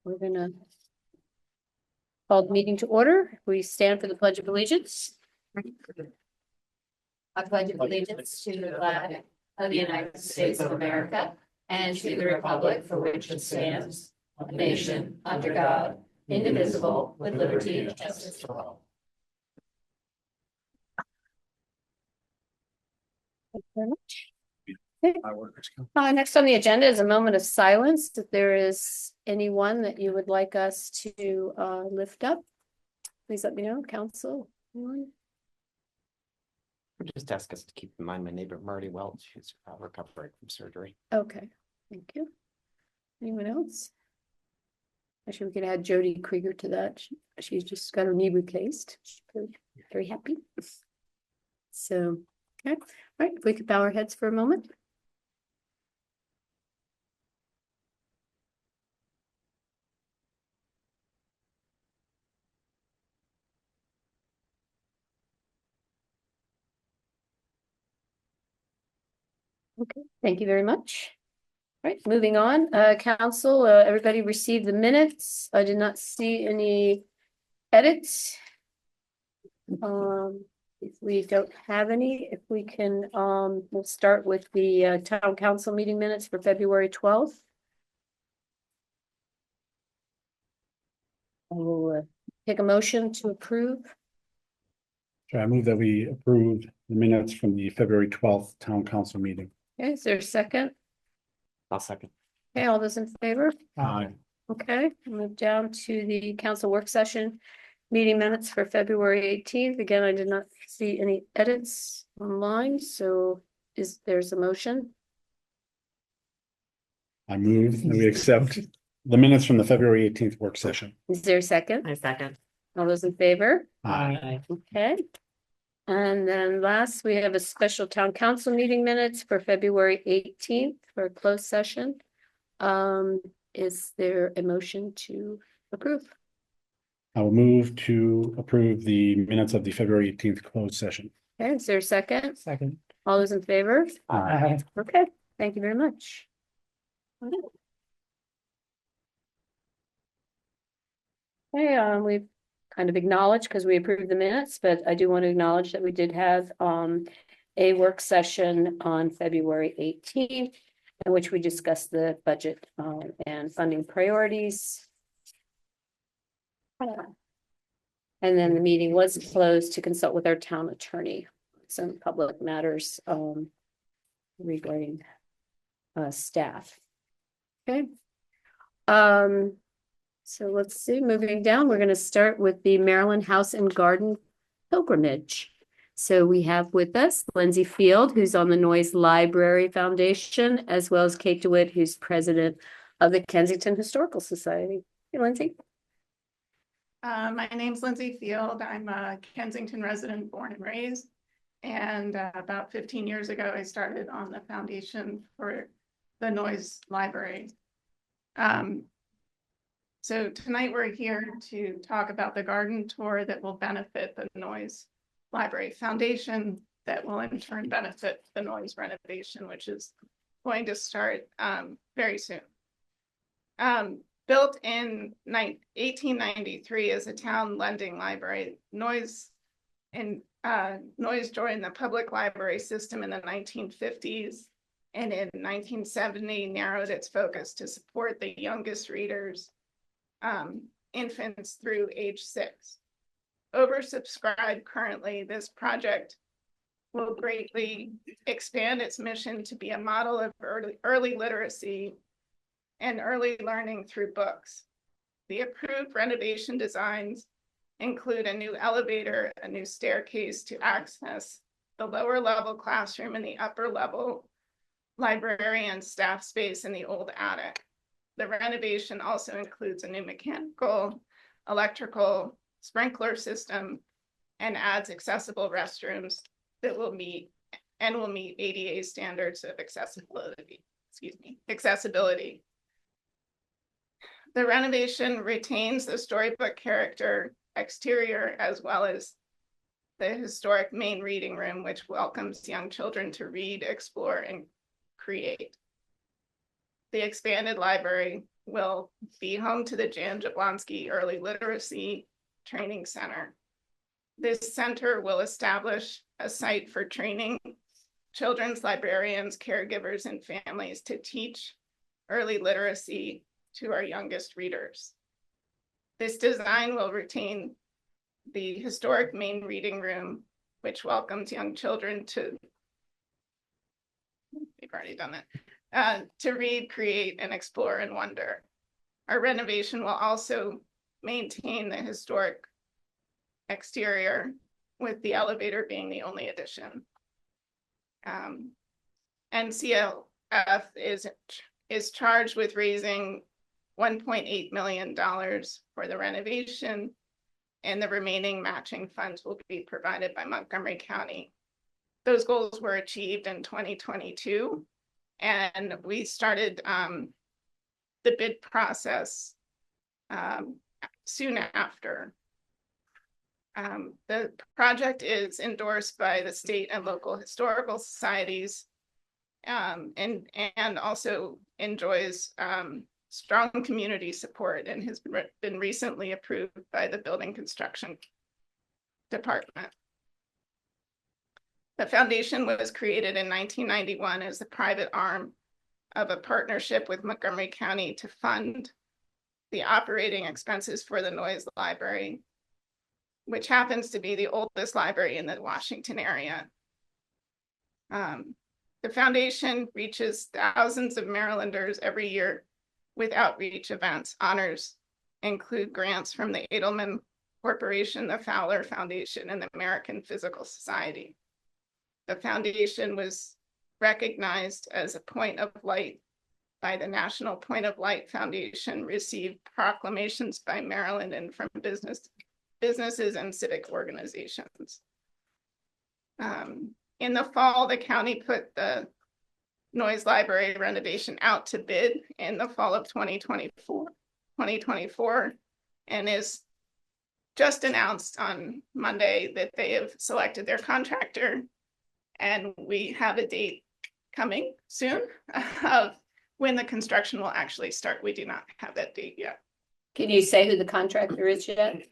we're gonna call the meeting to order. We stand for the Pledge of Allegiance. I pledge allegiance to the flag of the United States of America and to the republic for which it stands, a nation under God, indivisible, with liberty and justice for all. Thank you very much. Okay. Next on the agenda is a moment of silence. If there is anyone that you would like us to lift up, please let me know. Council, anyone? Just ask us to keep in mind my neighbor Marty Welch, who's recovering from surgery. Okay, thank you. Anyone else? Actually, we could add Jody Krieger to that. She's just got her knee replaced. She's very, very happy. So, okay, all right. If we could bow our heads for a moment. Okay, thank you very much. All right, moving on. Council, everybody received the minutes. I did not see any edits. If we don't have any, if we can, we'll start with the town council meeting minutes for February 12th. I will take a motion to approve. So I move that we approve the minutes from the February 12th town council meeting. Okay, is there a second? I'll second. Okay, all those in favor? Aye. Okay, move down to the council work session meeting minutes for February 18th. Again, I did not see any edits online, so there's a motion? I move that we accept the minutes from the February 18th work session. Is there a second? I second. All those in favor? Aye. Okay. And then last, we have a special town council meeting minutes for February 18th for a closed session. Is there a motion to approve? I will move to approve the minutes of the February 18th closed session. Okay, is there a second? Second. All those in favor? Aye. Okay, thank you very much. Okay, we've kind of acknowledged because we approved the minutes, but I do want to acknowledge that we did have a work session on February 18th in which we discussed the budget and funding priorities. And then the meeting was closed to consult with our town attorney, some public matters regarding staff. Okay. So let's see, moving down, we're going to start with the Maryland House and Garden Pilgrimage. So we have with us Lindsay Field, who's on the Noyes Library Foundation, as well as Kate DeWitt, who's president of the Kensington Historical Society. Hey, Lindsay. My name's Lindsay Field. I'm a Kensington resident, born and raised. And about 15 years ago, I started on the foundation for the Noyes Library. So tonight we're here to talk about the garden tour that will benefit the Noyes Library Foundation, that will in turn benefit the Noyes renovation, which is going to start very soon. Built in 1893 as a town lending library, Noyes joined the public library system in the 1950s, and in 1970 narrowed its focus to support the youngest readers, infants through age 6. Oversubscribed currently, this project will greatly expand its mission to be a model of early literacy and early learning through books. The approved renovation designs include a new elevator, a new staircase to access the lower level classroom and the upper level librarian staff space in the old attic. The renovation also includes a new mechanical, electrical, sprinkler system, and adds accessible restrooms that will meet ADA standards of accessibility. The renovation retains the storybook character exterior, as well as the historic main reading room, which welcomes young children to read, explore, and create. The expanded library will be home to the Jan Jablonski Early Literacy Training Center. This center will establish a site for training children's librarians, caregivers, and families to teach early literacy to our youngest readers. This design will retain the historic main reading room, which welcomes young children to, we've already done that, to read, create, and explore and wonder. Our renovation will also maintain the historic exterior, with the elevator being the only addition. NCLF is charged with raising $1.8 million for the renovation, and the remaining matching funds will be provided by Montgomery County. Those goals were achieved in 2022, and we started the bid process soon after. The project is endorsed by the state and local historical societies, and also enjoys strong community support, and has been recently approved by the building construction department. The foundation was created in 1991 as the private arm of a partnership with Montgomery County to fund the operating expenses for the Noyes Library, which happens to be the oldest library in the Washington area. The foundation reaches thousands of Marylanders every year with outreach events. Honors include grants from the Edelman Corporation, the Fowler Foundation, and the American Physical Society. The foundation was recognized as a point of light by the National Point of Light Foundation, received proclamations by Maryland and from businesses and civic organizations. In the fall, the county put the Noyes Library renovation out to bid in the fall of 2024, and is just announced on Monday that they have selected their contractor, and we have a date coming soon of when the construction will actually start. We do not have that date yet. Can you say who the contractor is yet?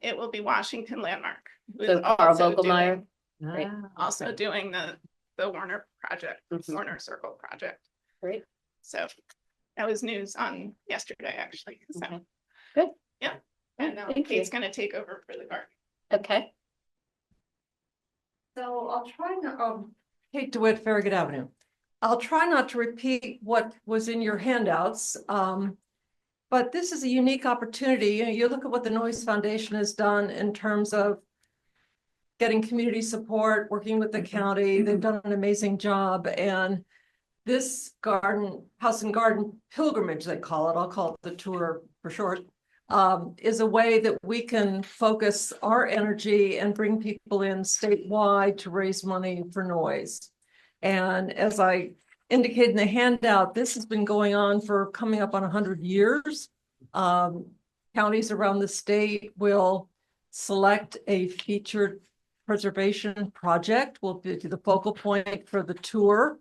It will be Washington Landmark. So Carl Vogelmeyer. Great. Also doing the Warner project, Warner Circle project. Great. So that was news on yesterday, actually. So Okay. Good. Yeah. And now Thank Kate's you. going to take over for the garden. Okay. So I'll try not, Kate DeWitt, Farragut Avenue. I'll try not to repeat what was in your handouts, but this is a unique opportunity. You look at what the Noyes Foundation has done in terms of getting community support, working with the county. They've done an amazing job. And this house and garden pilgrimage, they call it, I'll call it the tour for short, is a way that we can focus our energy and bring people in statewide to raise money for Noyes. And as I indicated in the handout, this has been going on for coming up on 100 years. Counties around the state will select a featured preservation project, will be the focal point for the tour.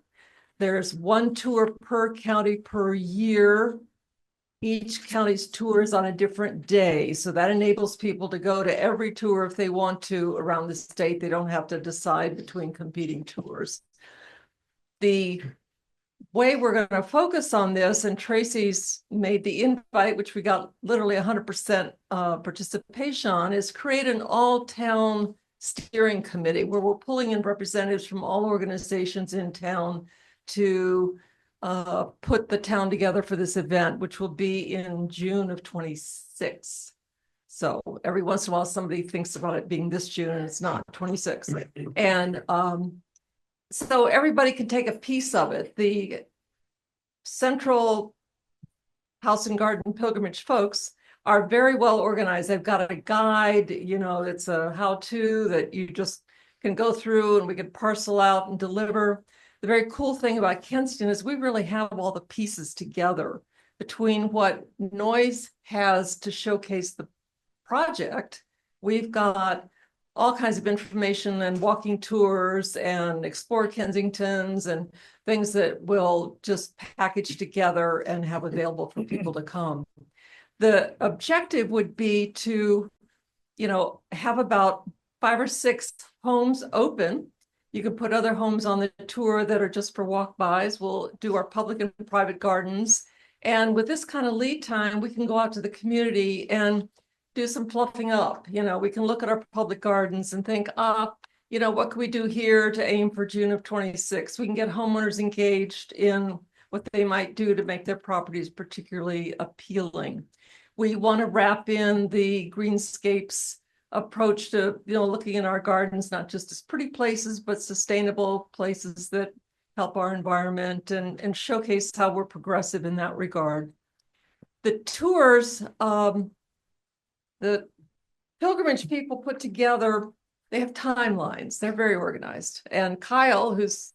There's one tour per county per year. Each county's tour is on a different day. So that enables people to go to every tour if they want to around the state. They don't have to decide between competing tours. The way we're going to focus on this, and Tracy's made the invite, which we got literally 100% participation on, is create an all-town steering committee where we're pulling in representatives from all organizations in town to put the town together for this event, which will be in June of 26. So every once in a while, somebody thinks about it being this June, and it's not 26. And so everybody can take a piece of it. The Central House and Garden Pilgrimage folks are very well organized. They've got a guide, it's a how-to that you just can go through, and we can parcel out and deliver. The very cool thing about Kensington is we really have all the pieces together between what Noyes has to showcase the project. We've got all kinds of information and walking tours and explore Kensingtons and things that we'll just package together and have available for people to come. The objective would be to, have about 5 or 6 homes open. You can put other homes on the tour that are just for walk-bys. We'll do our public and private gardens. And with this kind of lead time, we can go out to the community and do some fluffing up. We can look at our public gardens and think, what can we do here to aim for June of 26? We can get homeowners engaged in what they might do to make their properties particularly appealing. We want to wrap in the greenscapes approach to, looking in our gardens, not just as pretty places, but sustainable places that help our environment and showcase how we're progressive in that regard. The tours, the pilgrimage people put together, they have timelines. They're very organized. And Kyle, who's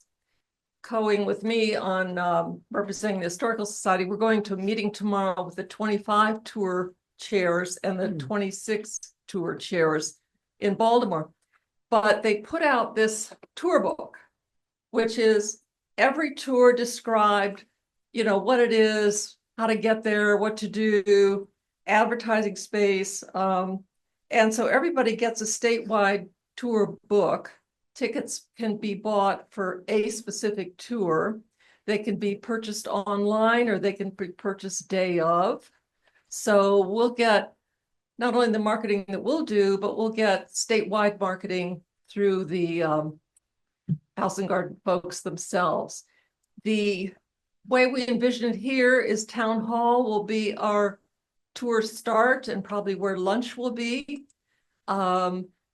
co-ing with me on representing the Historical Society, we're going to a meeting tomorrow with the 25 tour chairs and the 26 tour chairs in Baltimore. But they put out this tour book, which is every tour described, what it is, how to get there, what to do, advertising space. And so everybody gets a statewide tour book. Tickets can be bought for a specific tour. They can be purchased online or they can be purchased day of. So we'll get not only the marketing that we'll do, but we'll get statewide marketing through the House and Garden folks themselves. The way we envision it here is Town Hall will be our tour start and probably where lunch will be.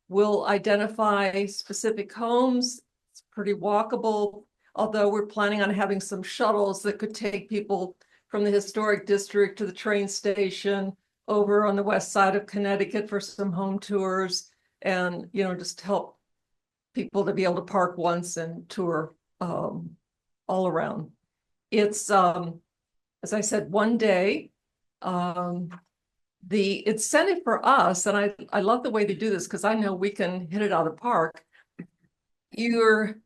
We'll identify specific homes. It's pretty walkable, although we're planning on having some shuttles that could take people from the historic district to the train station over on the west side of Connecticut for some home tours and, just help people to be able to park once and tour all around. It's, as I said, one day. The incentive for us, and I love the way they do this because I know we can hit it out of the park. Your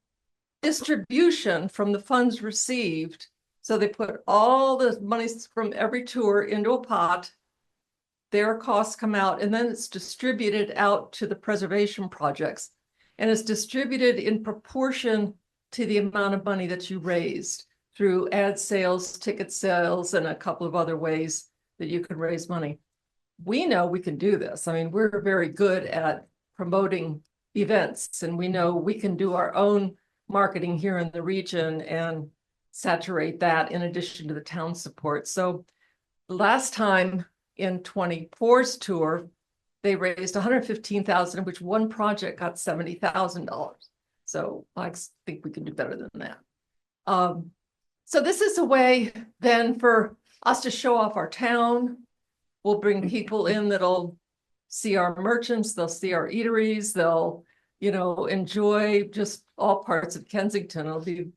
distribution from the funds received, so they put all the money from every tour into a pot, their costs come out, and then it's distributed out to the preservation projects. And it's distributed in proportion to the amount of money that you raised through ad sales, ticket sales, and a couple of other ways that you can raise money. We know we can do this. I mean, we're very good at promoting events, and we know we can do our own marketing here in the region and saturate that in addition to the town support. So last time in 24's tour, they raised $115,000, of which one project got $70,000. So I think we can do better than that. So this is a way then for us to show off our town. We'll bring people in that'll see our merchants, they'll see our eateries, they'll, enjoy just all parts of Kensington. It'll be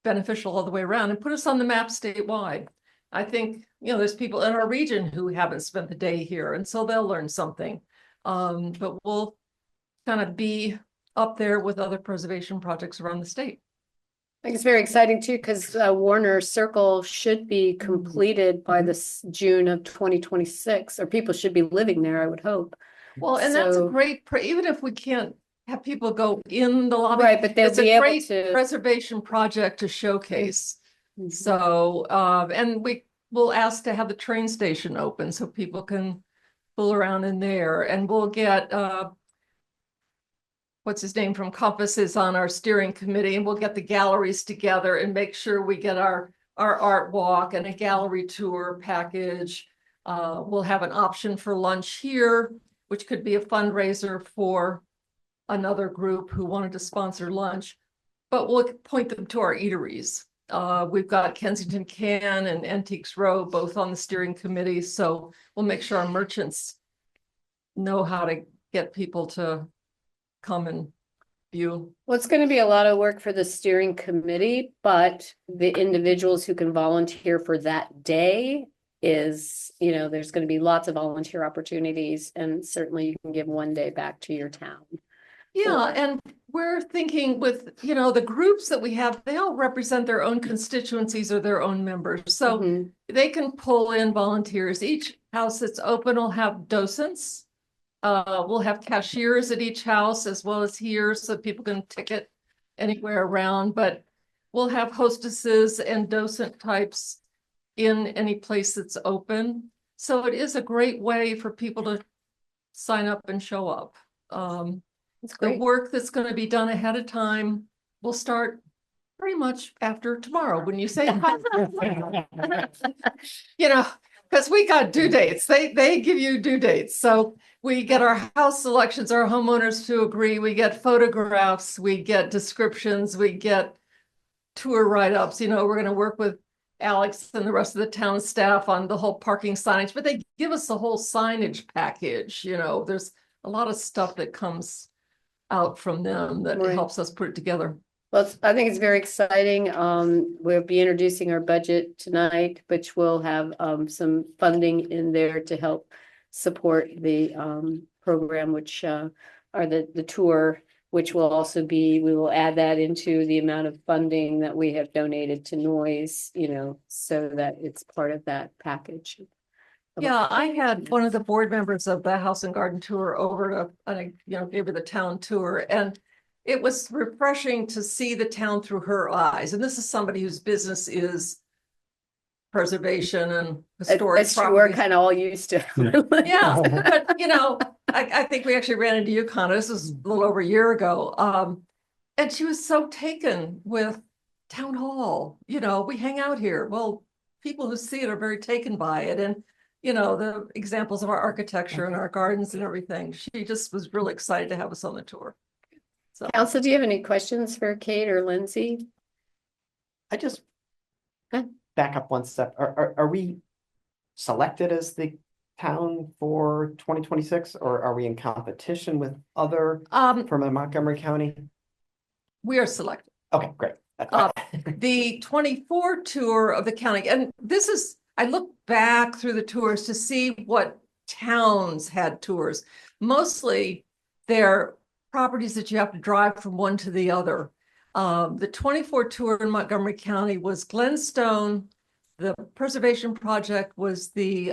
beneficial all the way around and put us on the map statewide. I think, there's people in our region who haven't spent the day here, and so they'll learn something. But we'll kind of be up there with other preservation projects around the state. I think it's very exciting too, because Warner Circle should be completed by this June of 2026, or people should be living there, I would hope. Well, and that's a great, even if we can't have people go in the lobby, right? But they'll be able to preservation project to showcase. Mm-hmm. So, and we will ask to have the train station open so people can fool around in there, and we'll get what's his name from Compass is on our steering committee, and we'll get the galleries together and make sure we get our art walk and a gallery tour package. We'll have an option for lunch here, which could be a fundraiser for another group who wanted to sponsor lunch, but we'll point them to our eateries. We've got Kensington Can and Antiques Row both on the steering committee, so we'll make sure our merchants know how to get people to come and view. Well, it's going to be a lot of work for the steering committee, but the individuals who can volunteer for that day is, there's going to be lots of volunteer opportunities, and certainly you can give one day back to your town. Yeah, and we're thinking with, the groups that we have, they all represent their own constituencies or their own members. So Mhm. they can pull in volunteers. Each house that's open will have docents. We'll have cashiers at each house as well as here, so people can ticket anywhere around, but we'll have hostesses and docent types in any place that's open. So it is a great way for people to sign up and show up. That's The great. work that's going to be done ahead of time will start pretty much after tomorrow, when you say, because we got due dates. They give you due dates. So we get our house selections, our homeowners to agree, we get photographs, we get descriptions, we get tour write-ups. We're going to work with Alex and the rest of the town staff on the whole parking signage, but they give us the whole signage package. There's a lot of stuff that comes out from them that Right. helps us put it together. Well, I think it's very exciting. We'll be introducing our budget tonight, which will have some funding in there to help support the program, which are the tour, which will also be, we will add that into the amount of funding that we have donated to Noise, so that it's part of that package. Yeah, I had one of the board members of the House and Garden Tour over to, I gave her the town tour, and it was refreshing to see the town through her eyes. And this is somebody whose business is preservation and historic That's true. We're properties. kind of all used to. Yeah, but I think we actually ran into Yukon. This was a little over a year ago. And she was so taken with town hall. We hang out here. Well, people who see it are very taken by it. And the examples of our architecture and our gardens and everything. She just was really excited to have us on the tour. So, Council, do you have any questions for Kate or Lindsay? I just Okay. back up one step. Are we selected as the town for 2026, or are we in competition with other from Montgomery County? we are selected. Okay, great. The 24 tour of the county, and I look back through the tours to see what towns had tours. Mostly they're properties that you have to drive from one to the other. The 24 tour in Montgomery County was Glenstone. The preservation project was the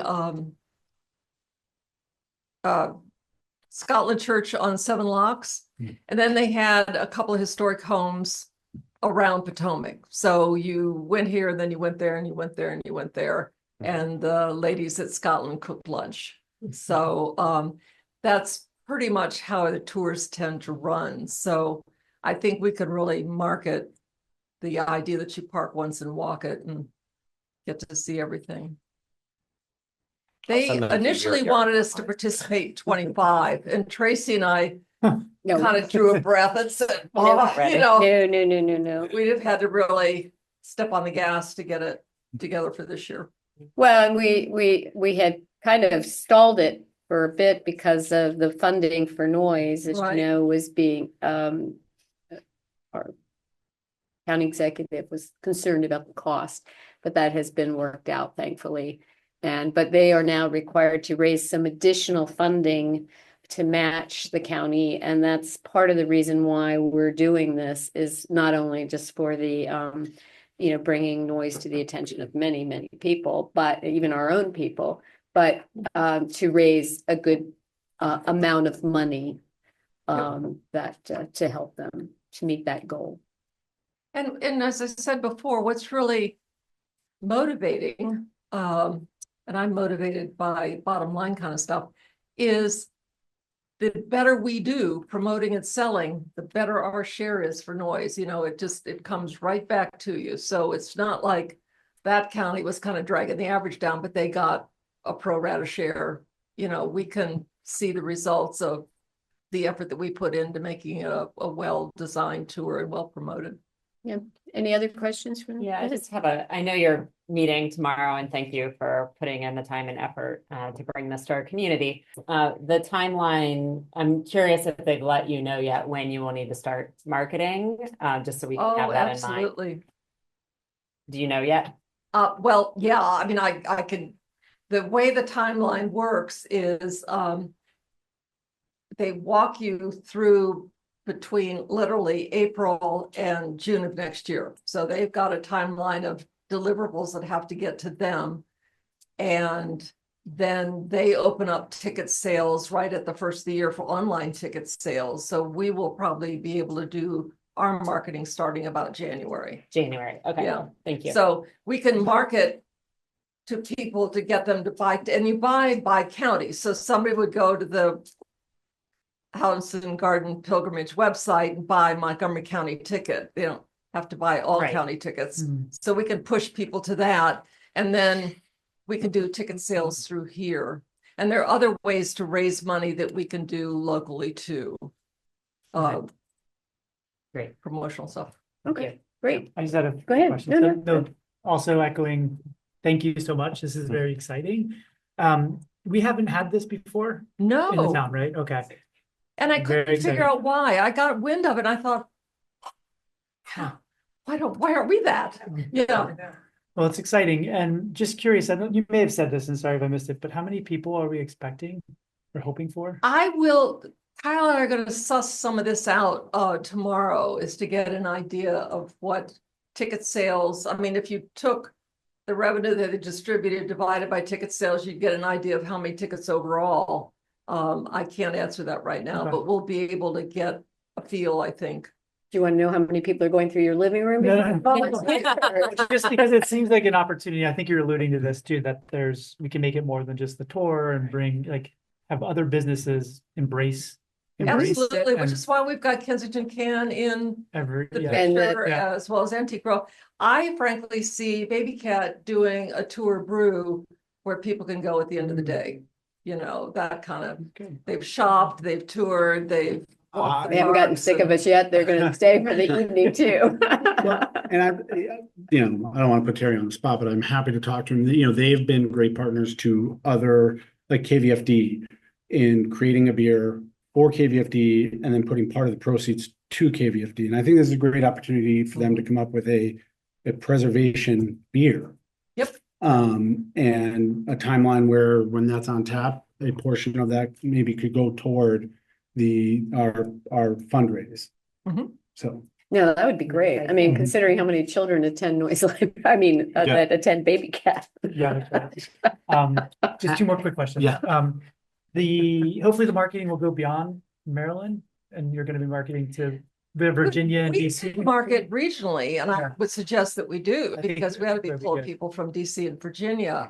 Scotland Church on Seven Locks. And then they had a couple of historic homes around Potomac. So you went here, and then you went there, and you went there, and you went there. And the ladies at Scotland cooked lunch. So that's pretty much how the tours tend to run. So I think we could really market the idea that you park once and walk it and get to see everything. They send them to initially your wanted us to participate in 25, and Tracy and I No. kind of drew a breath and said, ready. No. we'd have had to really step on the gas to get it together for this year. Well, and we had kind of stalled it for a bit because of the funding for Noise, as you Right. know, was being our county executive was concerned about the cost, but that has been worked out, thankfully. But they are now required to raise some additional funding to match the county, and that's part of the reason why we're doing this, is not only just for the bringing Noise to the attention of many people, but even our own people, but to raise a good amount of money that to help them to meet that goal. And as I said before, what's really motivating, and I'm motivated by bottom line kind of stuff, is the better we do promoting and selling, the better our share is for Noise. It comes right back to you. So it's not like that county was kind of dragging the average down, but they got a pro rata share. We can see the results of the effort that we put into making it a well-designed tour and well promoted. Yeah. Any other questions from? Yeah, I know you're meeting tomorrow, and thank you for putting in the time and effort to bring this to our community. The timeline, I'm curious if they've let you know yet when you will need to start marketing, just so we can have that in mind. Absolutely. Do you know yet? Well, yeah, I mean, I can, the way the timeline works is they walk you through between literally April and June of next year. So they've got a timeline of deliverables that have to get to them. And then they open up ticket sales right at the first of the year for online ticket sales. So we will probably be able to do our marketing starting about January. January, okay, Yeah. thank you. So we can market to people to get them to buy, and you buy by county. So somebody would go to the House and Garden Pilgrimage website and buy Montgomery County ticket. They don't have to buy all Right. county tickets. Mhm. So we can push people to that, and then we can do ticket sales through here. And there are other ways to raise money that we can do locally too. Great. Promotional stuff. Okay, great. I just had a Go ahead. question. No, So, no. no, also echoing, thank you so much. This is very exciting. We haven't had this before in the No, town, right? Okay. and I Very couldn't figure exciting. out why. I got wind of it and I thought, why aren't we that? Yeah. Well, it's exciting and just curious. I know you may have said this and sorry if I missed it, but how many people are we expecting or hoping for? I will, Kyle and I are gonna suss some of this out tomorrow, is to get an idea of what ticket sales, I mean, if you took the revenue that they distributed divided by ticket sales, you'd get an idea of how many tickets overall. I can't answer that right now, Okay. but we'll be able to get a feel, I think. Do you want to know how many people are going through your living room? No, Just because it seems like an opportunity, I think you're alluding to this too, that we can make it more than just the tour and bring, like, have other businesses embrace it Absolutely, which and is why we've got Kensington Can in every, the yeah. And picture, yeah. as well as Antique Row. I frankly see Baby Cat doing a tour brew where people can go at the end of the day. You know, that kind of, Good. they've shopped, they've toured, they've. walked the They haven't gotten parks sick of and- us yet. They're gonna stay for the evening too. And I don't want to put Terry on the spot, but I'm happy to talk to him. They've been great partners to other, like KVFD, in creating a beer for KVFD and then putting part of the proceeds to KVFD. And I think this is a great opportunity for them to come up with a preservation beer. Yep. And a timeline where when that's on tap, a portion of that maybe could go toward our fundraise. Mhm. So. No, that would be great. I mean, Mhm. considering how many children attend Noise Library, I mean, Yeah. that attend Baby Cat. Yeah, that's right. Just two more quick questions. Yeah. Hopefully the marketing will go beyond Maryland and you're gonna be marketing to Virginia and We DC. could market regionally, and I Yeah. would suggest that we do, I think because we have to be that'd be full of good. people from DC and Virginia.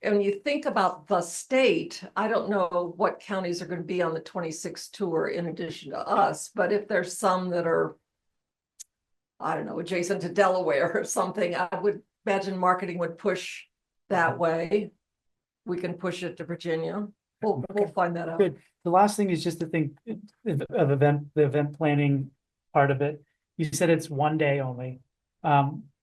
And when you think about the state, I don't know what counties are gonna be on the 26th tour in addition to us, but if there's some that are, I don't know, adjacent to Delaware or something, I would imagine marketing would push that way. We can push it to Virginia. We'll find that out. Good. The last thing is just to think of the event planning part of it. You said it's one day only.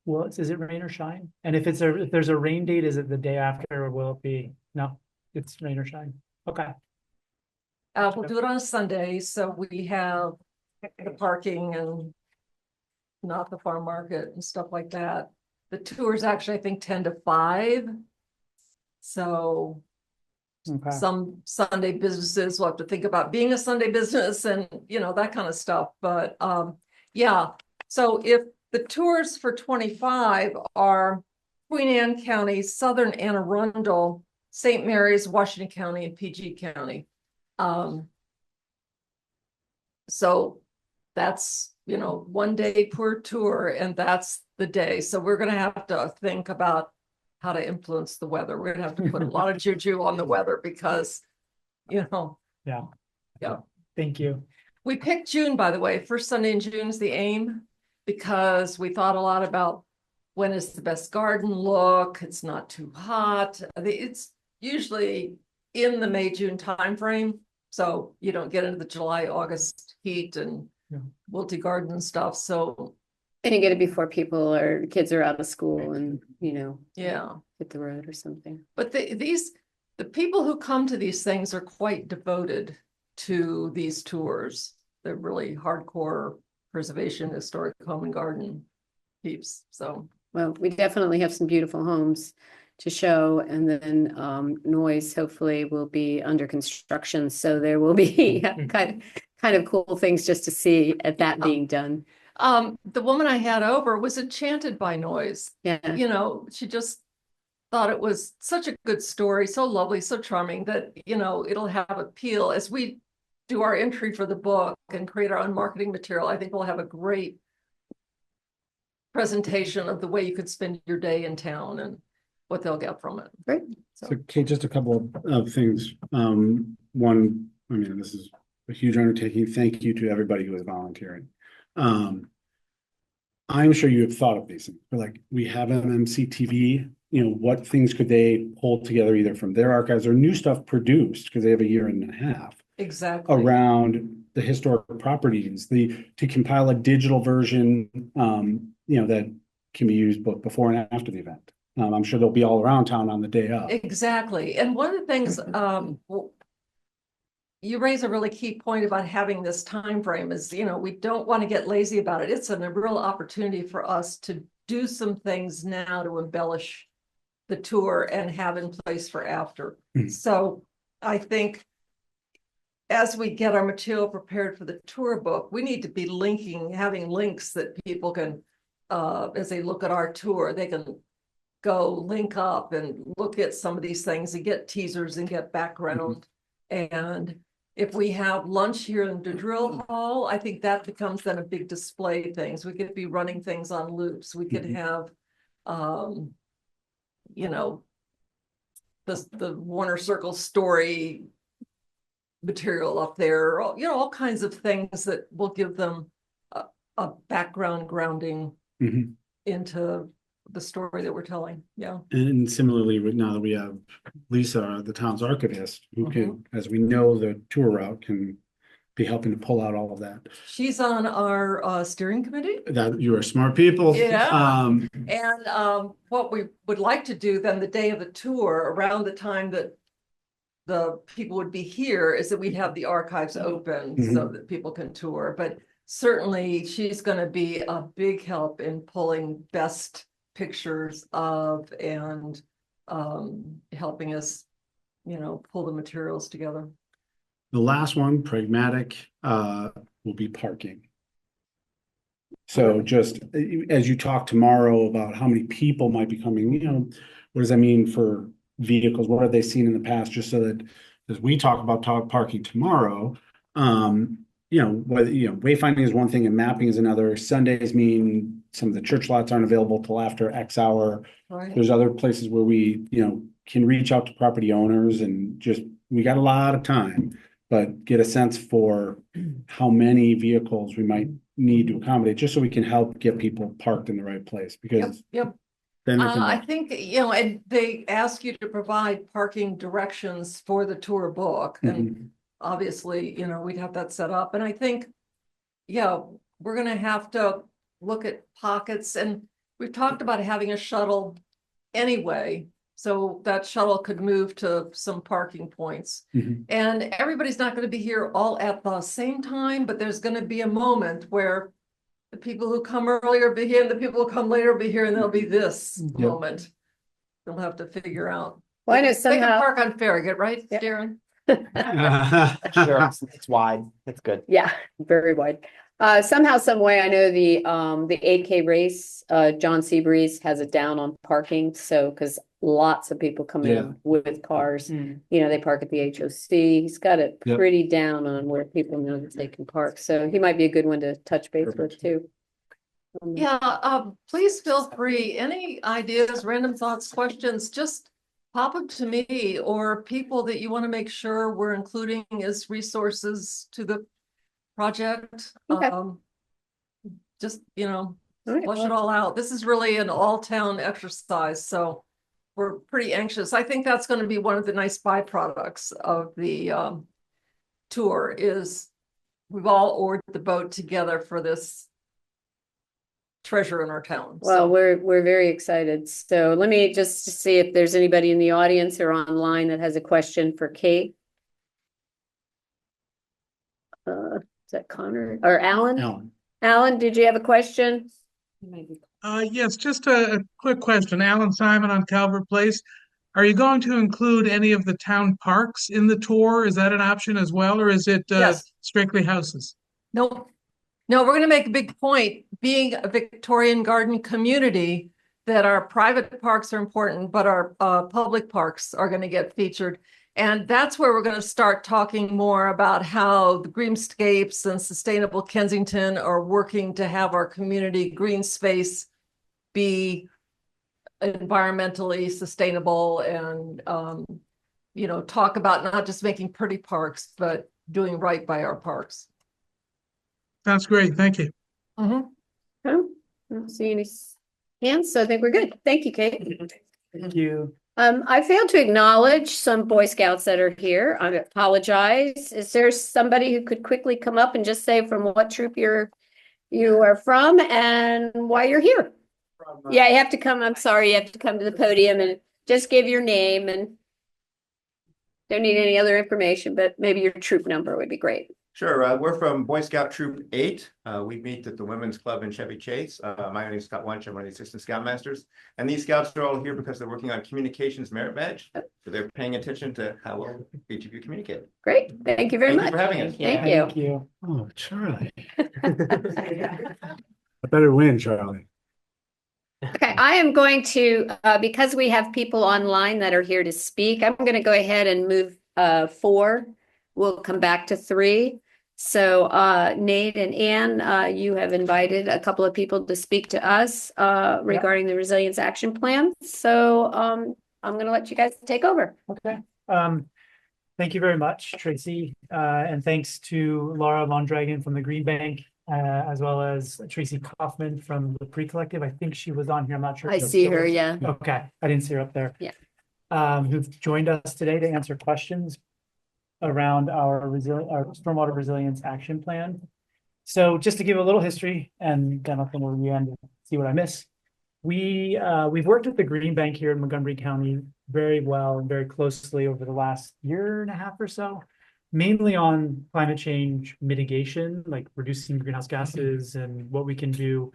Well, is it rain or shine? And if there's a rain date, is it the day after or will it be? No, it's rain or shine. Okay. We'll do it on a Sunday, so we have the parking and not the farm market and stuff like that. The tour is actually, I think, 10 to 5. So Okay. some Sunday businesses will have to think about being a Sunday business and, that kind of stuff. But yeah, so if the tours for 25 are Queen Anne County, Southern Anne Arundel, St. Mary's, Washington County, and PG County. So that's, 1 day per tour, and that's the day. So we're gonna have to think about how to influence the weather. We're gonna have to put a lot of juju on the weather because, Yeah. Yeah. Thank you. We picked June, by the way. First Sunday in June is the aim, because we thought a lot about when is the best garden look. It's not too hot. It's usually in the May, June timeframe. So you don't get into the July, August heat and Yeah. wilty garden and stuff. So And you get it before kids are out of school and, yeah, hit the road or something. but the people who come to these things are quite devoted to these tours. They're really hardcore preservation, historic home and garden peeps. So Well, we definitely have some beautiful homes to show, and then Noise hopefully will be under construction, so there will be kind kind of cool things just to see at that being done. The woman I had over was enchanted by noise. Yeah. You know, she just thought it was such a good story, so lovely, so charming that, you know, it'll have appeal as we do our entry for the book and create our own marketing material. I think we'll have a great presentation of the way you could spend your day in town and what they'll get from it. Great. So Kate, just a couple of things. One, I mean, this is a huge undertaking. Thank you to everybody who is volunteering. I'm sure you have thought of these things. Like, we have MMCTV, you know, what things could they pull together either from their archives or new stuff produced, because they have a year and a half Exactly. around the historic properties, to compile a digital version, you know, that can be used both before and after the event. I'm sure they'll be all around town on the day of. Exactly. And one of the things, you raise a really key point about having this time frame is, you know, we don't want to get lazy about it. It's a real opportunity for us to do some things now to embellish the tour and have in place for after. Mm-hmm. So I think as we get our material prepared for the tour book, we need to be having links that people can, as they look at our tour, they can go link up and look at some of these things and get teasers and get background. Mm-hmm. And if we have lunch here in the drill hall, I think that becomes then a big display things. We could be running things on loops. We could have, you know, the Warner Circle story material up there, you know, all kinds of things that will give them a background grounding into the story that we're telling. Yeah. And similarly, now that we have Lisa, the town's archivist, who can, as we know, the tour route can be helping to pull out all of that. She's on our steering committee. That you are smart people. Yeah. And what we would like to do then the day of the tour, around the time that the people would be here, is that we'd have the archives open so that people can tour. But certainly she's going to be a big help in pulling best pictures of and helping us, you know, pull the materials together. The last one, pragmatic, will be parking. So just as you talk tomorrow about how many people might be coming, you know, what does that mean for vehicles? What have they seen in the past? Just so that as we talk about parking tomorrow, you know, whether, you know, wayfinding is one thing and mapping is another. Sundays mean some of the church lots aren't available till after X hour. Right. There's other places where we, you know, can reach out to property owners and just, we got a lot of time, but get a sense for how many vehicles we might need to accommodate, just so we can help get people parked in the right place. Because then I think, you know, and they ask you to provide parking directions for the tour book. And obviously, you know, we'd have that set up. And I think, yeah, we're going to have to look at pockets. And we've talked about having a shuttle anyway. So that shuttle could move to some parking points. And everybody's not going to be here all at the same time, but there's going to be a moment where the people who come earlier be here and the people who come later will be here, and there'll be this moment. They'll have to figure out. Well, I know They somehow. can park on Farragut, right, Darren? Sure, it's wide, it's good. Yeah, very wide. Somehow, some way, I know the 8K race, John Seabreeze has it down on parking. So, because lots of people come in with cars, you know, they park at the HOC. He's got it pretty down on where people know that they can park. So he might be a good one to touch base with too. Please feel free. Any ideas, random thoughts, questions, just pop them to me, or people that you want to make sure we're including as resources to the project. Okay. Just, you know, All right, flush it all out. This is really an all-town exercise, so we're pretty anxious. I think that's going to be one of the nice byproducts of the tour is we've all oared the boat together for this treasure in our town. Well, we're very excited. So let me just see if there's anybody in the audience or online that has a question for Kate. Is that Connor or Alan? Alan, did you have a question? Yes, just a quick question. Alan Simon on Calvert Place. Are you going to include any of the town parks in the tour? Is that an option as well, or is it Yes. strictly houses? No, no, we're gonna make a big point, being a Victorian garden community, that our private parks are important, but our public parks are gonna get featured. And that's where we're gonna start talking more about how the Greenscapes and Sustainable Kensington are working to have our community green space be environmentally sustainable and, talk about not just making pretty parks, but doing right by our parks. Sounds great. Thank you. Mhm. Okay. I don't see any hands, so I think we're good. Thank you, Kate. Thank you. I failed to acknowledge some Boy Scouts that are here. I apologize. Is there somebody who could quickly come up and just say from what troop you are from and why you're here? Yeah, you have to come. I'm sorry, you have to come to the podium and just give your name, and don't need any other information, but maybe your troop number would be great. Sure. We're from Boy Scout Troop 8. We meet at the Women's Club in Chevy Chase. My name is Scott Wunsch. I'm one of the Assistant Scoutmasters. And these scouts are all here because they're working on communications merit badge. So they're paying attention to how well each of you communicate. Great. Thank you very Thank much. you for having us. Thank Thank you. you. Oh, Charlie. I better win, Charlie. Okay, I am going to, because we have people online that are here to speak, I'm going to go ahead and move 4. We'll come back to 3. So Nate and Ann, you have invited a couple of people to speak to us regarding the Resilience Action Plan. So I'm going to let you guys take over. Okay. Thank you very much, Tracy. And thanks to Laura Mondragon from the Green Bank, as well as Tracy Kaufman from the Pre-Collective. I think she was on here. I'm not sure. I see her, yeah. Okay, I didn't see her up there. Yeah. Who've joined us today to answer questions around our stormwater resilience action plan. So just to give a little history, and then I'll come over to the end and see what I miss. We've worked with the Green Bank here in Montgomery County very well and very closely over the last year and a half or so, mainly on climate change mitigation, like reducing greenhouse gases and what we can do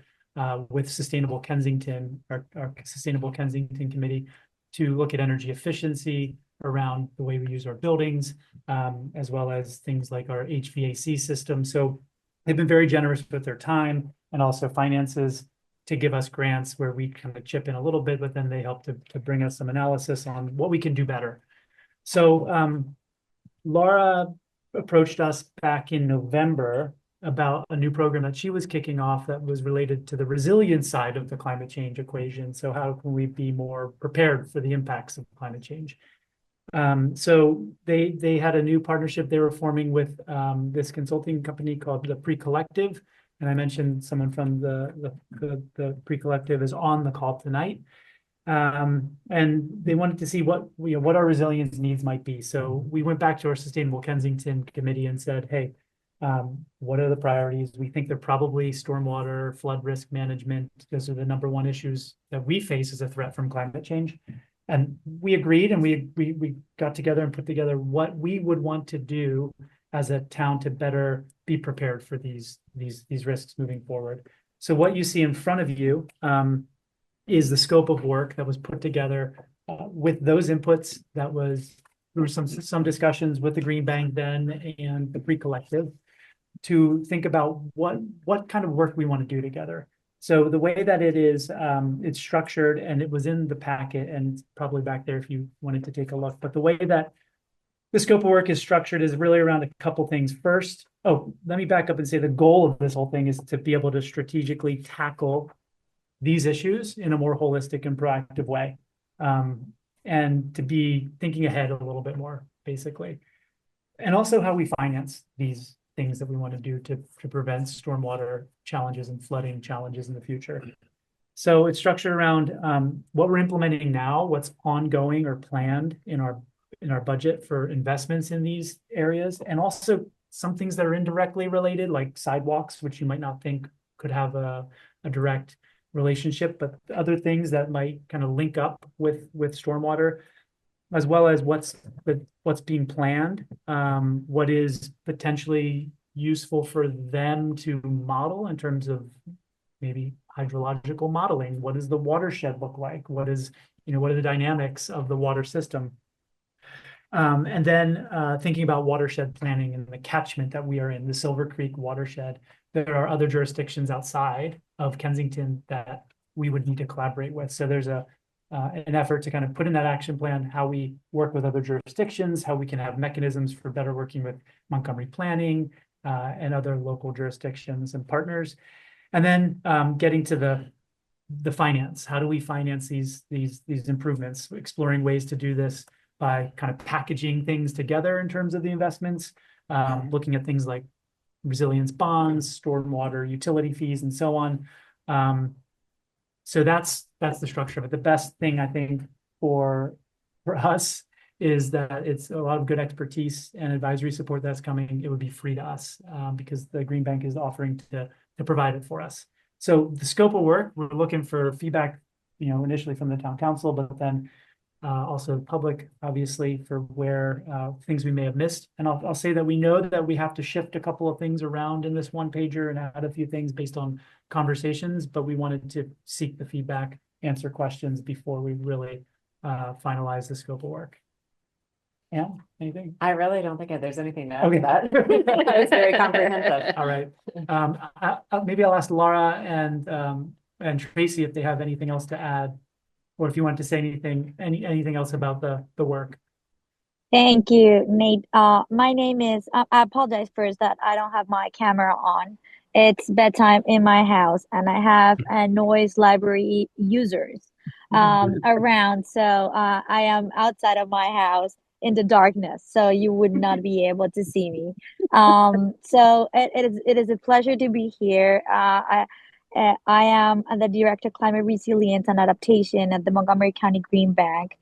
with Sustainable Kensington, our Sustainable Kensington Committee, to look at energy efficiency around the way we use our buildings, as well as things like our HVAC system. So they've been very generous with their time and also finances to give us grants where we kind of chip in a little bit, but then they help to bring us some analysis on what we can do better. So Laura approached us back in November about a new program that she was kicking off that was related to the resilience side of the climate change equation. So how can we be more prepared for the impacts of climate change? So they had a new partnership they were forming with this consulting company called the Pre-Collective. And I mentioned someone from the Pre-Collective is on the call tonight. And they wanted to see what our resilience needs might be. So we went back to our Sustainable Kensington committee and said, hey, what are the priorities? We think they're probably stormwater, flood risk management. Those are the #1 issues that we face as a threat from climate change. And we agreed, and we got together and put together what we would want to do as a town to better be prepared for these risks moving forward. So what you see in front of you is the scope of work that was put together with those inputs. That was there were some discussions with the Green Bank then and the Pre-Collective to think about what kind of work we want to do together. So the way that it is, it's structured, and it was in the packet and it's probably back there if you wanted to take a look. But the way that the scope of work is structured is really around a couple things. First, let me back up and say the goal of this whole thing is to be able to strategically tackle these issues in a more holistic and proactive way, and to be thinking ahead a little bit more, basically. And also how we finance these things that we want to do to prevent stormwater challenges and flooding challenges in the future. So it's structured around what we're implementing now, what's ongoing or planned in our budget for investments in these areas, and also some things that are indirectly related, like sidewalks, which you might not think could have a direct relationship, but other things that might kind of link up with stormwater, as well as what's being planned, what is potentially useful for them to model in terms of maybe hydrological modeling. What does the watershed look like? What is what are the dynamics of the water system? And then thinking about watershed planning and the catchment that we are in, the Silver Creek watershed. There are other jurisdictions outside of Kensington that we would need to collaborate with. So there's an effort to kind of put in that action plan, how we work with other jurisdictions, how we can have mechanisms for better working with Montgomery planning and other local jurisdictions and partners. And then getting to the finance. How do we finance these improvements? Exploring ways to do this by kind of packaging things together in terms of the investments, looking at things like resilience bonds, stormwater utility fees, and so on. So that's the structure of it. The best thing I think for us is that it's a lot of good expertise and advisory support that's coming. It would be free to us because the Green Bank is offering to provide it for us. So the scope of work, we're looking for feedback, initially from the town council, but then also public, obviously, for where things we may have missed. And I'll say that we know that we have to shift a couple of things around in this one pager and add a few things based on conversations, but we wanted to seek the feedback, answer questions before we really finalize the scope of work. Yeah, anything? I really don't think there's anything to add Okay. to that. That was very comprehensive. All right. Maybe I'll ask Laura and Tracy if they have anything else to add, or if you want to say anything else about the work. Thank you, Nate. My name is, I apologize first that I don't have my camera on. It's bedtime in my house and I have a noise library users around. So I am outside of my house in the darkness, so you would not be able to see me. So it is a pleasure to be here. I am the Director of Climate Resilience and Adaptation at the Montgomery County Green Bank.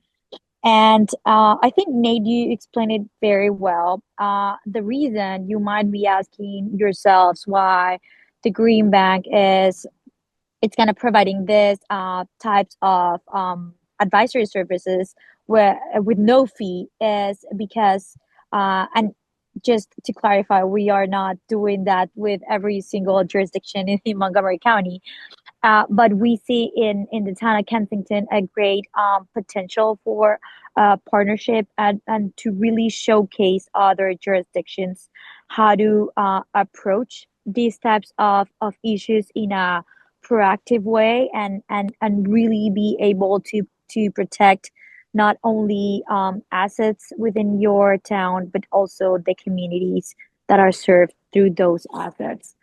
And I think, Nate, you explained it very well. The reason you might be asking yourselves why the Green Bank it's kind of providing this types of advisory services with no fee is because, and just to clarify, we are not doing that with every single jurisdiction in Montgomery County. But we see in the town of Kensington a great potential for partnership and to really showcase other jurisdictions how to approach these types of issues in a proactive way and really be able to protect not only assets within your town, but also the communities that are served through those assets.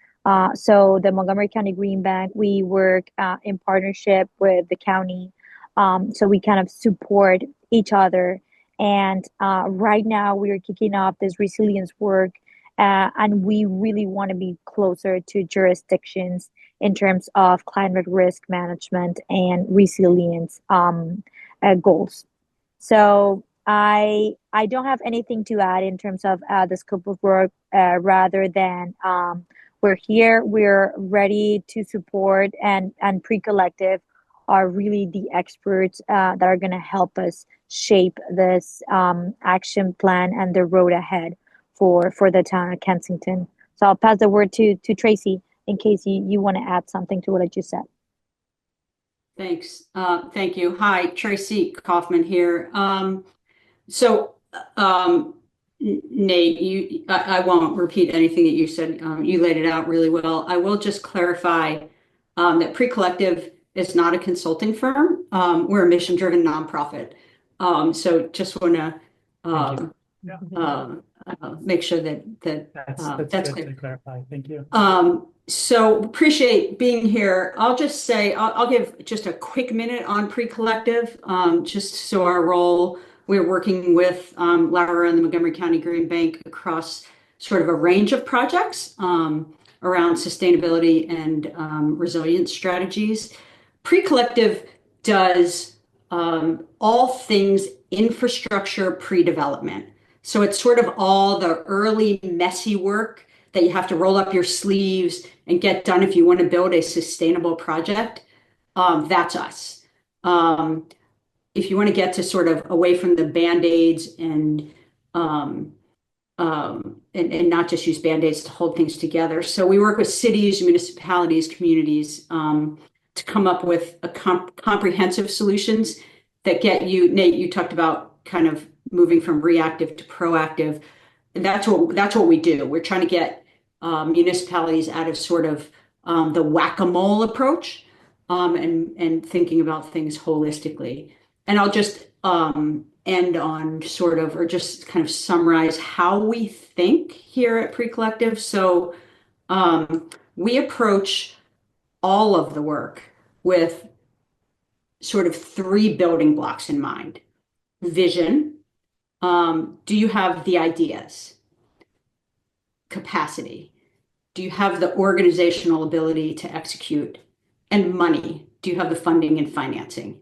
So the Montgomery County Green Bank, we work in partnership with the county. So we kind of support each other. And right now we are kicking off this resilience work. And we really want to be closer to jurisdictions in terms of climate risk management and resilience goals. So I don't have anything to add in terms of the scope of work rather than we're here, we're ready to support, and Pre-Collective are really the experts that are going to help us shape this action plan and the road ahead for the town of Kensington. So I'll pass the word to Tracy in case you want to add something to what I just said. Thanks. Thank you. Hi, Tracy Kaufman here. Nate, I won't repeat anything that you said. You laid it out really well. I will just clarify that Pre-Collective is not a consulting firm. We're a mission-driven nonprofit. So just want to make sure that's good to clarify. Thank you. So appreciate being here. I'll just say, I'll give just a quick minute on Pre-Collective, just so our role. We're working with Laura and the Montgomery County Green Bank across sort of a range of projects around sustainability and resilience strategies. Pre-Collective does all things infrastructure pre-development. So it's sort of all the early messy work that you have to roll up your sleeves and get done if you want to build a sustainable project. That's us. If you want to get to sort of away from the Band-Aids and not just use Band-Aids to hold things together. So we work with cities, municipalities, communities to come up with comprehensive solutions that get you, Nate, you talked about kind of moving from reactive to proactive. And that's what we do. We're trying to get municipalities out of sort of the whack-a-mole approach and thinking about things holistically. And I'll just end on sort of, or just kind of summarize how we think here at Pre-Collective. So we approach all of the work with sort of 3 building blocks in mind. Vision. Do you have the ideas? Capacity. Do you have the organizational ability to execute? And money. Do you have the funding and financing?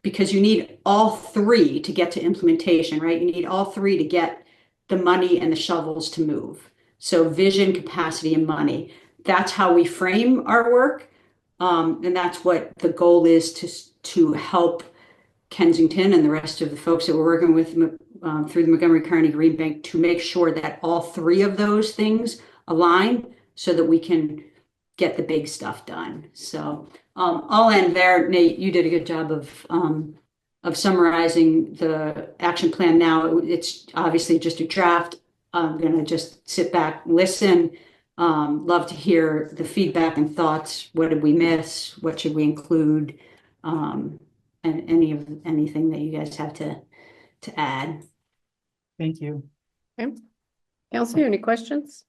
Because you need all 3 to get to implementation, right? You need all 3 to get the money and the shovels to move. So vision, capacity, and money. That's how we frame our work. And that's what the goal is to help Kensington and the rest of the folks that we're working with through the Montgomery County Green Bank to make sure that all 3 of those things align so that we can get the big stuff done. So I'll end there. Nate, you did a good job of summarizing the action plan now. It's obviously just a draft. I'm going to just sit back, listen. Love to hear the feedback and thoughts. What did we miss? What should we include? And anything that you guys have to add. Thank you. Okay. Kelsey, any questions?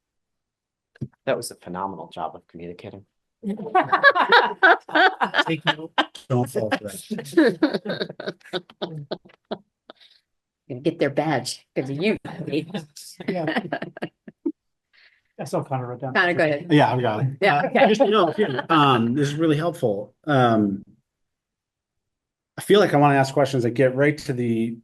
That was a phenomenal job of communicating. Take note. Don't fall for that. Gonna get their badge because of you. Yeah. That's all Connor wrote down. Connor, go ahead. Yeah, I've got it. Yeah, okay. Just, this is really helpful. I feel like I want to ask questions that get right to the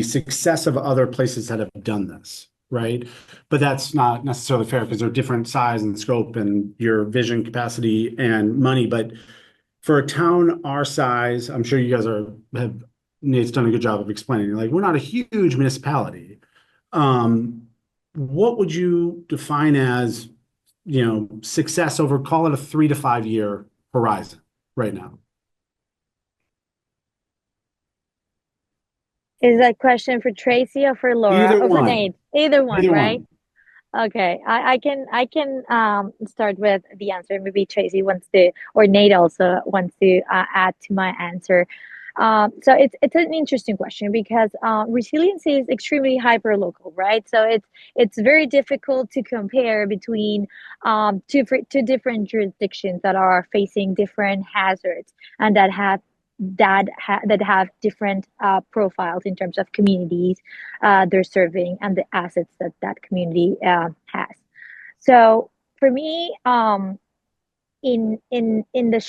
success of other places that have done this, right? But that's not necessarily fair because they're different size and scope and your vision, capacity, and money. But for a town our size, I'm sure you guys Nate's done a good job of explaining. Like, we're not a huge municipality. What would you define as, success over, call it a 3 to 5 year horizon right now? Is that question for Tracy or for Laura Either or for one. Nate? Either one, Either right? one. Okay, I can start with the answer. Maybe Tracy wants to, or Nate also wants to add to my answer. So it's an interesting question because resiliency is extremely hyper local, right? So it's very difficult to compare between two different jurisdictions that are facing different hazards and that have different profiles in terms of communities they're serving and the assets that community has. So for me, in the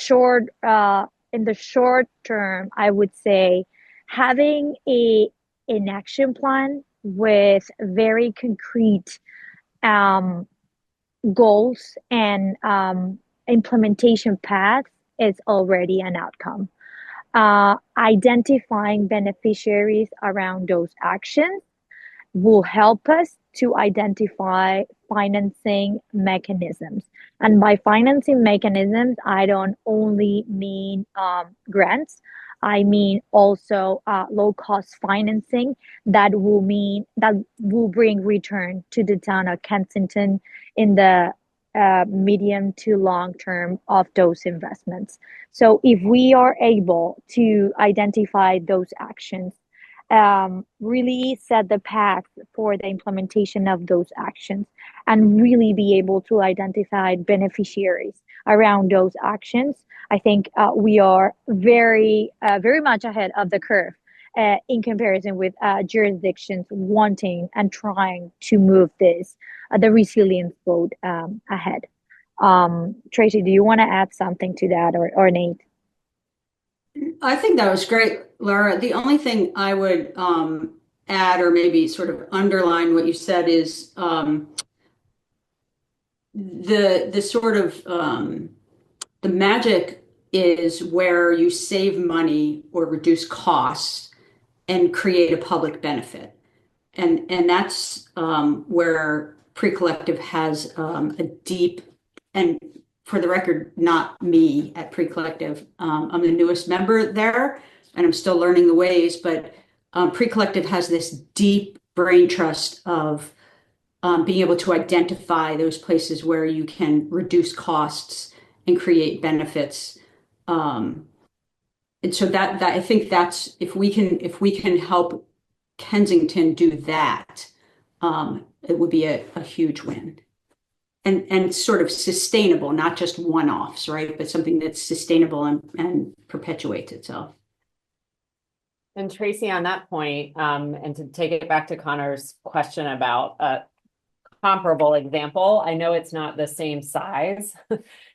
short term, I would say having an action plan with very concrete goals and implementation paths is already an outcome. Identifying beneficiaries around those actions will help us to identify financing mechanisms. And by financing mechanisms, I don't only mean grants. I mean also low-cost financing that will bring return to the town of Kensington in the medium to long term of those investments. So if we are able to identify those actions, really set the path for the implementation of those actions, and really be able to identify beneficiaries around those actions, I think we are very much ahead of the curve in comparison with jurisdictions wanting and trying to move the resilience boat ahead. Tracy, do you want to add something to that, or Nate? I think that was great, Laura. The only thing I would add, or maybe sort of underline what you said, is the sort of the magic is where you save money or reduce costs and create a public benefit, and that's where Pre-Collective has a deep and for the record, not me at Pre-Collective. I'm the newest member there, and I'm still learning the ways, but Pre-Collective has this deep brain trust of being able to identify those places where you can reduce costs and create benefits. And so that I think that's if we can help Kensington do that, it would be a huge win. And sort of sustainable, not just one-offs, right? But something that's sustainable and perpetuates itself. And Tracy, on that point, and to take it back to Connor's question about a comparable example, I know it's not the same size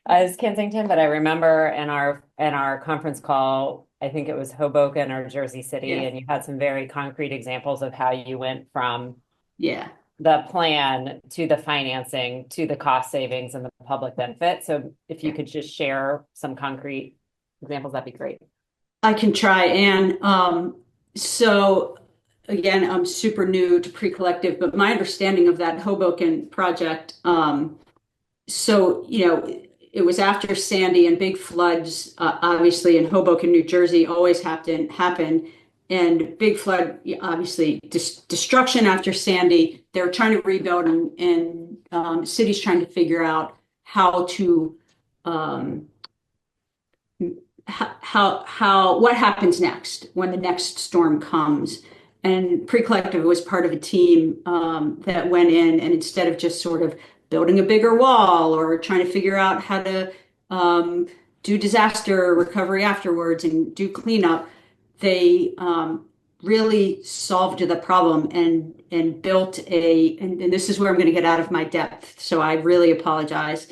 as Kensington, but I remember in our conference call, I think it was Hoboken or Jersey City, Yeah. and you had some very concrete examples of how you went from Yeah. the plan to the financing to the cost savings and the public benefit. So if you could just share some concrete examples, that'd be great. I can try. And so again, I'm super new to Pre-Collective, but my understanding of that Hoboken project, so, you know, it was after Sandy, and big floods, obviously in Hoboken, New Jersey, always happen. And big flood, obviously, destruction after Sandy. They're trying to rebuild, and cities trying to figure out how to what happens next when the next storm comes. And Pre-Collective was part of a team that went in, and instead of just sort of building a bigger wall or trying to figure out how to do disaster recovery afterwards and do cleanup, they really solved the problem and built and this is where I'm going to get out of my depth, so I really apologize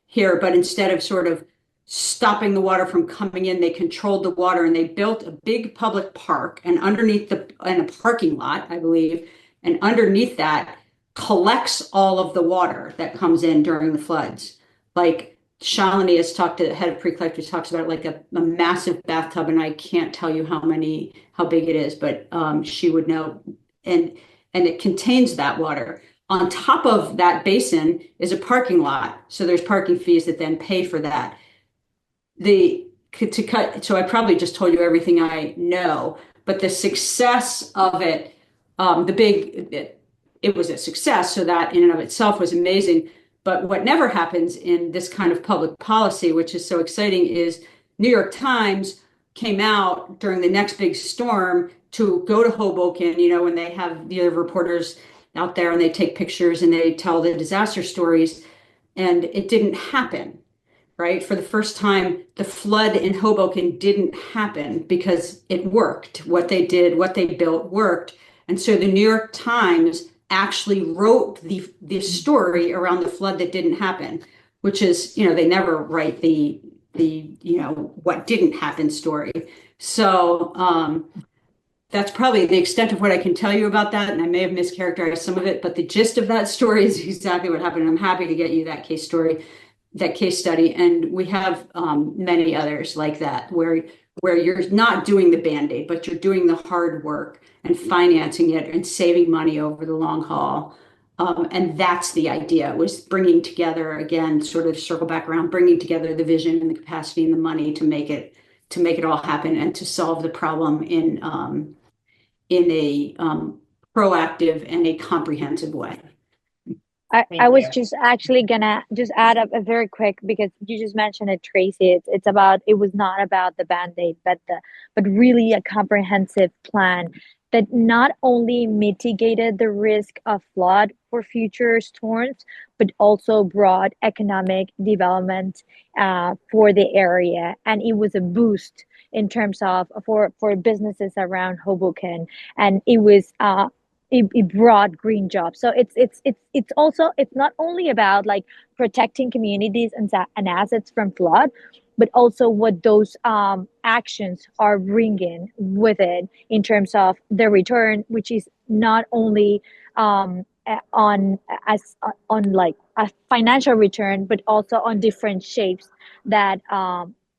here, but instead of sort of stopping the water from coming in, they controlled the water, and they built a big public park, and underneath and a parking lot, I believe, and underneath that collects all of the water that comes in during the floods. Like Shalini has talked to the head of Pre-Collective, talks about like a massive bathtub, and I can't tell you how big it is, but she would know. And it contains that water. On top of that basin is a parking lot, so there's parking fees that then pay for that. So I probably just told you everything I know, but the success of it, it was a success, so that in and of itself was amazing. But what never happens in this kind of public policy, which is so exciting, is New York Times came out during the next big storm to go to Hoboken, you know, when they have the other reporters out there and they take pictures and they tell the disaster stories, and it didn't happen. Right? For the first time, the flood in Hoboken didn't happen because it worked. What they did, what they built worked. And so the New York Times actually wrote the story around the flood that didn't happen, which is, you know, they never write the you know, what didn't happen story. So that's probably the extent of what I can tell you about that. And I may have mischaracterized some of it, but the gist of that story is exactly what happened. And I'm happy to get you that case study, and we have many others like that where you're not doing the Band-Aid, but you're doing the hard work and financing it and saving money over the long haul. And that's the idea, was bringing together, again, sort of circle back around, bringing together the vision and the capacity and the money to make it all happen and to solve the problem in a proactive and a comprehensive way. I was just actually gonna just add up a very quick, because you just mentioned it, Tracy. It was not about the Band-Aid, but really a comprehensive plan that not only mitigated the risk of flood for future storms, but also brought economic development for the area. And it was a boost in terms of for businesses around Hoboken. And it was it brought green jobs. So it's also, it's not only about like protecting communities and assets from flood, but also what those actions are bringing with it in terms of the return, which is not only on like a financial return, but also on different shapes that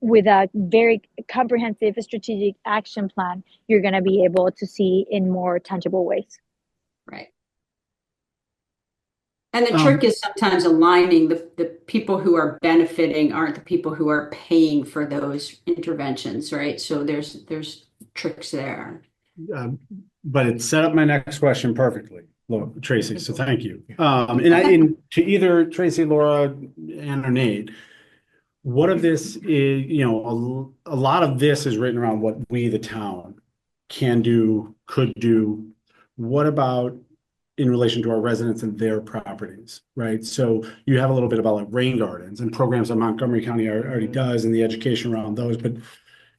with a very comprehensive strategic action plan, you're going to be able to see in more tangible ways. Right. And the trick is sometimes aligning the people who are benefiting aren't the people who are paying for those interventions, right? So there's tricks there. But it set up my next question perfectly, Tracy, so thank you. And to either Tracy, Laura, and or Nate, what of this is, a lot of this is written around what we, the town, can do, could do. What about in relation to our residents and their properties, right? So you have a little bit about like rain gardens and programs that Montgomery County already does and the education around those, but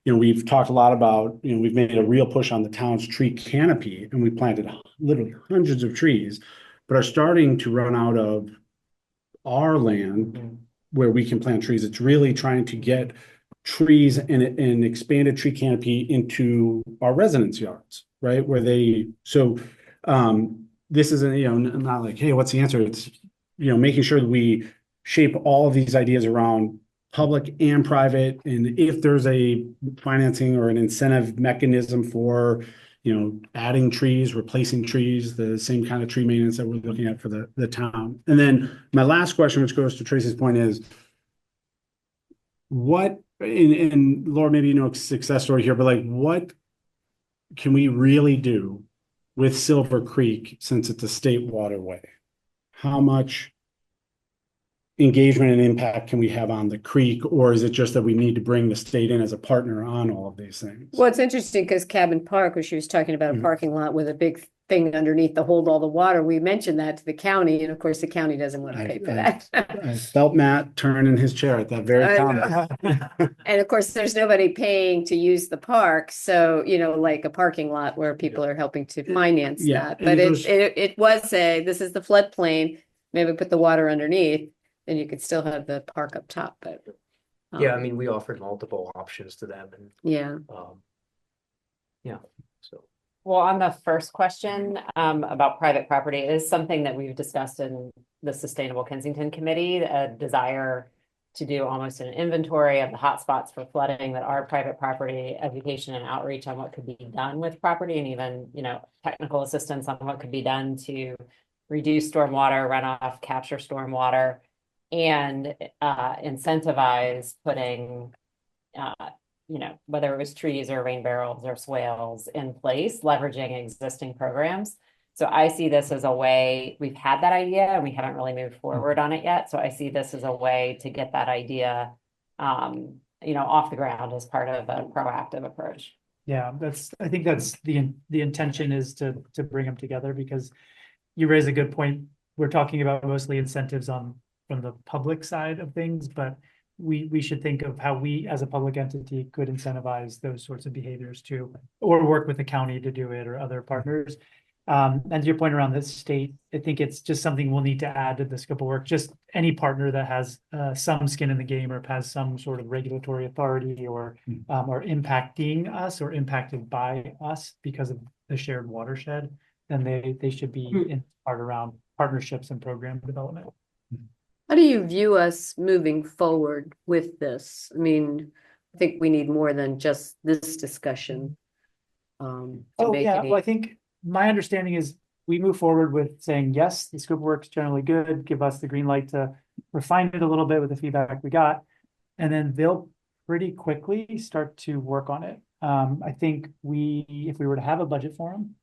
we've talked a lot about, we've made a real push on the town's tree canopy and we planted literally hundreds of trees, but are starting to run out of our land where we can plant trees. It's really trying to get trees and an expanded tree canopy into our residents' yards, right? This isn't, not like, hey, what's the answer? It's, making sure that we shape all of these ideas around public and private, and if there's a financing or an incentive mechanism for, adding trees, replacing trees, the same kind of tree maintenance that we're looking at for the town. And then my last question, which goes to Tracy's point, is what, and Laura, maybe a success story here, but like, what can we really do with Silver Creek since it's a state waterway? How much engagement and impact can we have on the creek, or is it just that we need to bring the state in as a partner on all of these things? Well, it's interesting because Cabin Park, where she was talking about a parking lot with a big thing underneath to hold all the water, we mentioned that to the county, and of course the county doesn't want to pay for that. I felt Matt turn in his chair at that very comment. And of course, there's nobody paying to use the park, so like a parking lot where people are helping to finance that. But it was this is the floodplain. Maybe put the water underneath. Then you could still have the park up top, but. Yeah, I mean, we offered multiple options to them and. Yeah. So. Well, on the first question, about private property, it is something that we've discussed in the Sustainable Kensington Committee, a desire to do almost an inventory of the hotspots for flooding that are private property, education and outreach on what could be done with property, and even, technical assistance on what could be done to reduce stormwater runoff, capture stormwater, and incentivize putting, whether it was trees or rain barrels or swales in place, leveraging existing programs. So I see this as a way, we've had that idea and we haven't really moved forward on it yet. So I see this as a way to get that idea, off the ground as part of a proactive approach. Yeah, I think that's the intention is to bring them together, because you raise a good point. We're talking about mostly incentives from the public side of things, but we should think of how we as a public entity could incentivize those sorts of behaviors too, or work with the county to do it or other partners. And to your point around the state, I think it's just something we'll need to add to the scope of work. Just any partner that has some skin in the game or has some sort of regulatory authority or impacting us or impacted by us because of the shared watershed, then they should be in part around partnerships and program development. How do you view us moving forward with this? I mean, I think we need more than just this discussion. Well, I think my understanding is we move forward with saying, yes, the scope of work's generally good, give us the green light to refine it a little bit with the feedback we got. And then they'll pretty quickly start to work on it. I think if we were to have a budget forum,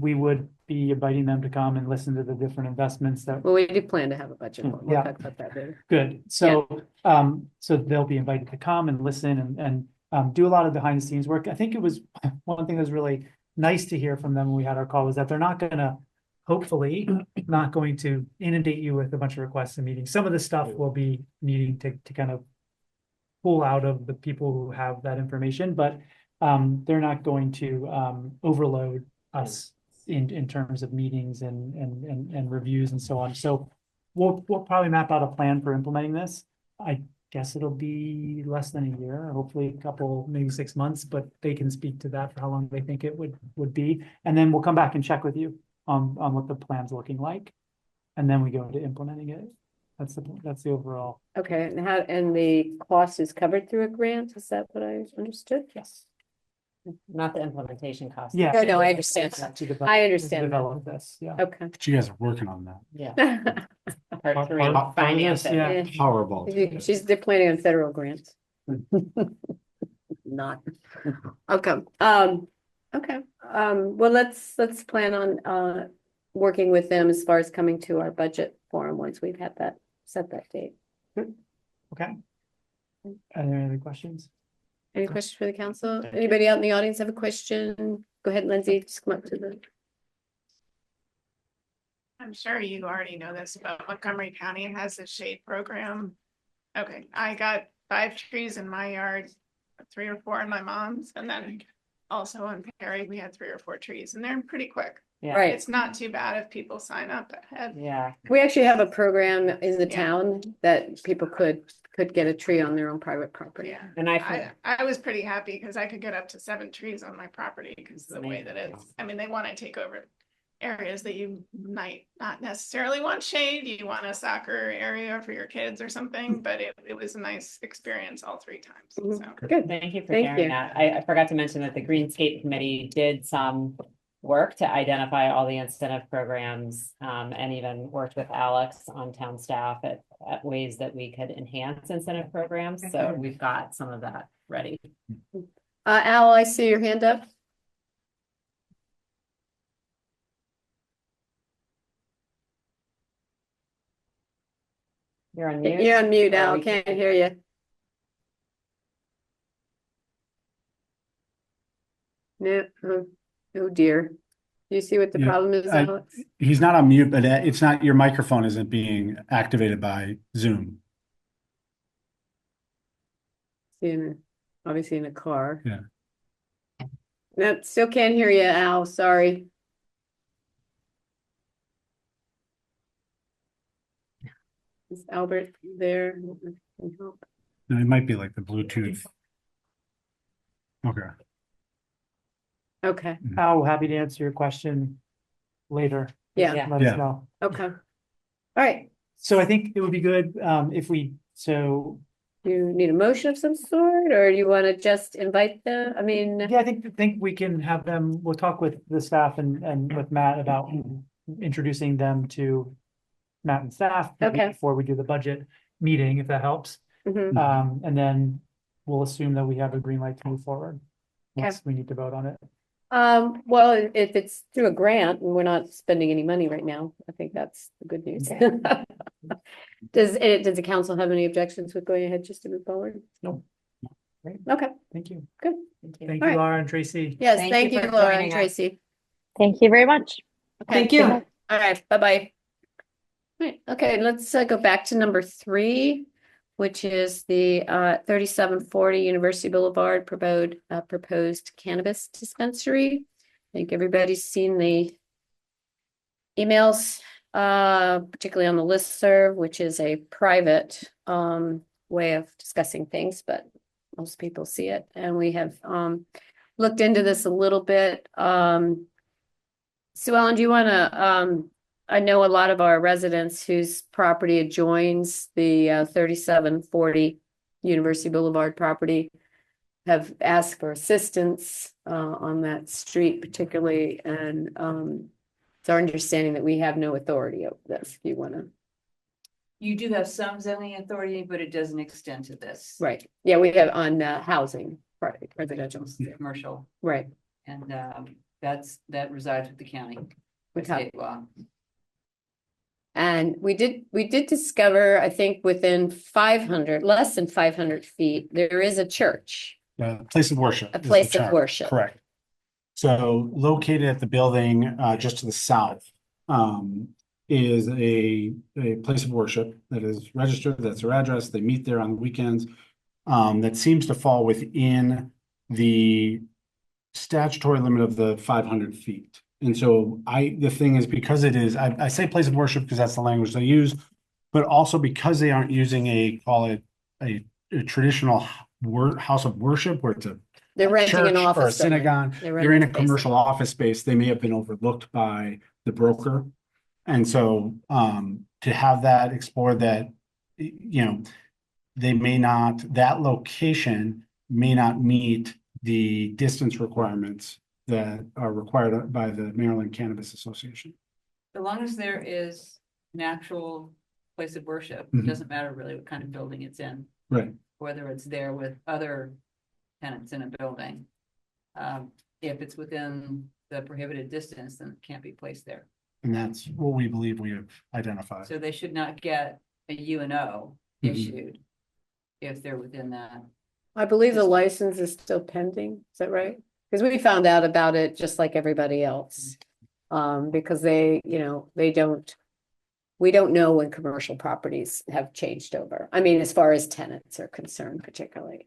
we would be inviting them to come and listen to the different investments that. Well, we do plan to have a budget. We'll talk about that later. Good. So, so they'll be invited to come and listen and do a lot of behind the scenes work. I think it was one thing that was really nice to hear from them when we had our call was that they're hopefully not going to inundate you with a bunch of requests and meetings. Some of the stuff will be needing to kind of pull out of the people who have that information, but they're not going to overload us in terms of meetings and reviews and so on. So we'll probably map out a plan for implementing this. I guess it'll be less than a year, hopefully a couple, maybe 6 months, but they can speak to that for how long they think it would be. And then we'll come back and check with you on what the plan's looking like. And then we go into implementing it. That's the overall. Okay, and the cost is covered through a grant? Is that what I understood? Yes. Not the implementation cost. Yeah. No, no, I understand. I understand that. Develop this, yeah. Okay. But you guys are working on that. Yeah. Part three, Part of finance this, it. yeah. Powerball. They're planning on federal grants. Not. Okay, okay, well, let's plan on, working with them as far as coming to our budget forum once we've had that, set that date. Okay. Are there any other questions? Any questions for the council? Anybody out in the audience have a question? Go ahead, Lindsay, just come up to the. I'm sure you already know this, but Montgomery County has a shade program. Okay, I got 5 trees in my yard, 3 or 4 in my mom's, and then also in Perry, we had 3 or 4 trees, and they're pretty quick. Yeah. Right. It's not too bad if people sign up ahead. Yeah. We actually have a program in the Yeah. town that people could get a tree on their own private property. Yeah. And I was pretty happy because I could get up to 7 trees on my property because the way that it's, I mean, they want to take over areas that you might not necessarily want shade. You want a soccer area for your kids or something, but it was a nice experience all 3 times. Mhm. So Good. Thank you for Thank sharing you. that. I forgot to mention that the Greenscape Committee did some work to identify all the incentive programs, and even worked with Alex on town staff at ways that we could enhance incentive programs. So we've got some of that ready. Al, I see your hand up. You're on mute. You're on mute, Oh, Al, we can't hear you. No, oh dear. Do you see what the Yeah, problem is, Alex? He's not on mute, but it's not, your microphone isn't being activated by Zoom. Obviously in a car. Yeah. No, still can't hear you, Al, sorry. Is Albert there? Can help. No, it might be like the Bluetooth. Okay. Okay, Al, happy to answer your question later. yeah, Yeah. Let us Yeah. know. okay. All right, So I think it would be good, if we, so, you need a motion of some sort, or you want to just invite them? I mean, yeah, I think we can have them, we'll talk with the staff and with Matt about introducing them to Matt and staff. Okay. Before we do the budget meeting, if that helps. mhm. And then we'll assume that we have a green light to move forward. Okay. Once we need to vote on it. Well, if it's through a grant and we're not spending any money right now, I think that's the good news. Does the council have any objections with going ahead just to move forward? No. Great. Okay, Thank you. good. Thank All right. you, Laura and Tracy. Yes, Thank thank you you, for Laura and joining us. Tracy. Thank you very much. Okay. Thank you. All right, bye-bye. Right, okay, let's go back to number 3, which is the 3740 University Boulevard proposed cannabis dispensary. I think everybody's seen the emails, particularly on the listserv, which is a private way of discussing things, but most people see it. And we have looked into this a little bit. Sue Ellen, do you want to, I know a lot of our residents whose property adjoins the 3740 University Boulevard property have asked for assistance on that street particularly, and it's our understanding that we have no authority over this, if you want to. You do have some zoning authority, but it doesn't extend to this. Right, yeah, we have on housing, right, residential, Commercial, right. and that resides with the county by Okay. state law. And we did discover, I think within less than 500 feet, there is a church. Place of worship. A is the place of term. worship. Correct. So located at the building just to the south is a place of worship that is registered. That's their address. They meet there on weekends. That seems to fall within the statutory limit of the 500 feet. And so the thing is, because it is, I say place of worship because that's the language they use, but also because they aren't using a traditional house of worship where it's a They're renting an church office. or a synagogue, They're they're in a renting space. commercial office space, they may have been overlooked by the broker. And so to have that explore that, they may not, that location may not meet the distance requirements that are required by the Maryland Cannabis Association. As long as there is an actual place of worship, it Mhm. doesn't matter really what kind of building it's in, Right. whether it's there with other tenants in a building. If it's within the prohibited distance, then it can't be placed there. And that's what we believe we have identified. So they should not get a UNO Mhm. issued if they're within that. I believe the license is still pending, is that right? Because we found out about it just like everybody else. Because they, we don't know when commercial properties have changed over. I mean, as far as tenants are concerned particularly.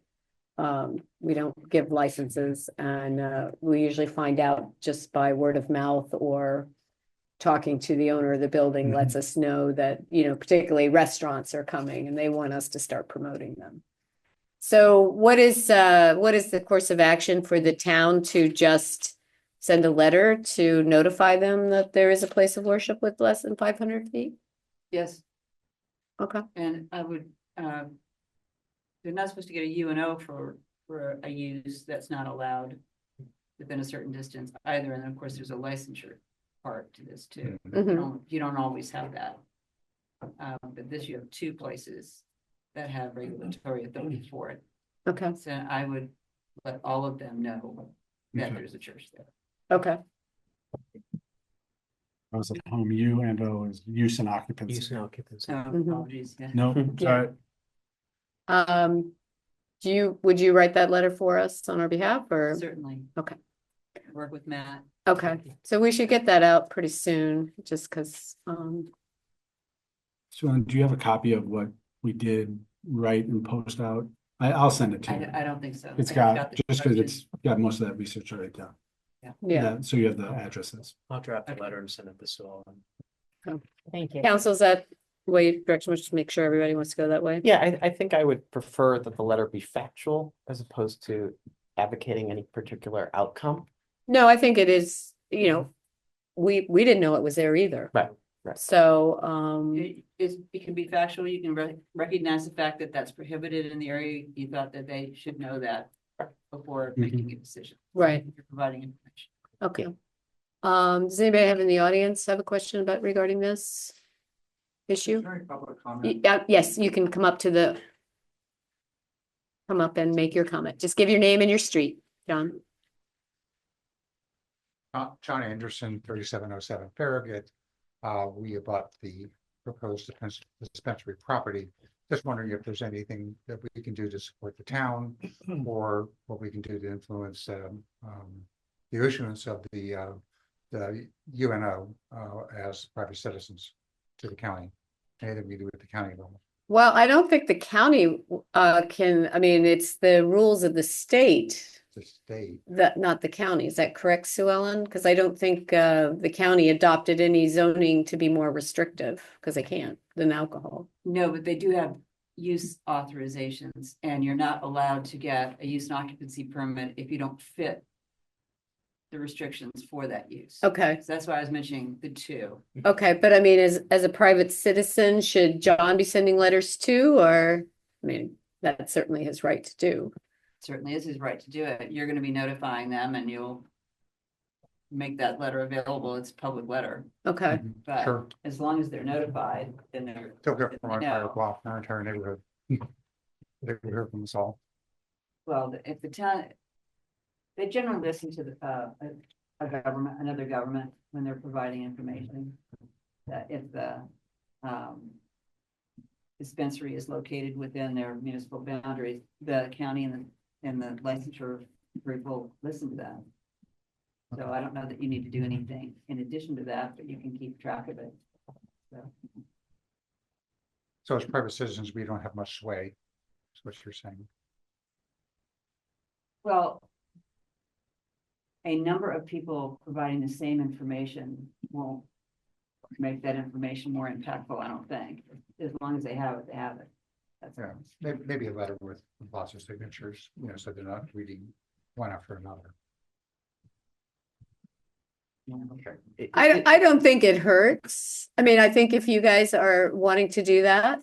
We don't give licenses and we usually find out just by word of mouth or talking to the owner of the building Mhm. lets us know that, particularly restaurants are coming and they want us to start promoting them. So what is the course of action for the town to just send a letter to notify them that there is a place of worship with less than 500 feet? Yes, Okay, and I would, they're not supposed to get a UNO for a use that's not allowed within a certain distance either. And of course, there's a licensure part to this too. Mhm. You don't always have that. But this, you have two places that have regulatory authority for it. okay, So I would let all of them know that Okay. there's a church there. okay. I was at home, U and O is use and Use occupancy. and occupancy. So Mhm. apologies, yeah. No, Yeah. sorry. Would you write that letter for us on our behalf or? Certainly. Okay. Work with Matt. Okay, so we should get that out pretty soon, just because, So do you have a copy of what we did write and post out? I'll send it to you. I don't think so. It's I got, the just because directions. it's got most of that research already done. yeah. So you have the addresses. I'll draft a Okay. letter and send it to Sue. Thank you. Council's that way, direction, just to make sure everybody wants to go that way? Yeah, I think I would prefer that the letter be factual as opposed to advocating any particular outcome. No, I think it is, we didn't know it was there either. Right, right. So, It can be factual. You can recognize the fact that that's prohibited in the area. You thought that they should know that before making a decision. right, You're providing information. okay. Does anybody have in the audience have a question about regarding this issue? Yes, you can come up and make your comment. Just give your name and your street, John. John Anderson, 3707 Farragut. We abut the proposed dispensary property. Just wondering if there's anything that we can do to support the town or what we can do to influence the issuance of the UNO as private citizens to the county. Anything we do with the county level. Well, I don't think the county it's the rules of the state. The state. That, not the county, is that correct, Sue Ellen? Because I don't think the county adopted any zoning to be more restrictive, because they can't, than alcohol. No, but they do have use authorizations, and you're not allowed to get a use and occupancy permit if you don't fit the restrictions for that use. Okay, So that's why I was mentioning the two. okay, but I mean, as a private citizen, should John be sending letters too, or, that's certainly his right to do. Certainly is his right to do it. You're going to be notifying them, and you'll make that letter available. It's a public letter, Okay, but Sure. as long as they're notified, then they're. They'll go from our entire No. block, our entire neighborhood. They will hear from us all. Well, if the town, they generally listen to a government, another government, when they're providing information. That if the dispensary is located within their municipal boundaries, the county and the licensure group will listen to that. So I don't know that you need to do anything in addition to that, but you can keep track of it. So as private citizens, we don't have much sway, is what you're saying. Well, a number of people providing the same information won't make that information more impactful, I don't think. As long as they have it, they have it. That's Yeah, maybe a letter with lots of signatures, so they're not reading one after another. Okay. I don't think it hurts. I think if you guys are wanting to do that,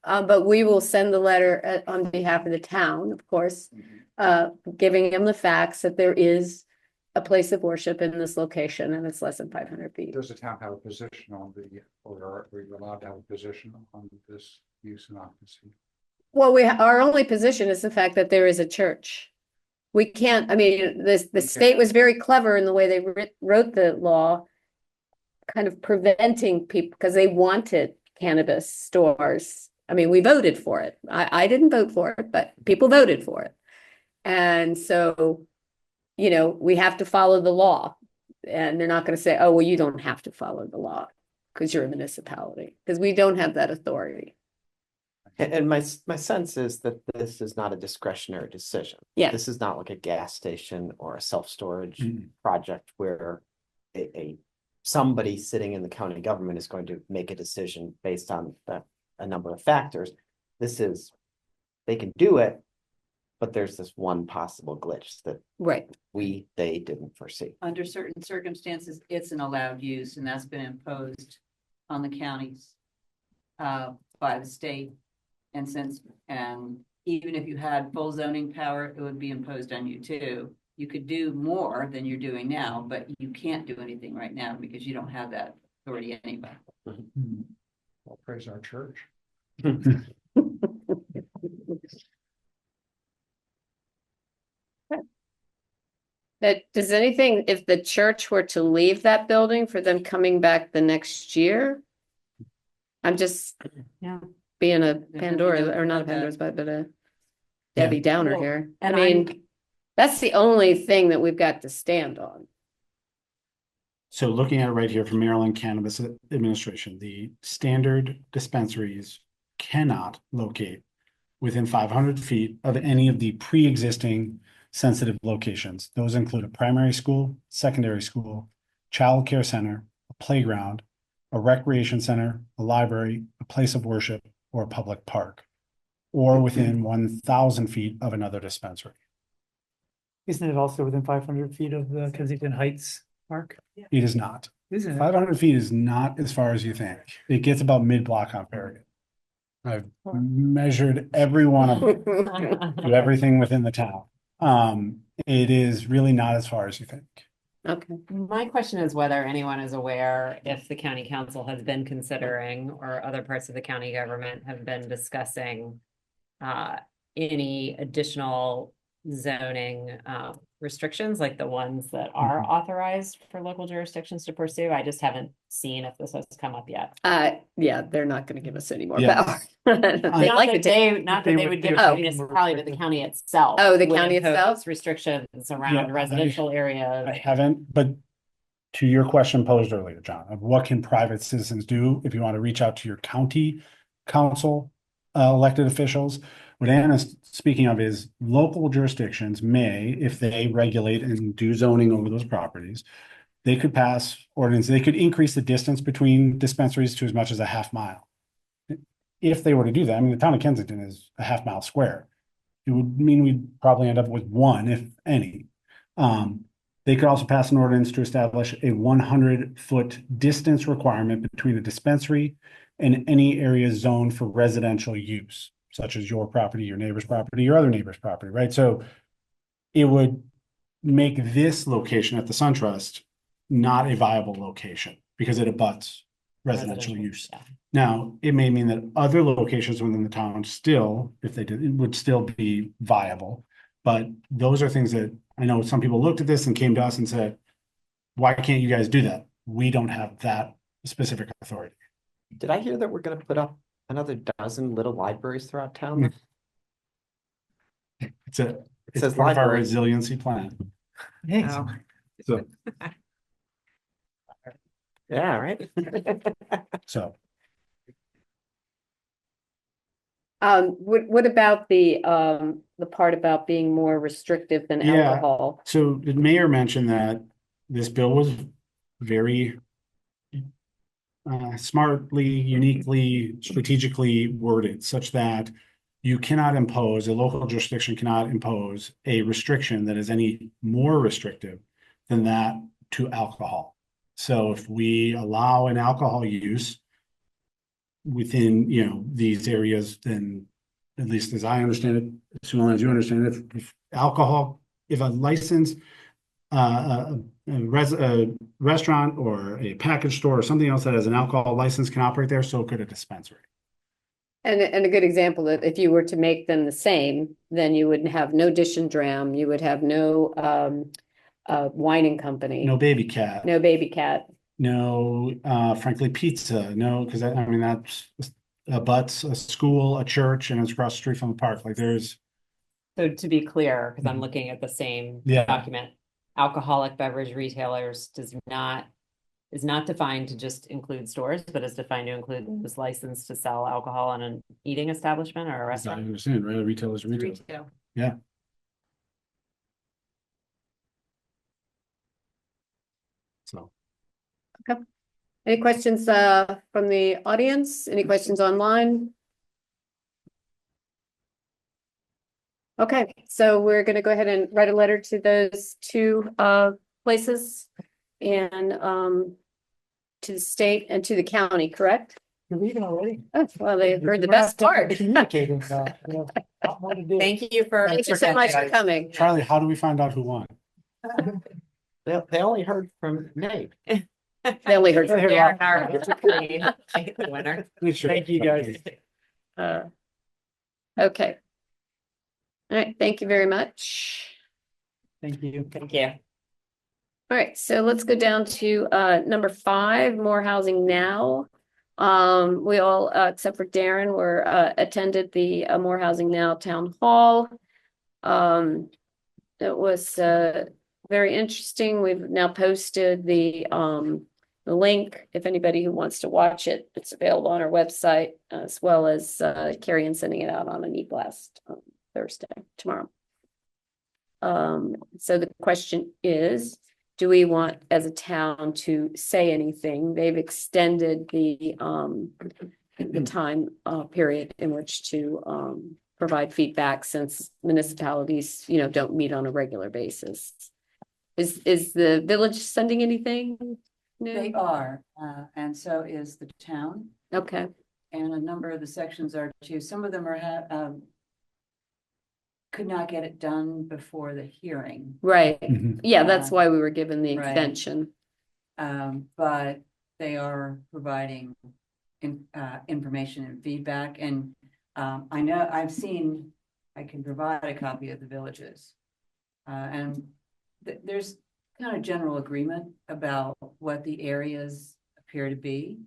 but we will send the letter on behalf of the town, of course. giving them the facts that there is a place of worship in this location and it's less than 500 feet. Does the town have a position on or are we allowed to have a position on this use and occupancy? Well, our only position is the fact that there is a church. We can't, I mean, the state was very clever in the way they wrote the law, kind of preventing people, because they wanted cannabis stores. I mean, we voted for it. I didn't vote for it, but people voted for it. And so, we have to follow the law. And they're not going to say, oh, well, you don't have to follow the law because you're a municipality, because we don't have that authority. And my sense is that this is not a discretionary decision. Yeah. This is not like a gas station or a self-storage project where somebody sitting in the county government is going to make a decision based on a number of factors. They can do it, but there's this one possible glitch that they didn't foresee. Under certain circumstances, it's an allowed use, and that's been imposed on the counties by the state. And even if you had full zoning power, it would be imposed on you too. You could do more than you're doing now, but you can't do anything right now because you don't have that authority anyway. Well, praise our church. Does anything, if the church were to leave that building, for them coming back the next year? I'm just being a Pandora, or not a Pandora's, but a Debbie Downer here. I mean, that's the only thing that we've got to stand on. So looking at it right here from Maryland Cannabis Administration, the standard dispensaries cannot locate within 500 feet of any of the pre-existing sensitive locations. Those include a primary school, secondary school, child care center, a playground, a recreation center, a library, a place of worship, or a public park, or within 1,000 feet of another dispensary. Isn't it also within 500 feet of the Kensington Heights Park? It is not. Isn't it? 500 feet is not as far as you think. It gets about mid-block on Farragut. I've measured every one of them, to everything within the town. It is really not as far as you think. Okay. My question is whether anyone is aware if the county council has been considering, or other parts of the county government have been discussing any additional zoning restrictions like the ones that are authorized for local jurisdictions to pursue. I just haven't seen if this has come up yet. Yeah, they're not going to give us any more Yeah. power. Not That they would give the municipality, but the county itself. Oh, the would county impose itself? restrictions around residential areas. I haven't, but to your question posed earlier, John, of what can private citizens do if you want to reach out to your county council elected officials? What Ann is speaking of is local jurisdictions may, if they regulate and do zoning over those properties, they could pass ordinance, they could increase the distance between dispensaries to as much as a half mile. If they were to do that, I mean, the town of Kensington is a half mile square. It would mean we'd probably end up with one, if any. They could also pass an ordinance to establish a 100-foot distance requirement between a dispensary and any area zoned for residential use, such as your property, your neighbor's property, your other neighbor's property, right? So it would make this location at the SunTrust not a viable location because it abuts residential use. Yeah. Now, it may mean that other locations within the town still, if they did, it would still be viable. But those are things that I know some people looked at this and came to us and said, why can't you guys do that? We don't have that specific authority. Did I hear that we're going to put up another dozen little libraries throughout town? It's says part of our library. resiliency plan. Oh. So, Yeah, right. so What about the part about being more restrictive than Yeah. alcohol? So the mayor mentioned that this bill was very smartly, uniquely, strategically worded such that you cannot impose, a local jurisdiction cannot impose a restriction that is any more restrictive than that to alcohol. So if we allow an alcohol use within, these areas, then at least as I understand it, as well as you understand it, if alcohol, if a license, a restaurant or a package store or something else that has an alcohol license can operate there, so could a dispensary. And a good example that if you were to make them the same, then you would have no Dish and Dram, you would have no wine and company. No baby cat. No baby cat. No, frankly, pizza. No, because I mean, that's abuts a school, a church, and it's across the street from the park. Like there's. So to be clear, because I'm looking at the same Yeah. document, alcoholic beverage retailers is not defined to just include stores, but is defined to include this license to sell alcohol in an eating establishment or a I restaurant. understand, right? A retailer is a retailer. Retail. Yeah. So. Any questions from the audience? Any questions online? Okay, so we're gonna go ahead and write a letter to those two places and to the state and to the county, correct? You're leaving already? Oh, well, they heard the best part. Communicating, lot more to do. Thank you for. Thank you so much for coming. Charlie, how do we find out who won? They only heard from Nate. They only heard from Darren, Darren. our winner. Thank you, guys. Okay. All right, thank you very much. Thank you. Thank you. All right, so let's go down to number 5, more housing now. We all, except for Darren, were attended the More Housing Now Town Hall. It was very interesting. We've now posted the link. If anybody who wants to watch it, it's available on our website, as well as Carrie and sending it out on an e-blast Thursday, tomorrow. So the question is, do we want as a town to say anything? They've extended the time period in which to provide feedback, since municipalities, don't meet on a regular basis. Is the village sending anything? They are, and so is the town, Okay, and a number of the sections are too. Some of them are could not get it done before the hearing. right. Mhm. Yeah, that's why we were given the Right. extension. But they are providing information and feedback, and I know I can provide a copy of the villages. And there's kind of general agreement about what the areas appear to be,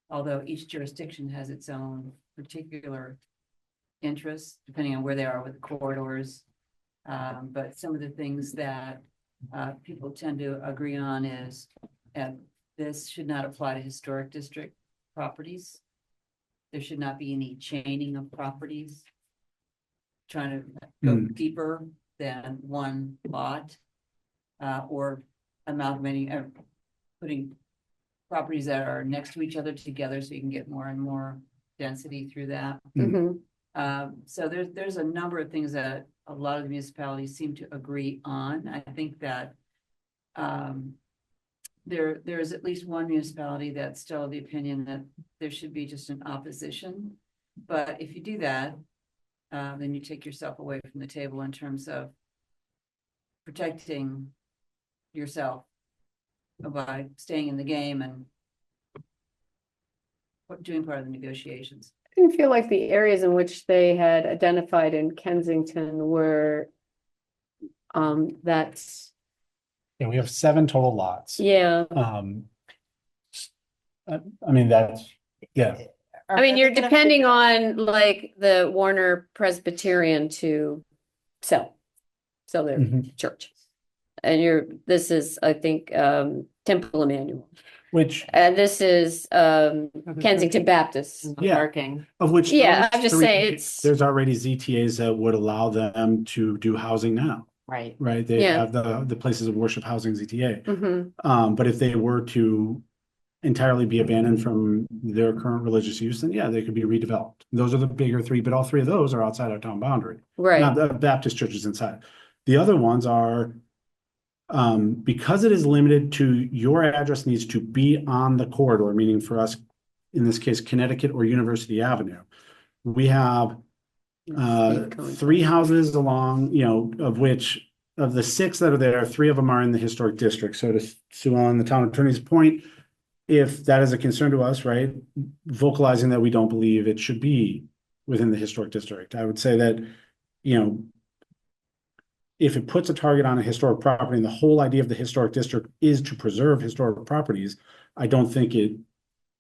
although each jurisdiction has its own particular interests, depending on where they are with the corridors. But some of the things that people tend to agree on is this should not apply to historic district properties. There should not be any chaining of properties, trying to go deeper than one lot, or amalgamating, putting properties that are next to each other together so you can get more and more density through that. Mhm. So there's a number of things that a lot of the municipalities seem to agree on. I think that there is at least one municipality that's still of the opinion that there should be just an opposition. But if you do that, then you take yourself away from the table in terms of protecting yourself by staying in the game and doing part of the negotiations. I didn't feel like the areas in which they had identified in Kensington were that's Yeah, we have 7 total lots. yeah. I mean, that's, yeah. I mean, you're depending on like the Warner Presbyterian to sell their Mhm. church. And this is, I think, Temple Emmanuel. Which, And this is Kensington Baptist. yeah, Parking. of which. Yeah, those I'm just 3, saying there's already ZTAs that would allow them to do housing now, Right. right? They Yeah. have the places of worship housing ZTA. Mhm. But if they were to entirely be abandoned from their current religious use, then yeah, they could be redeveloped. Those are the bigger 3, but all 3 of those are outside our town boundary. Right. Now, the Baptist church is inside. The other ones are, because it is limited to your address needs to be on the corridor, meaning for us, in this case, Connecticut or University Avenue. We have Steve Cohen's 3 house. houses along, of which, of the 6 that are there, 3 of them are in the historic district. So to Sue Ellen, the town attorney's point, if that is a concern to us, right, vocalizing that we don't believe it should be within the historic district. I would say that, if it puts a target on a historic property and the whole idea of the historic district is to preserve historic properties, I don't think it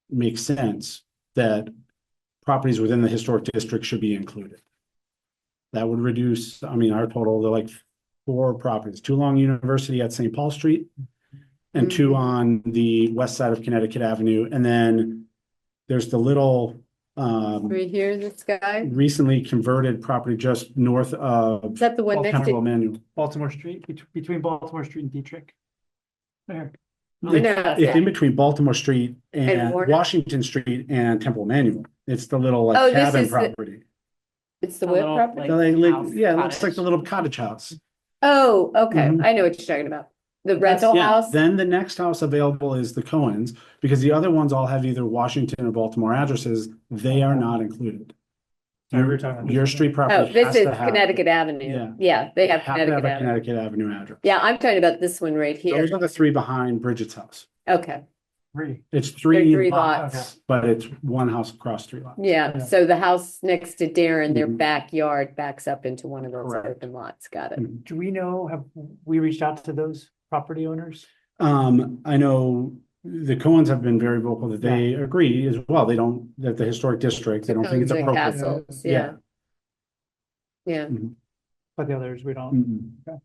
makes sense that properties within the historic district should be included. That would reduce, our total, they're like 4 properties, 2 along University at St. Paul Street and 2 on the west side of Connecticut Avenue. And then there's the little Right here, this guy. recently converted property just north of Is that the one next Temple to? Emmanuel. Baltimore Street, between Baltimore Street and Dietrich. There. I know, It's in between Baltimore Street And and Warner? Washington Street and Temple Emmanuel. It's the little Oh, like this cabin is the- property. It's the A what little, property? house, Yeah, it looks like cottage. the little cottage house. Oh, okay. Mhm. I know what you're talking about. The rental Yeah, house? then the next house available is the Cohens, because the other ones all have either Washington or Baltimore addresses. They are not included. Sorry, we were talking about this Your one. street Oh, property this has is to have. Connecticut Avenue. Yeah. Yeah, they have have to have Connecticut a Avenue. Connecticut Avenue address. Yeah, I'm talking about this one right here. Those are the 3 behind Bridget's house. Okay, Three. It's They're 3 3 lots, lots. but it's 1 house across 3 lots. Yeah, so the house next to Darren, their Mhm. backyard backs up into one of those Correct. open lots. Got it. Mhm. Do we know, have we reached out to those property owners? I know the Cohens have been very vocal that they agree as well. They don't, that the historic district, they don't think it's Cones and appropriate. Castles, yeah. Yeah, But the others, we don't. Mhm.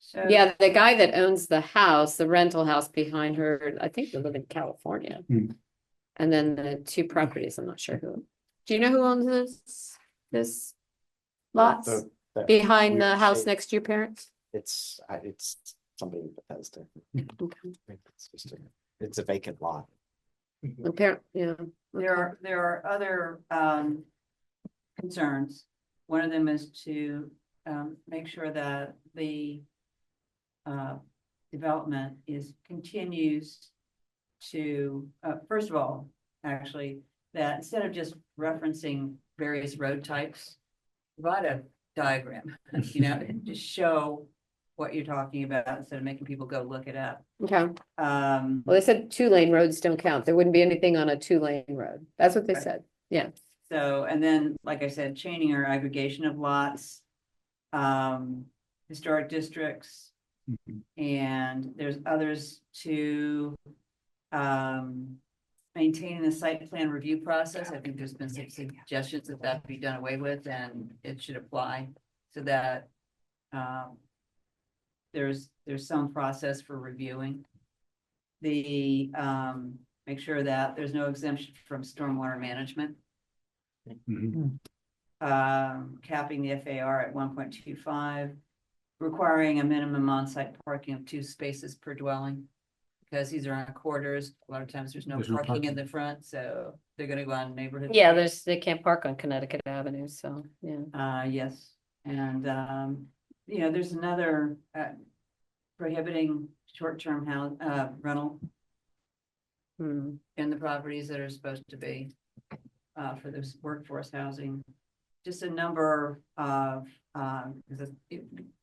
So yeah, the guy that owns the house, the rental house behind her, I think they live in California. Hmm. And then the 2 properties, I'm not sure who. Do you know who owns this lots The behind the weird house shape. next to your parents? It's somebody in Bethesda. Okay. It's a vacant lot. Yeah. there are other concerns. One of them is to make sure that the development continues to, first of all, actually, that instead of just referencing various road types, provide a diagram, just show what you're talking about instead of making people go look it up. Okay, well, they said 2-lane roads don't count. There wouldn't be anything on a 2-lane road. That's what they Right. said. Yeah. So, and then, like I said, chaining or aggregation of lots, historic districts, and there's others to maintaining the site plan review process. I think there's been some suggestions that that be done away with, and it should apply so that there's some process for reviewing. The make sure that there's no exemption from stormwater management. Mhm. Capping the FAR at 1.25, requiring a minimum on-site parking of 2 spaces per dwelling. Because these are on quarters, a lot of times there's no There's no parking in parking. the front, so they're gonna go on neighborhood. Yeah, they can't park on Connecticut Avenue, so, yeah. Yes, and, there's another, prohibiting short-term house, rental Hmm. in the properties that are supposed to be, for this workforce housing. Just a number of,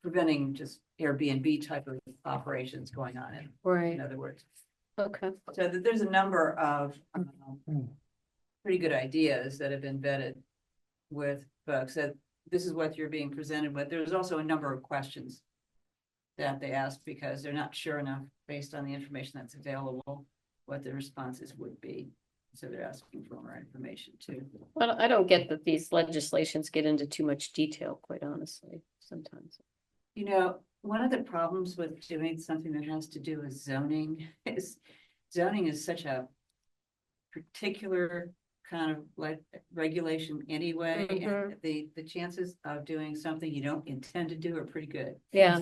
preventing just Airbnb type of operations going on in Right, other words. okay. So there's a number of pretty good ideas that have been vetted with folks that this is what you're being presented with. There's also a number of questions that they ask because they're not sure enough based on the information that's available, what the responses would be. So they're asking for more information too. Well, I don't get that these legislations get into too much detail, quite honestly, sometimes. One of the problems with doing something that has to do with zoning is such a particular kind of like regulation anyway. And the chances of doing something you don't intend to do are pretty good. Yeah,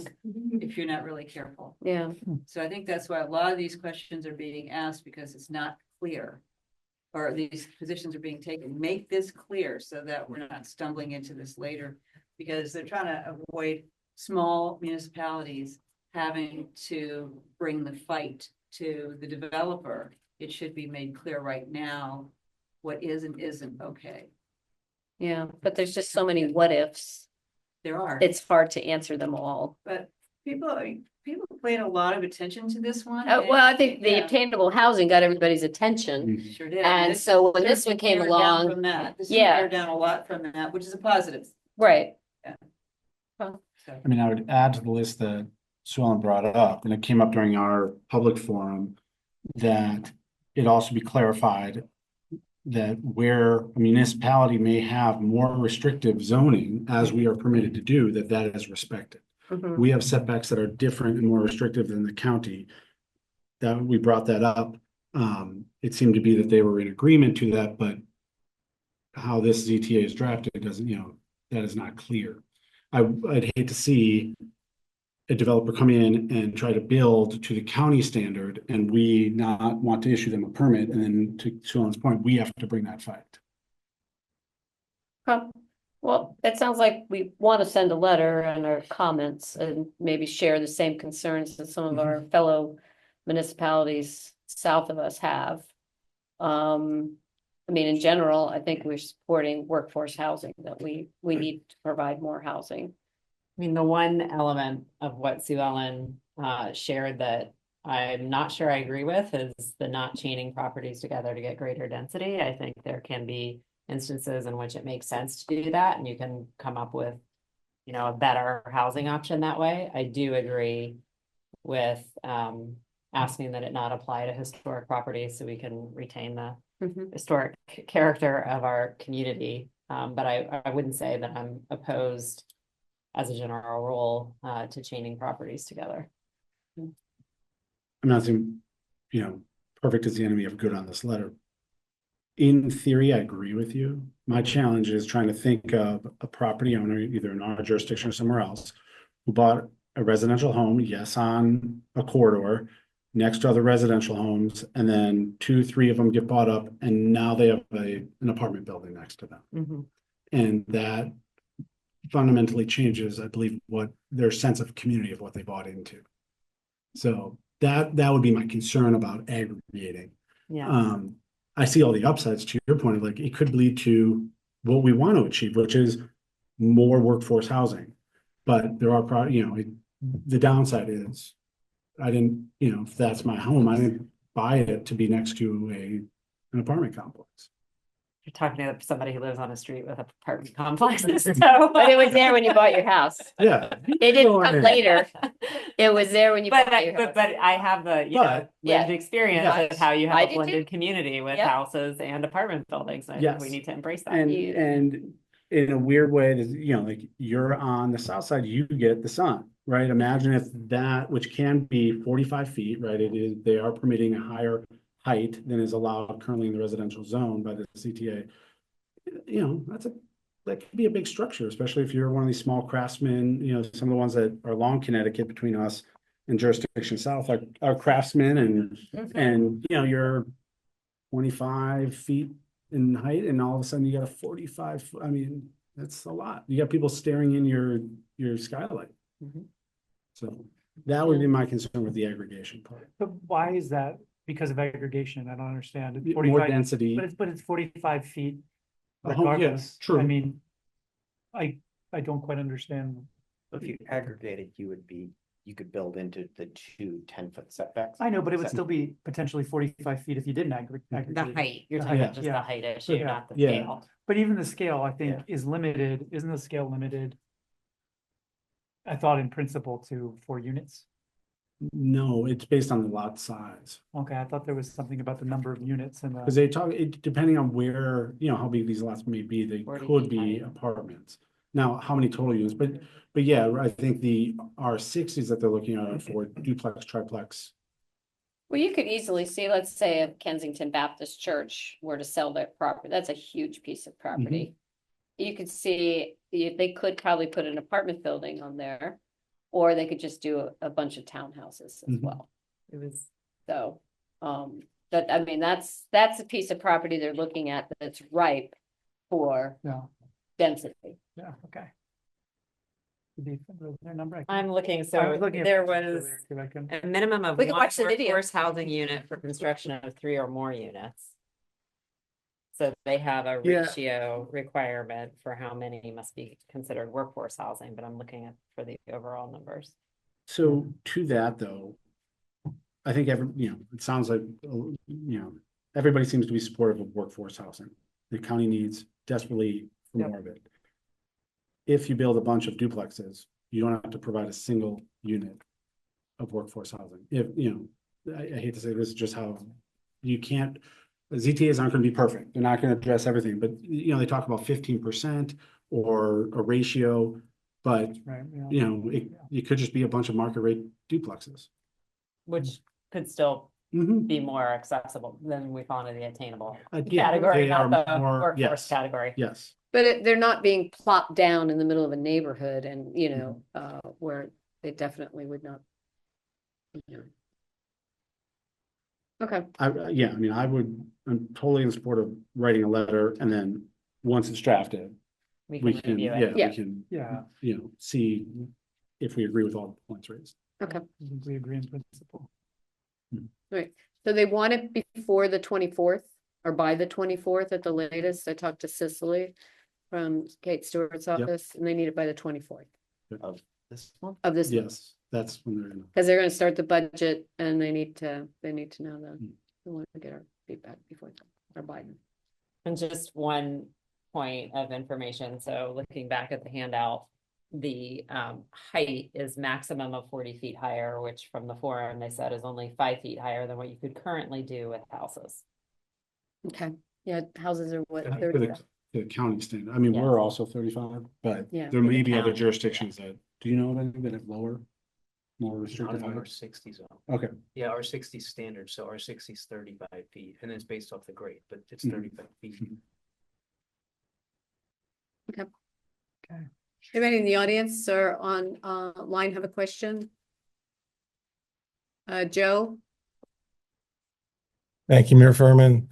If you're not really careful. yeah. So I think that's why a lot of these questions are being asked because it's not clear. Or these positions are being taken. Make this clear so that we're not stumbling into this later. Because they're trying to avoid small municipalities having to bring the fight to the developer. It should be made clear right now what is and isn't okay. Yeah, but there's just so many what ifs. There are. It's hard to answer them all. But people paid a lot of attention to this one. Well, I think the Yeah. attainable housing got everybody's attention. Sure did. And This so when this certainly one came pared down along, from that. This yeah. pared down a lot from that, which is a positive. right, So, I mean, I would add to the list that Sue Ellen brought up, and it came up during our public forum, that it also be clarified that where a municipality may have more restrictive zoning, as we are permitted to do, that is respected. mhm, We have setbacks that are different and more restrictive than the county. That we brought that up. It seemed to be that they were in agreement to that, but how this ZTA is drafted doesn't, that is not clear. I'd hate to see a developer come in and try to build to the county standard and we not want to issue them a permit. And then to Suellen's point, we have to bring that fight. okay. Well, it sounds like we want to send a letter and our comments and maybe share the same concerns that some of our fellow municipalities south of us have. I mean, in general, I think we're supporting workforce housing, that we need to provide more housing. I mean, the one element of what Sue Ellen shared that I'm not sure I agree with is the not chaining properties together to get greater density. I think there can be instances in which it makes sense to do that, and you can come up with, a better housing option that way. I do agree with asking that it not apply to historic properties so we can retain the historic character of our community. But I wouldn't say that I'm opposed as a general rule to chaining properties together. I'm not saying, perfect is the enemy of good on this letter. In theory, I agree with you. My challenge is trying to think of a property owner, either in our jurisdiction or somewhere else, who bought a residential home, yes, on a corridor, next to other residential homes, and then 2-3 of them get bought up, and now they have an apartment building next to them. And that fundamentally changes, I believe, what their sense of community of what they bought into. So that would be my concern about aggregating. Yeah. I see all the upsides to your point of like, it could lead to what we want to achieve, which is more workforce housing. But there are, the downside is I didn't, if that's my home, I didn't buy it to be next to an apartment complex. You're talking to somebody who lives on a street with apartment complexes. So, But it was there when you bought your house. Yeah. It didn't come later. It was there when you bought your house. But I have the lived experience Yes. of how you I have did a blended community with Yep. houses and apartment buildings. I think Yes. we need to embrace that. And in a weird way, like you're on the south side, you get the sun, right? Imagine if that, which can be 45 feet, right? They are permitting a higher height than is allowed currently in the residential zone by the CTA. That could be a big structure, especially if you're one of these small craftsmen, some of the ones that are along Connecticut between us and jurisdiction south are craftsmen and you're 25 feet in height and all of a sudden you got a 45, I mean, that's a lot. You got people staring in your skylight. So that would be my concern with the aggregation part. But why is that? Because of aggregation? I don't understand. It's More 45 density. But it's 45 feet A home, yeah, regardless. true. I mean, I don't quite understand. If you aggregated, you could build into the 2 10-foot setbacks. I know, but it would still be potentially 45 feet if you didn't aggregate. The height, you're The talking height, about just yeah. the height issue, Yeah. not the Yeah. scale. But even the scale, I think, Yeah. is limited. Isn't the scale limited? I thought in principle to 4 units. No, it's based on the lot size. Okay, I thought there was something about the number of units and Because they talk, depending on where, how big these lots may be, they 40 could feet be high. apartments. Now, how many total units, but yeah, I think the R60s that they're looking at are for duplex, triplex. Well, you could easily see, let's say if Kensington Baptist Church were to sell their property, that's a huge piece of property. You could see, they could probably put an apartment building on there, or they could just do a bunch of townhouses as well. It was So, that's a piece of property they're looking at that's ripe for Yeah. density. Yeah, okay. Their number. I'm looking, I so was looking at there pictures was earlier, 'cause I couldn't- a minimum of We can one watch the video. workforce housing unit for construction of 3 or more units. So they have a Yeah. ratio requirement for how many must be considered workforce housing, but I'm looking at for the overall numbers. So to that though, I think it sounds like, everybody seems to be supportive of workforce housing. The county needs desperately for Yep. more of it. If you build a bunch of duplexes, you don't have to provide a single unit of workforce housing. If, I hate to say this, is just how you can't, the ZTAs aren't gonna be perfect. They're not gonna address everything, but they talk about 15% or a ratio, but Right, yeah. it could just be a bunch of market rate duplexes. Which could still Mhm. be more accessible than we found in the attainable Yeah, category, they not are the more- workforce yes. category. Yes. But they're not being plopped down in the middle of a neighborhood and, where they definitely would not. Okay, I'm totally in support of writing a letter and then once it's drafted, We we can can, review yeah, it. we Yeah. can, Yeah, see if we agree with all the points raised. we agree in principle. so they want it before the 24th or by the 24th at the latest. I talked to Cicely from Kate Stewart's Yep. office and they need it by the 24th Of this month. of this month. Yes, that's when they're gonna. Because they're gonna start the budget and they need to know that. Mm. We want to get our feedback before then, or Biden. And just one point of information, so looking back at the handout, the height is maximum of 40 feet higher, which from the forum they said is only 5 feet higher than what you could currently do with houses. Okay, yeah, houses are what, For 30? the county standard, I mean, Yeah. we're also 35, but Yeah. there For may the be other county, jurisdictions that, do you know of any that have lower? More Not restrictive in height? R60 zone. Okay, Yeah, R60 is standard, so R60 is 35 feet, and it's based off the grade, but it's Mhm. 35 feet. Anybody in the audience or on line have a question? Joe? Thank you, Mayor Furman.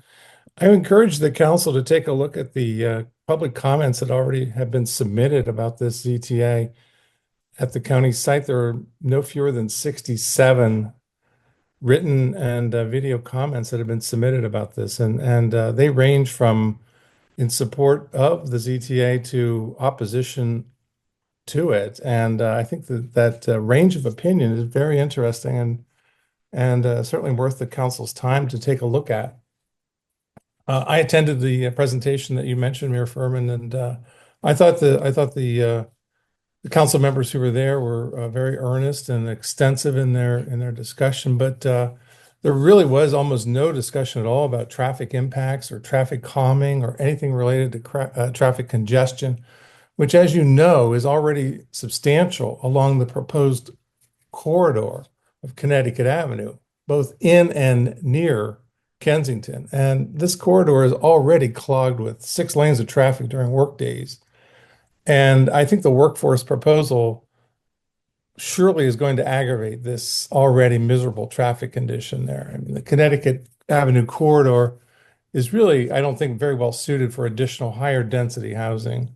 I encourage the council to take a look at the public comments that already have been submitted about this ZTA. At the county site, there are no fewer than 67 written and video comments that have been submitted about this. And they range from in support of the ZTA to opposition to it. And I think that range of opinion is very interesting and certainly worth the council's time to take a look at. I attended the presentation that you mentioned, Mayor Furman, and I thought the council members who were there were very earnest and extensive in their discussion. But there really was almost no discussion at all about traffic impacts or traffic calming or anything related to traffic congestion, which, as you know, is already substantial along the proposed corridor of Connecticut Avenue, both in and near Kensington. And this corridor is already clogged with 6 lanes of traffic during work days. And I think the workforce proposal surely is going to aggravate this already miserable traffic condition there. I mean, the Connecticut Avenue corridor is really, I don't think, very well suited for additional higher density housing.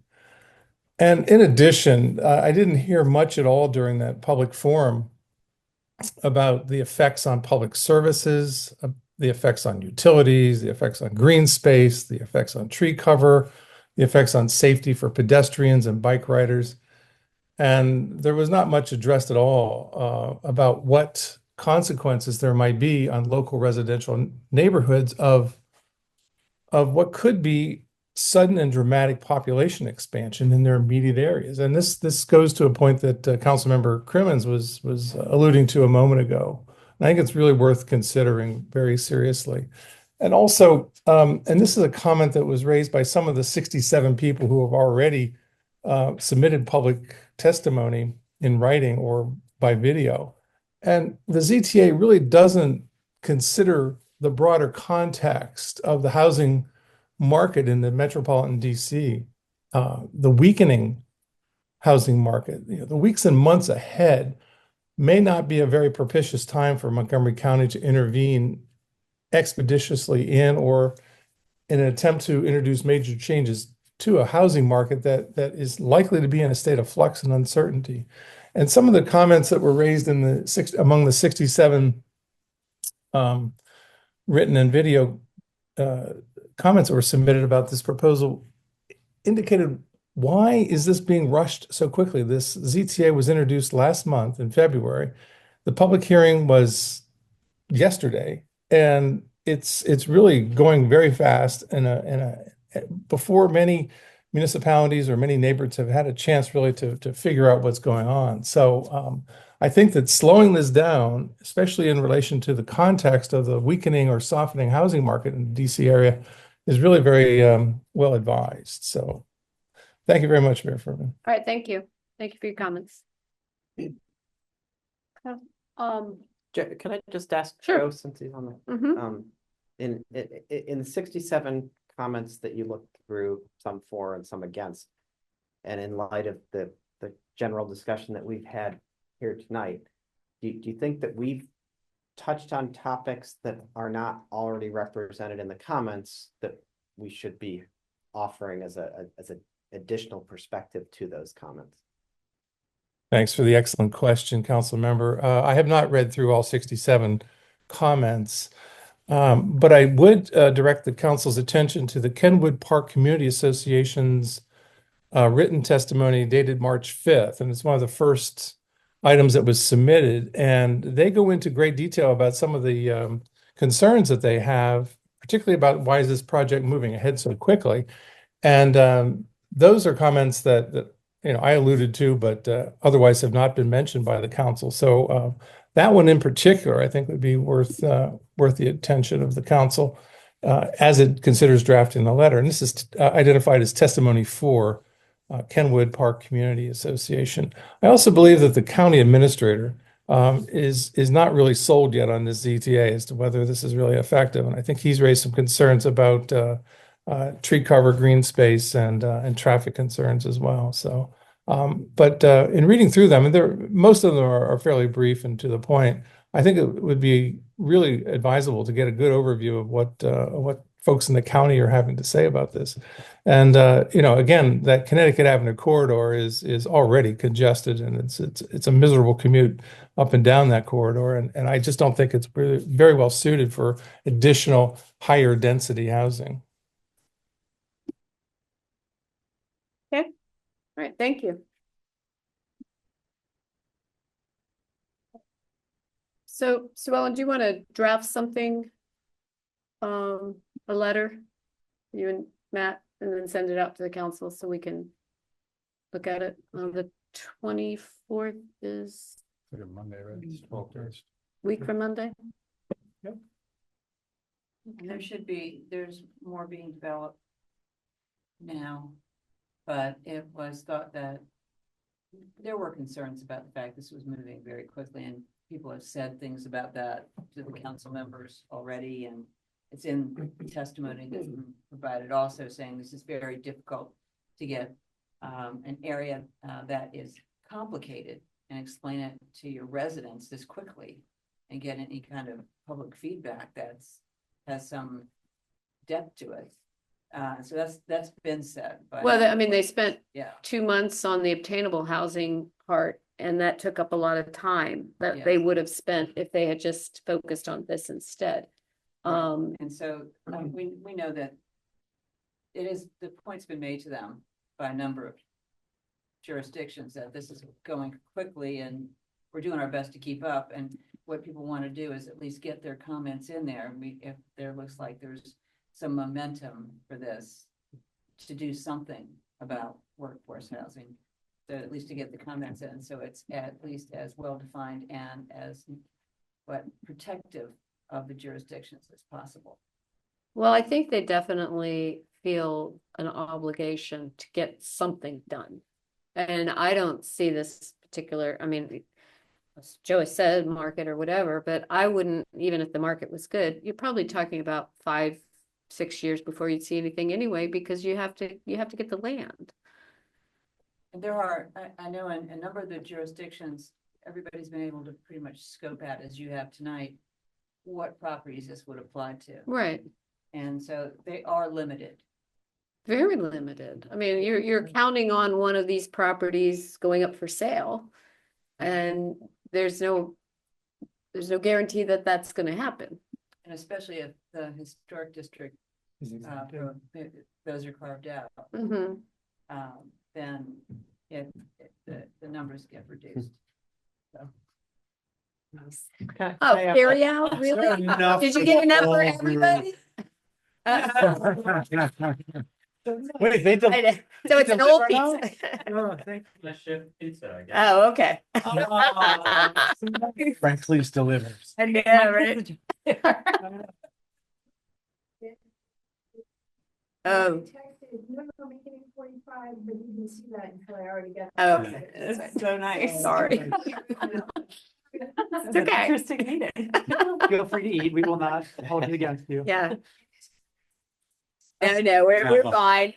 And in addition, I didn't hear much at all during that public forum about the effects on public services, the effects on utilities, the effects on green space, the effects on tree cover, the effects on safety for pedestrians and bike riders. And there was not much addressed at all about what consequences there might be on local residential neighborhoods of what could be sudden and dramatic population expansion in their immediate areas. And this goes to a point that Councilmember Crimmins was alluding to a moment ago. And I think it's really worth considering very seriously. And also, and this is a comment that was raised by some of the 67 people who have already submitted public testimony in writing or by video. And the ZTA really doesn't consider the broader context of the housing market in the metropolitan DC, the weakening housing market. The weeks and months ahead may not be a very propitious time for Montgomery County to intervene expeditiously in or in an attempt to introduce major changes to a housing market that is likely to be in a state of flux and uncertainty. And some of the comments that were raised among the 67 written and video comments that were submitted about this proposal indicated, why is this being rushed so quickly? This ZTA was introduced last month in February. The public hearing was yesterday, and it's really going very fast, before many municipalities or many neighbors have had a chance really to figure out what's going on. So I think that slowing this down, especially in relation to the context of the weakening or softening housing market in the DC area, is really very well advised. So thank you very much, Mayor Furman. All right, thank you. Thank you for your comments. Can I just ask Sure. Joe, since he's on the, Mhm. in the 67 comments that you looked through, some for and some against, and in light of the general discussion that we've had here tonight, do you think that we've touched on topics that are not already represented in the comments that we should be offering as an additional perspective to those comments? Thanks for the excellent question, Council Member. I have not read through all 67 comments, but I would direct the council's attention to the Kenwood Park Community Association's written testimony dated March 5th, and it's one of the first items that was submitted. And they go into great detail about some of the concerns that they have, particularly about why is this project moving ahead so quickly. And those are comments that I alluded to, but otherwise have not been mentioned by the council. So that one in particular, I think, would be worth the attention of the council as it considers drafting the letter. And this is identified as testimony for Kenwood Park Community Association. I also believe that the county administrator is not really sold yet on this ZTA as to whether this is really effective. And I think he's raised some concerns about tree cover, green space, and traffic concerns as well. So, but in reading through them, and most of them are fairly brief and to the point, I think it would be really advisable to get a good overview of what folks in the county are having to say about this. And again, that Connecticut Avenue corridor is already congested, and it's a miserable commute up and down that corridor. And I just don't think it's really very well suited for additional higher density housing. Okay. All right, thank you. So, Sue Ellen, do you want to draft something, a letter, you and Matt, and then send it out to the council so we can look at it? The 24th is Monday, right? It's 12th. week from Monday. Yep. There's more being developed now, but it was thought that there were concerns about the fact this was moving very quickly, and people have said things about that to the council members already, and it's in testimony that's been provided also, saying this is very difficult to get an area that is complicated and explain it to your residents this quickly and get any kind of public feedback has some depth to it. So that's been said. But Well, I mean, they spent yeah, 2 months on the obtainable housing part, and that took up a lot of time that Yes. they would have spent if they had just focused on this instead. and so we know that the point's been made to them by a number of jurisdictions that this is going quickly and we're doing our best to keep up. And what people want to do is at least get their comments in there. If there looks like there's some momentum for this, to do something about workforce housing, so at least to get the comments in, so it's at least as well defined and as protective of the jurisdictions as possible. Well, I think they definitely feel an obligation to get something done. And I don't see this particular, I mean, as Joe has said, market or whatever, but I wouldn't, even if the market was good, you're probably talking about 5-6 years before you'd see anything anyway, because you have to get the land. And there are, I know in a number of the jurisdictions, everybody's been able to pretty much scope out, as you have tonight, what properties this would apply to. Right. And so they are limited. Very limited. I mean, you're counting on one of these properties going up for sale, and there's no guarantee that that's going to happen. And especially if the historic district those are carved out, Mm-hmm. then the numbers get reduced. So. Okay. Oh, carry out, really? Did you get enough for everybody? Wait, they I know. So it's an old pizza. Oh, okay. Frank, please delivers. I know, right? Oh. Oh, okay. That's so nice. Sorry. It's okay. Interesting meeting. Feel free to eat. We will not hold it against you. Yeah. No, we're fine.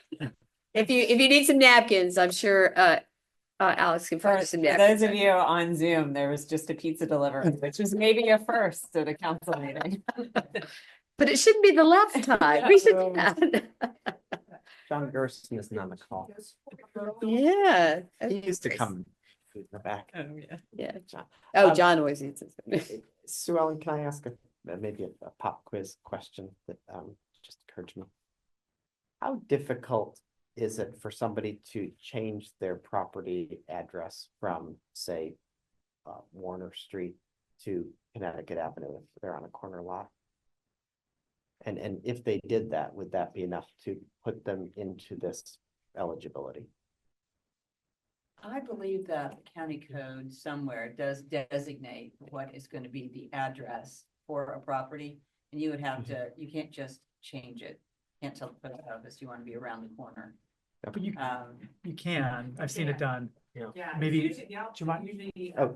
If you need some napkins, I'm sure Alex can find For you some those napkins. of you on Zoom, there was just a pizza delivery, which was maybe a first at a council meeting. But it shouldn't be the last time. We should do that. John Gerson isn't on the call. Yeah. He used to come in the back. Oh, yeah. Yeah. John. Oh, Um, John always eats it. Sue Ellen, can I ask maybe a pop quiz question that just occurred to me? How difficult is it for somebody to change their property address from, say, Warner Street to Connecticut Avenue if they're on a corner lot? And if they did that, would that be enough to put them into this eligibility? I believe that the county code somewhere does designate what is going to be the address for a property. And you would have to, you can't just change it. Can't tell the post office you want to be around the corner. But you can. I've seen it done. Yeah. Maybe. Do you mind? Oh.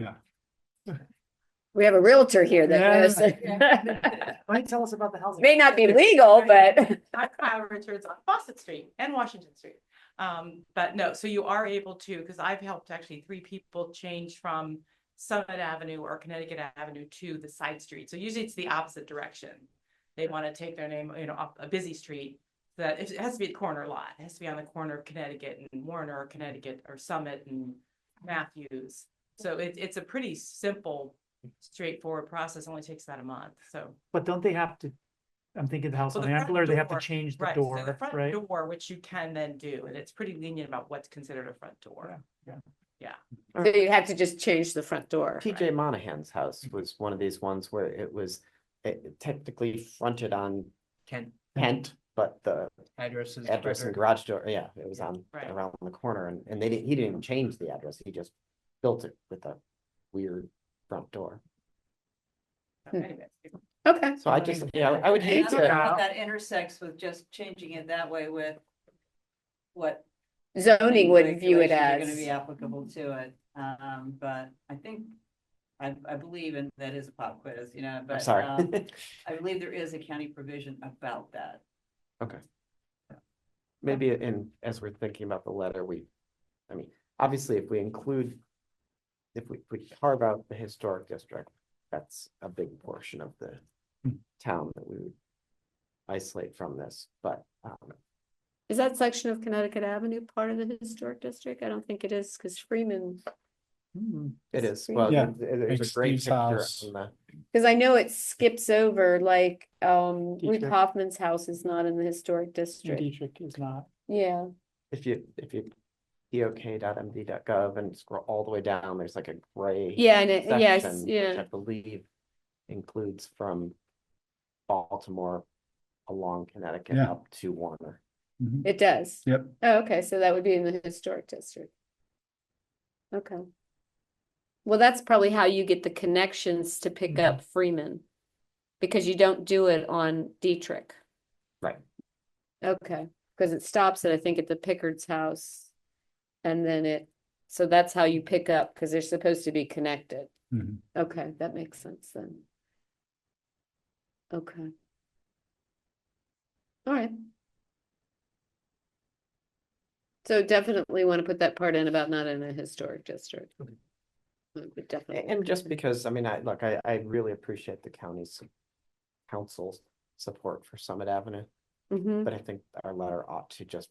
Yeah. We have a realtor here that knows. Why don't you tell us about the housing? May not be legal, but. I'm Kyle Richards on Fawcett Street and Washington Street. But no, so you are able to, because I've helped actually 3 people change from Summit Avenue or Connecticut Avenue to the side street. So usually it's the opposite direction. They want to take their name, up a busy street. That it has to be a corner lot. It has to be on the corner of Connecticut and Warner, or Connecticut, or Summit and Matthews. So it's a pretty simple, straightforward process. Only takes about a month. So, But don't they have to? I'm thinking the house well, on the the front Ampler, they have to door, change the right, so door, the front right? door, which you can then do, and it's pretty lenient about what's considered a front door. Yeah. So you have to just change the front door. TJ Monahan's house was one of these ones where it technically fronted on Kent, but the Address is address and garage door, yeah, it was on Right. around the corner, and he didn't even change the address, he just built it with a weird front door. Hmm. Anyway. Okay. So I just, I would And hate I don't know how to, that intersects with just changing it that way with what Zoning would view it regulations are as. going to be applicable to it. But I think, I believe, and that is a pop quiz, I'm but sorry. I believe there is a county provision about that. Okay. Maybe as we're thinking about the letter, obviously if we carve out the historic district, that's a big portion of the town that we would isolate from this, but Is that section of Connecticut Avenue part of the historic district? I don't think it is, because Freeman. it is, well, Yeah. there's Like a great Steve's picture house. on the, Because I know it skips over, like, Ruth Dietrich. Hoffman's house is not in the historic district. Dietrich is not. Yeah. if you pok.md.gov and scroll all the way down, there's like a gray Yeah, and yes, section, which yeah. I believe includes from Baltimore along Connecticut Yeah. up to Warner. It does. Yep. Oh, okay, so that would be in the historic district. Okay. Well, that's probably how you get the connections to pick up Freeman. Because you don't do it on Dietrich. Right. Okay, because it stops at, I think, at the Pickard's house. And then so that's how you pick up, because they're supposed to be connected. Mhm. Okay, that makes sense then. Okay. All right. So definitely want to put that part in about not in a historic district. But definitely. And just because, I really appreciate the council's support for Summit Avenue, Mhm. but I think our letter ought to just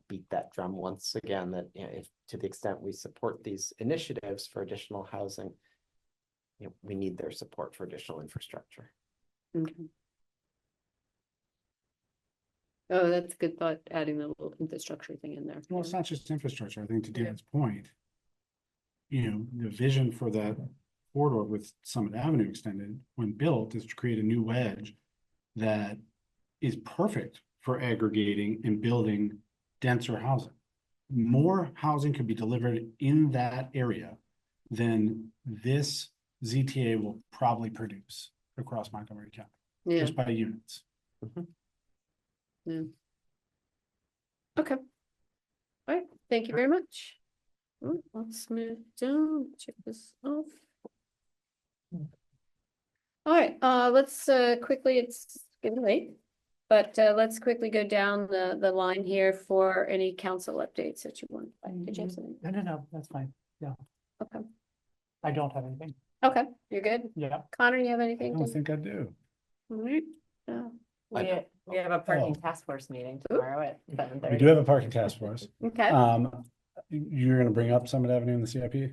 beat that drum once again, that, if to the extent we support these initiatives for additional housing, we need their support for additional infrastructure. Okay. Oh, that's a good thought, adding the little infrastructure thing in there. Well, it's not just infrastructure. I think to Dan's point, the vision for that corridor with Summit Avenue extended, when built, is to create a new wedge that is perfect for aggregating and building denser housing. More housing could be delivered in that area than this ZTA will probably produce across Montgomery County, Yeah, just by units. yeah. Okay. All right, thank you very much. Let's move down, check this off. All right, let's quickly, it's getting late, but let's quickly go down the line here for any council updates that you want. Did you have something? No, that's fine. Yeah, Okay, I don't have anything. okay, you're good. Yeah. Connor, you have I anything? don't think I do. All right. No. We have a parking task force meeting tomorrow at 7:30. We do have a parking task force. Okay. You're gonna bring up Summit Avenue in the CIP?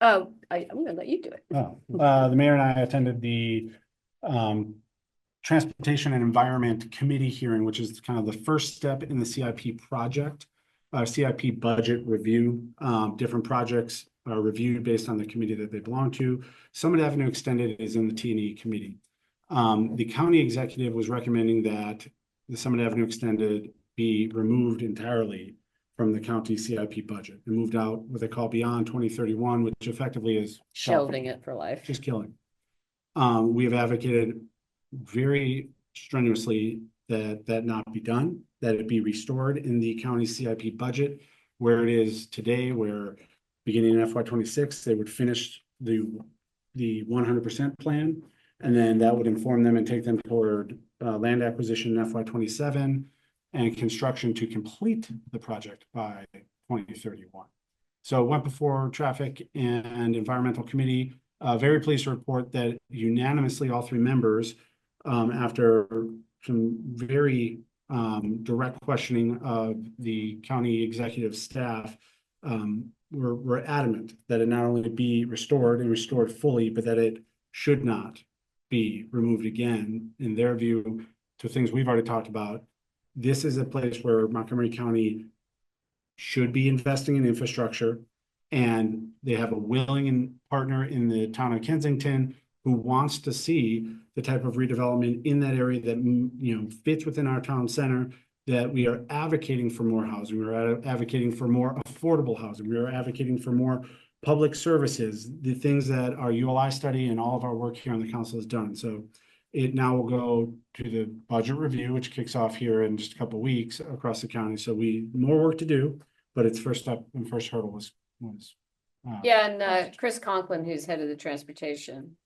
Oh, I'm gonna let you do it. Oh, the mayor and I attended the Transportation and Environment Committee hearing, which is kind of the first step in the CIP project. CIP budget review. Different projects are reviewed based on the committee that they belong to. Summit Avenue Extended is in the T&E committee. The county executive was recommending that the Summit Avenue Extended be removed entirely from the county CIP budget and moved out what they call beyond 2031, which effectively is Shelving it for life. just killing. We have advocated very strenuously that not be done, that it be restored in the county CIP budget where it is today, where beginning in FY26, they would finish the 100% plan. And then that would inform them and take them toward land acquisition in FY27 and construction to complete the project by 2031. So it went before Traffic and Environmental Committee. Very pleased to report that unanimously all three members, after some very direct questioning of the county executive staff, were adamant that it not only be restored and restored fully, but that it should not be removed again. In their view, to things we've already talked about, this is a place where Montgomery County should be investing in infrastructure, and they have a willing partner in the town of Kensington who wants to see the type of redevelopment in that area that fits within our town center, that we are advocating for more housing, we're advocating for more affordable housing, we are advocating for more public services, the things that our ULI study and all of our work here on the council has done. So it now will go to the budget review, which kicks off here in just a couple of weeks across the county. So more work to do, but its first step and first hurdle was yeah, and Chris Conklin, who's head of the transportation,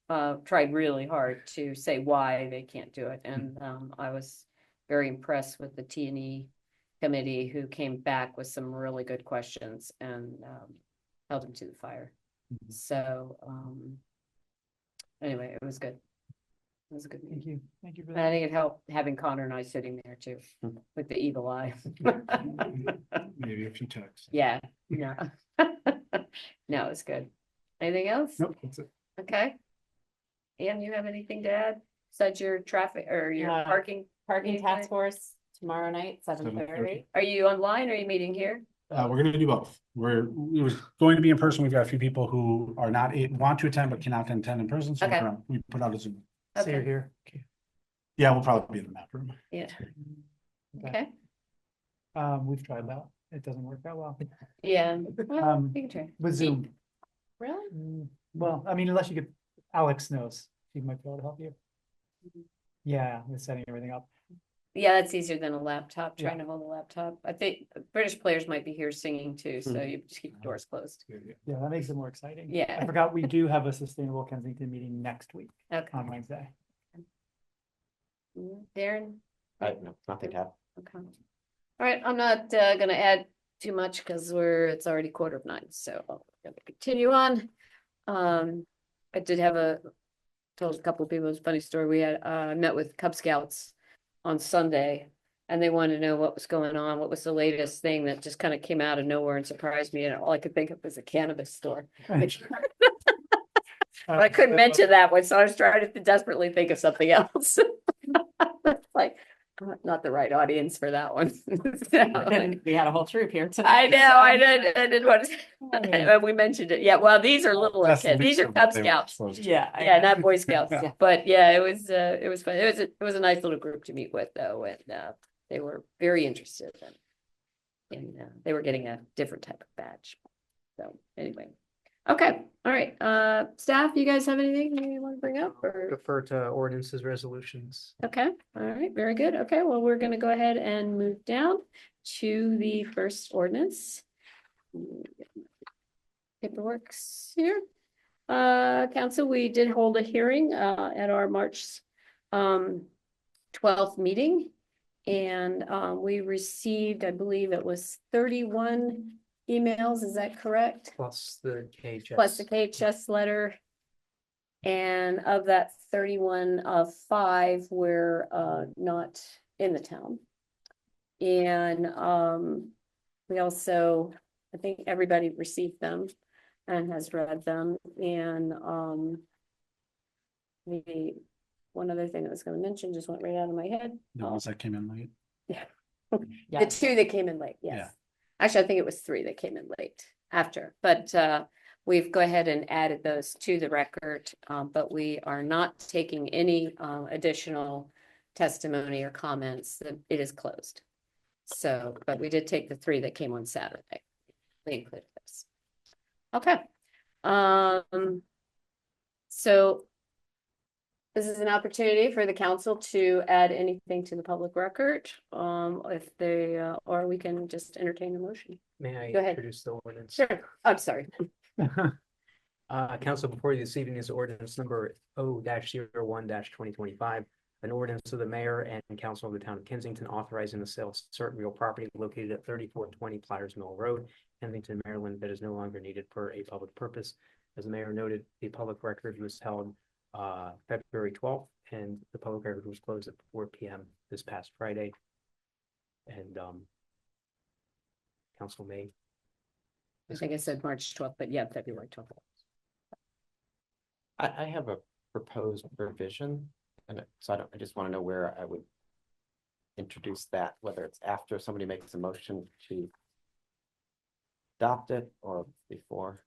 tried really hard to say why they can't do it. And I was very impressed with the T&E committee, who came back with some really good questions and held him to the fire. So anyway, it was good. It was a good meeting. Thank you for I that. think it helped having Connor and I sitting there too, with the evil eye. maybe a few texts. Yeah, no. No, it's good. Anything else? Nope, that's it. Okay. Ann, you have anything to add besides your traffic or your parking? Parking meeting task tonight? force tomorrow night, 7:30. Are you online or are you meeting here? We're going to do both. It was going to be in person. We've got a few people who are want to attend but cannot attend in person. So Okay. we put out a Zoom. So you're Okay. here. Okay. Yeah, we'll probably be in the map room. Yeah. Okay. We've tried that. It doesn't work that well. Yeah. Well, Um, you can try. With Zoom. Really? Well, I mean, unless you could, Alex knows. She might be able to help you. Yeah, with setting everything up. Yeah, that's easier than a laptop, Yeah. trying to hold a laptop. I think British players might be here singing too, so you just keep the doors closed. Yeah, that makes it more exciting. Yeah. I forgot we do have a Sustainable Kensington meeting next week Okay. on Wednesday. Darren? No, nothing to add. Okay. All right, I'm not gonna add too much because it's already 8:45, so I'm gonna continue on. I did told a couple of people, it's a funny story. We had met with Cub Scouts on Sunday, and they wanted to know what was going on, what was the latest thing that just kind of came out of nowhere and surprised me, and all I could think of was a cannabis store. But I couldn't mention that one, so I was trying to desperately think of something else. Like, Not the right audience for that one. We had a whole troop here today. I know, I didn't want to, we mentioned it. Yeah, well, these are littler kids. These are Cub Scouts. Yeah. Yeah, not Boy Scouts. But yeah, it was fun. It was a nice little group to meet with though, and they were very interested and they were getting a different type of badge. So anyway, okay, all right. Staff, you guys have anything you want to bring up or? Defer to ordinances, resolutions. Okay, all right, very good. Okay, well, we're gonna go ahead and move down to the first ordinance. Paperwork's here. Council, we did hold a hearing at our March 12th meeting. And we received, I believe it was 31 emails, is that correct? Plus the KHS. Plus the KHS letter. And of that 31, 5 were not in the town. And we also, I think everybody received them and has read them. And the one other thing I was going to mention just went right out of my head. The ones that came in late. Yeah. The 2 that came in late, yes. Yeah. Actually, I think it was 3 that came in late after, but we've go ahead and added those to the record, but we are not taking any additional testimony or comments. It is closed. So, but we did take the 3 that came on Saturday. We included those. Okay. So this is an opportunity for the council to add anything to the public record, if they, or we can just entertain a motion. May I Go ahead. introduce the ordinance? Sure. I'm sorry. Council, before you this evening is ordinance number O-01-2025. An ordinance of the mayor and council of the town of Kensington authorizing the sale of certain real property located at 3420 Pliers Mill Road, Kensington, Maryland, that is no longer needed for a public purpose. As the mayor noted, the public record was held February 12th, and the public record was closed at 4 p.m. this past Friday. And council may. I think I said March 12th, but yeah, February 12th. I have a proposed revision, and so I just want to know where I would introduce that, whether it's after somebody makes a motion to adopt it or before.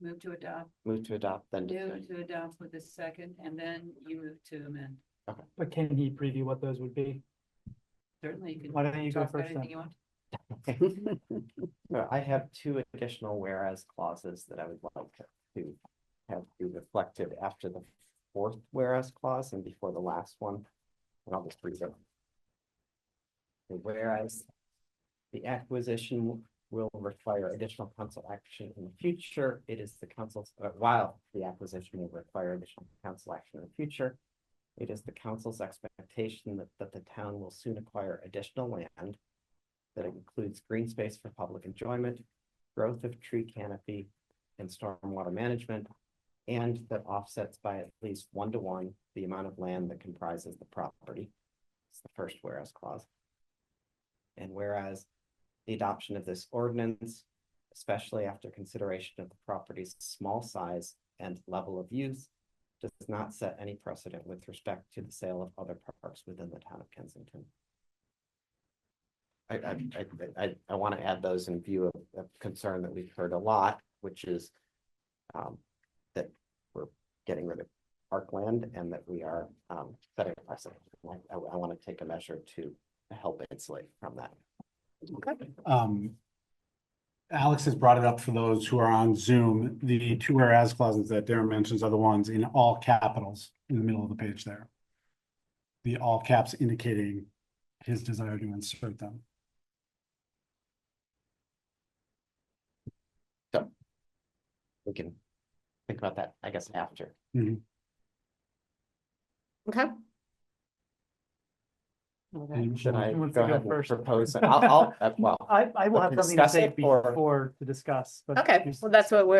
Move to adopt. Move to adopt, then. Move to adopt with a second, and then you move to amend. Okay. But can he preview what those would be? Certainly, you can. Why don't you go talk about first anything then? you want. No, I have 2 additional whereas clauses that I would like to have be reflected after the 4th whereas clause and before the last one. And I'll just read them. Whereas the acquisition will require additional council action in the future, it is the council's, while the acquisition will require additional council action in the future, it is the council's expectation that the town will soon acquire additional land that includes green space for public enjoyment, growth of tree canopy, and stormwater management, and that offsets by at least 1-to-1 the amount of land that comprises the property. It's the first whereas clause. And whereas the adoption of this ordinance, especially after consideration of the property's small size and level of use, does not set any precedent with respect to the sale of other parks within the town of Kensington. I want to add those in view of concern that we've heard a lot, which is that we're getting rid of parkland and that we are setting a precedent. I want to take a measure to help insulate from that. Okay. Alex has brought it up for those who are on Zoom. The 2 whereas clauses that Darren mentions are the ones in all capitals in the middle of the page there. The all caps indicating his desire to insert them. So we can think about that, I guess, after. Mm-hmm. Okay. Okay. Should I Who wants go to go ahead and first? propose? Well, I will have something to discuss say it or- before to discuss, but. Okay, well, that's what we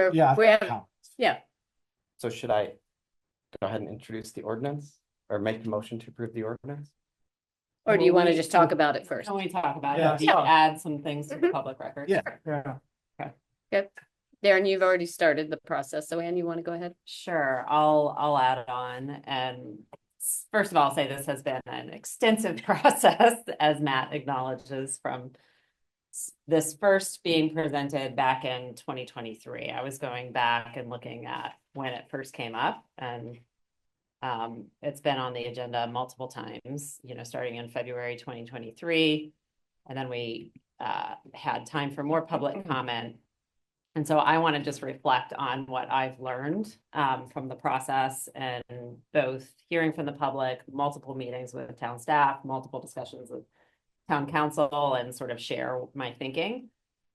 have, yeah. So should I go ahead and introduce the ordinance or make the motion to approve the ordinance? Or do you want to just talk about it first? Can we talk about Yeah. it? You can add some things to the public record. Yeah. Yeah. Good. Darren, you've already started the process, so Anne, you want to go ahead? Sure, I'll add it on. And first of all, I'll say this has been an extensive process, as Matt acknowledges, from this first being presented back in 2023. I was going back and looking at when it first came up, and it's been on the agenda multiple times, starting in February 2023. And then we had time for more public comment. And so I want to just reflect on what I've learned from the process, and both hearing from the public, multiple meetings with town staff, multiple discussions with town council, and sort of share my thinking.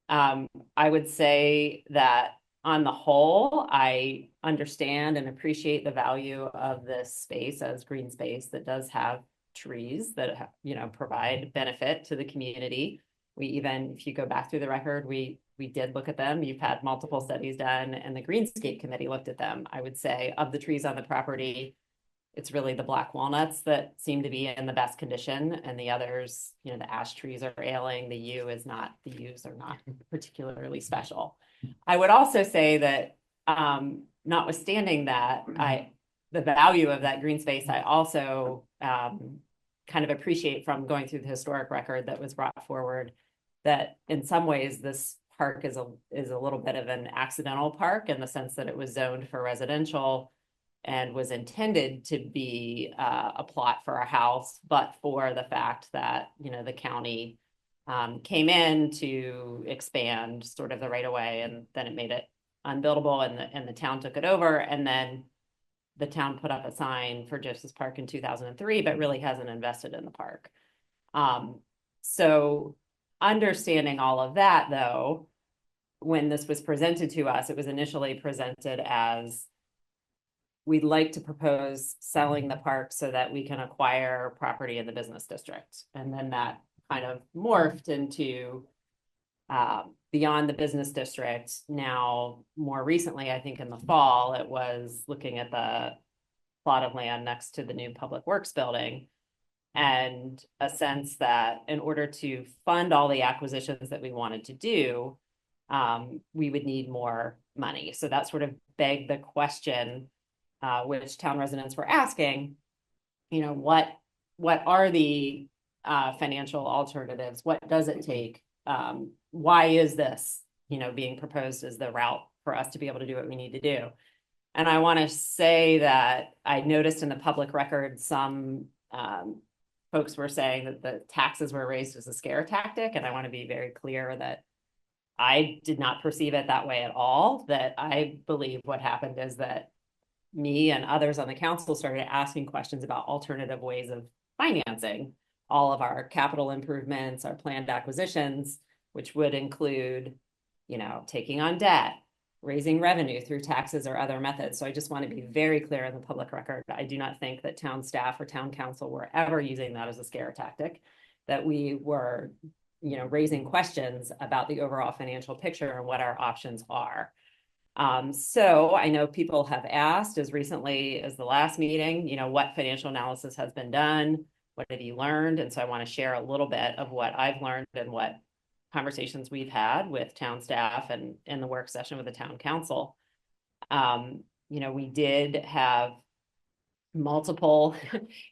I would say that on the whole, I understand and appreciate the value of this space as green space that does have trees that, provide benefit to the community. We even, if you go back through the record, we did look at them. You've had multiple studies done, and the Greenscape Committee looked at them. I would say of the trees on the property, it's really the black walnuts that seem to be in the best condition, and the others, the ash trees are ailing. The yews are not particularly special. I would also say that, notwithstanding that, the value of that green space, I also kind of appreciate from going through the historic record that was brought forward, that in some ways this park is a little bit of an accidental park, in the sense that it was zoned for residential and was intended to be a plot for a house, but for the fact that, the county came in to expand sort of the right of way, and then it made it unbuildable, and the town took it over. And then the town put up a sign for Joseph's Park in 2003, but really hasn't invested in the park. So understanding all of that, though, when this was presented to us, it was initially presented as, we'd like to propose selling the park so that we can acquire property in the business district. And then that kind of morphed into beyond the business district. Now, more recently, I think in the fall, it was looking at the plot of land next to the new Public Works building, and a sense that in order to fund all the acquisitions that we wanted to do, we would need more money. So that sort of begged the question, which town residents were asking, what are the financial alternatives? What does it take? Why is this, being proposed as the route for us to be able to do what we need to do? And I want to say that I noticed in the public record, some folks were saying that the taxes were raised as a scare tactic. And I want to be very clear that I did not perceive it that way at all. That I believe what happened is that me and others on the council started asking questions about alternative ways of financing all of our capital improvements, our planned acquisitions, which would include, taking on debt, raising revenue through taxes or other methods. So I just want to be very clear in the public record. I do not think that town staff or town council were ever using that as a scare tactic, that we were, raising questions about the overall financial picture and what our options are. So I know people have asked as recently as the last meeting, what financial analysis has been done? What have you learned? And so I want to share a little bit of what I've learned and what conversations we've had with town staff and in the work session with the town council. We did have multiple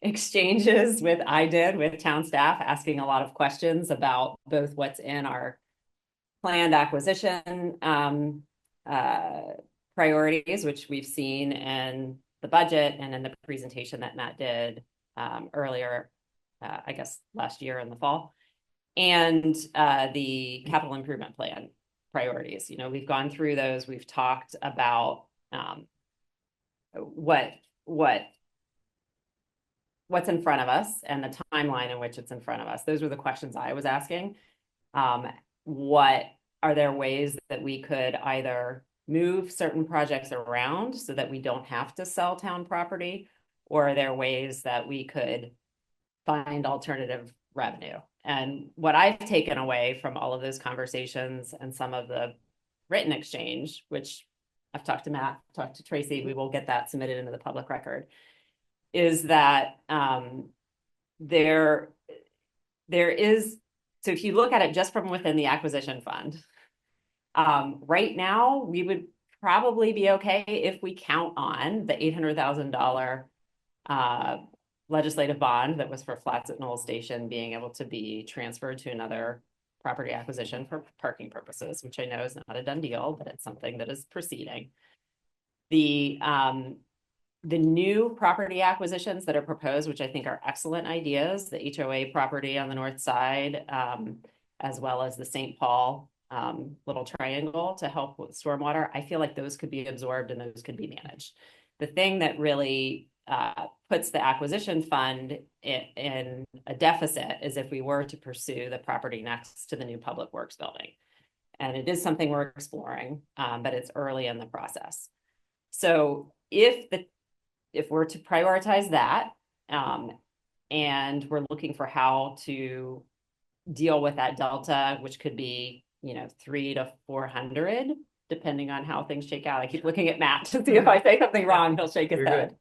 exchanges with town staff, asking a lot of questions about both what's in our planned acquisition priorities, which we've seen in the budget and in the presentation that Matt did earlier, I guess last year in the fall, and the capital improvement plan priorities. We've gone through those. We've talked about what's in front of us and the timeline in which it's in front of us. Those were the questions I was asking. What are there ways that we could either move certain projects around so that we don't have to sell town property, or are there ways that we could find alternative revenue? And what I've taken away from all of those conversations and some of the written exchange, which I've talked to Matt, talked to Tracy, we will get that submitted into the public record, is that there is, so if you look at it just from within the acquisition fund, right now we would probably be okay if we count on the $800,000 legislative bond that was for flats at Knoll Station being able to be transferred to another property acquisition for parking purposes, which I know is not a done deal, but it's something that is proceeding. The new property acquisitions that are proposed, which I think are excellent ideas, the HOA property on the north side, as well as the St. Paul little triangle to help with stormwater, I feel like those could be absorbed and those could be managed. The thing that really puts the acquisition fund in a deficit is if we were to pursue the property next to the new public works building. And it is something we're exploring, but it's early in the process. So if we're to prioritize that, and we're looking for how to deal with that delta, which could be, 300 to 400, depending on how things shake out. I keep looking at Matt to see if I say something wrong, he'll shake his head.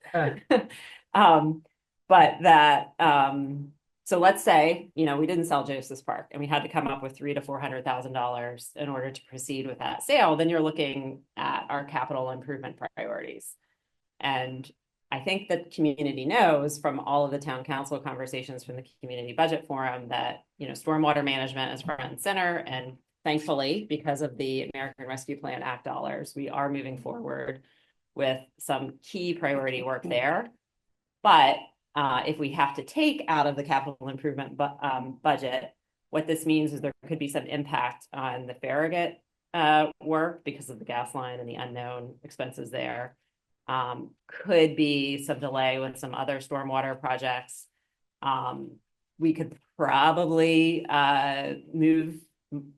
But that, so let's say, we didn't sell Joseph's Park and we had to come up with $300,000 to $400,000 in order to proceed with that sale, then you're looking at our capital improvement priorities. And I think the community knows from all of the town council conversations from the community budget forum that, stormwater management is front and center. And thankfully, because of the American Rescue Plan Act dollars, we are moving forward with some key priority work there. But if we have to take out of the capital improvement budget, what this means is there could be some impact on the Farragut work because of the gas line and the unknown expenses there. Could be some delay with some other stormwater projects. We could probably move,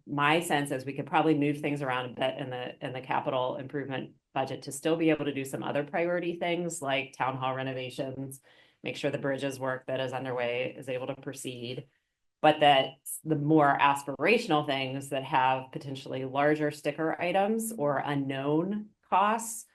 my sense is we could probably move things around a bit in the capital improvement budget to still be able to do some other priority things like town hall renovations, make sure the bridges work that is underway is able to proceed, but that the more aspirational things that have potentially larger sticker items or unknown costs,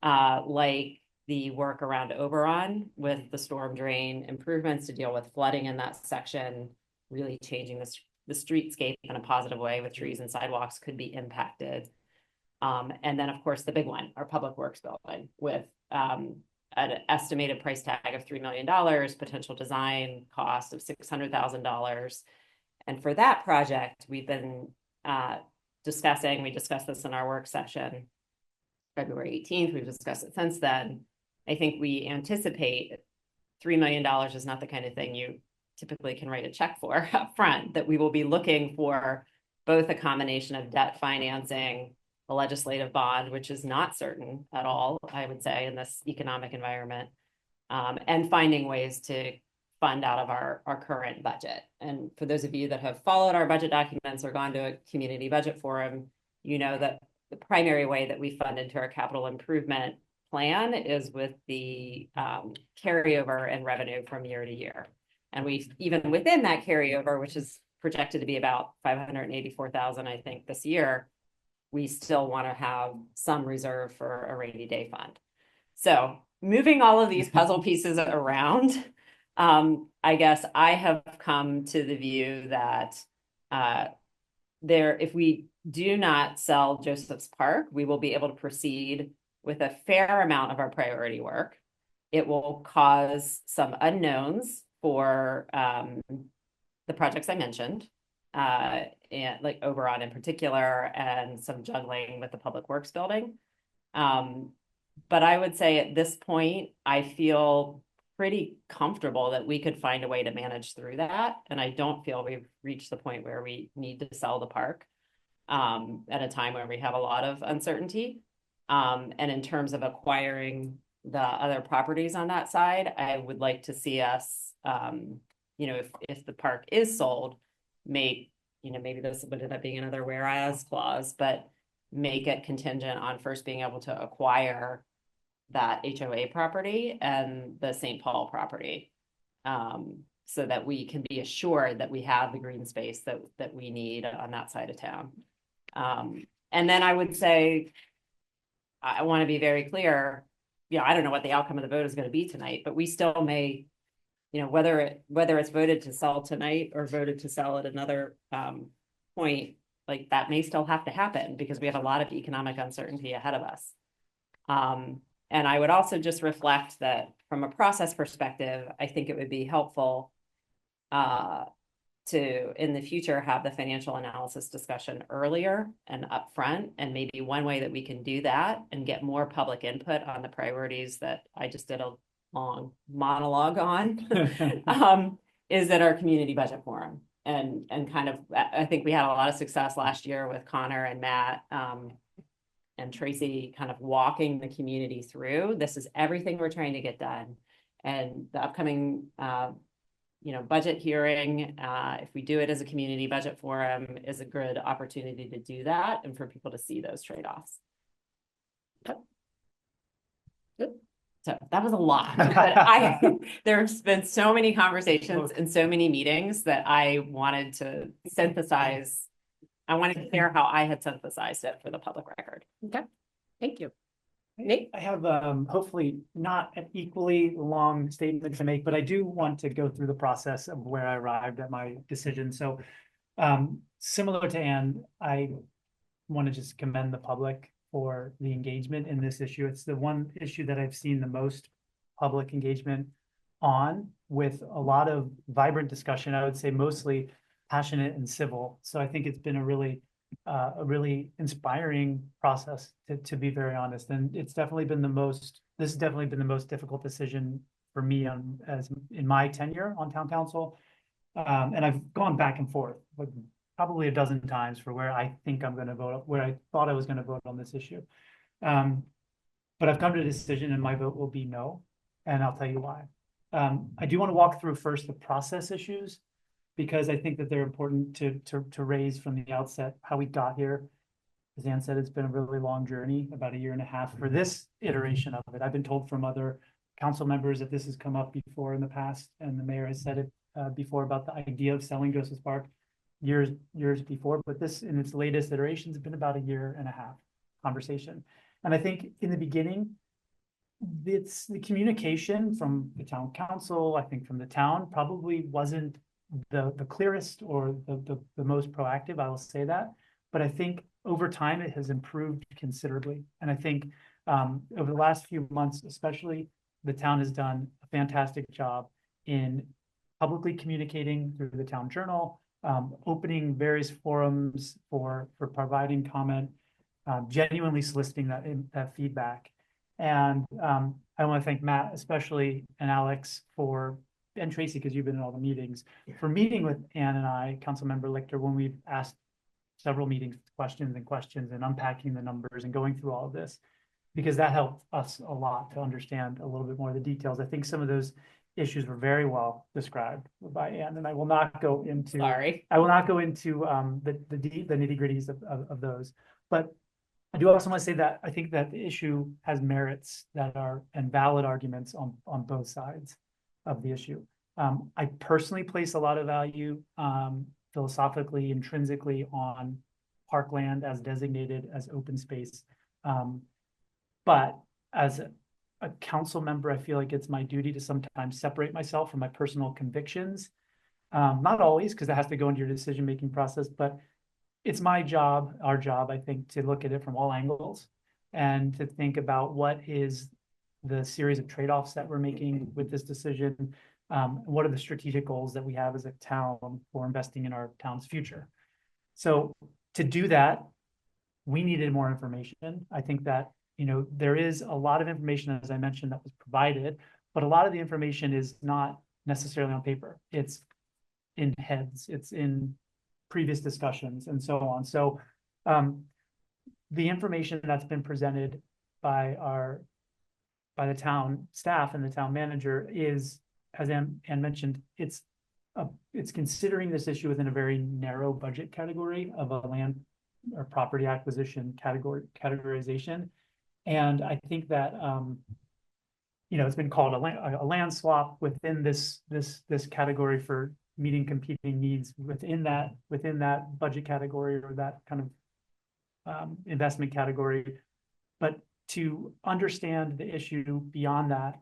like the work around Oberon with the storm drain improvements to deal with flooding in that section, really changing the streetscape in a positive way with trees and sidewalks could be impacted. And then of course, the big one, our public works building with an estimated price tag of $3 million, potential design cost of $600,000. And for that project, we've been discussing, we discussed this in our work session, February 18th, we've discussed it since then. I think we anticipate $3 million is not the kind of thing you typically can write a check for up front, that we will be looking for both a combination of debt financing, a legislative bond, which is not certain at all, I would say, in this economic environment, and finding ways to fund out of our current budget. And for those of you that have followed our budget documents or gone to a community budget forum, you know that the primary way that we fund into our capital improvement plan is with the carryover and revenue from year to year. And we, even within that carryover, which is projected to be about $584,000, I think, this year, we still want to have some reserve for a rainy day fund. So moving all of these puzzle pieces around, I guess I have come to the view that if we do not sell Joseph's Park, we will be able to proceed with a fair amount of our priority work. It will cause some unknowns for the projects I mentioned, and like Oberon in particular, and some juggling with the public works building. But I would say at this point, I feel pretty comfortable that we could find a way to manage through that. And I don't feel we've reached the point where we need to sell the park at a time where we have a lot of uncertainty. And in terms of acquiring the other properties on that side, I would like to see us, if the park is sold, maybe this would end up being another whereas clause, but make it contingent on first being able to acquire that HOA property and the St. Paul property, so that we can be assured that we have the green space that we need on that side of town. And then I would say, I want to be very clear, I don't know what the outcome of the vote is going to be tonight, but we still may, whether it's voted to sell tonight or voted to sell at another point, like that may still have to happen because we have a lot of economic uncertainty ahead of us. And I would also just reflect that from a process perspective, I think it would be helpful to, in the future, have the financial analysis discussion earlier and upfront. And maybe one way that we can do that and get more public input on the priorities that I just did a long monologue on is at our community budget forum. And kind of, I think we had a lot of success last year with Connor and Matt and Tracy kind of walking the community through. This is everything we're trying to get done. And the upcoming budget hearing, if we do it as a community budget forum, is a good opportunity to do that and for people to see those trade-offs. Good. So that was a lot, but there's been so many conversations and so many meetings that I wanted to synthesize. I wanted to share how I had synthesized it for the public record. Okay, thank you. Nate? I have hopefully not an equally long statement to make, but I do want to go through the process of where I arrived at my decision. So similar to Anne, I want to just commend the public for the engagement in this issue. It's the one issue that I've seen the most public engagement on, with a lot of vibrant discussion. I would say mostly passionate and civil. So I think it's been a really inspiring process, to be very honest. And it's definitely been this has definitely been the most difficult decision for me as in my tenure on town council. And I've gone back and forth like probably a dozen times for where I think I'm going to vote, where I thought I was going to vote on this issue. But I've come to a decision and my vote will be no. And I'll tell you why. I do want to walk through first the process issues, because I think that they're important to raise from the outset how we got here. As Ann said, it's been a really long journey, about a year and a half for this iteration of it. I've been told from other council members that this has come up before in the past, and the mayor has said it before about the idea of selling Joseph Park years before, but this in its latest iterations has been about a year and a half conversation. And I think in the beginning, it's the communication from the town council, I think from the town, probably wasn't the clearest or the most proactive, I will say that. But I think over time it has improved considerably. And I think over the last few months, especially, the town has done a fantastic job in publicly communicating through the town journal, opening various forums for providing comment, genuinely soliciting that feedback. And I want to thank Matt especially, and Alex and Tracy, because you've been in all the meetings, for meeting with Ann and I, Councilmember Lichter, when we've asked several meetings, questions and unpacking the numbers and going through all of this, because that helped us a lot to understand a little bit more of the details. I think some of those issues were very well described by Ann, and I will not go into the nitty gritties of those. But I do also want to say that I think that the issue has merits and valid arguments on both sides of the issue. I personally place a lot of value philosophically, intrinsically on parkland as designated as open space. But as a council member, I feel like it's my duty to sometimes separate myself from my personal convictions. Not always, because it has to go into your decision-making process, but it's my job, our job, I think, to look at it from all angles and to think about what is the series of trade-offs that we're making with this decision. What are the strategic goals that we have as a town for investing in our town's future? So to do that, we needed more information. I think that, there is a lot of information, as I mentioned, that was provided, but a lot of the information is not necessarily on paper. It's in heads, it's in previous discussions and so on. So the information that's been presented by the town staff and the town manager is, as Ann mentioned, it's considering this issue within a very narrow budget category of a land or property acquisition categorization. And I think that it's been called a land swap within this category for meeting competing needs within that budget category or that kind of investment category. But to understand the issue beyond that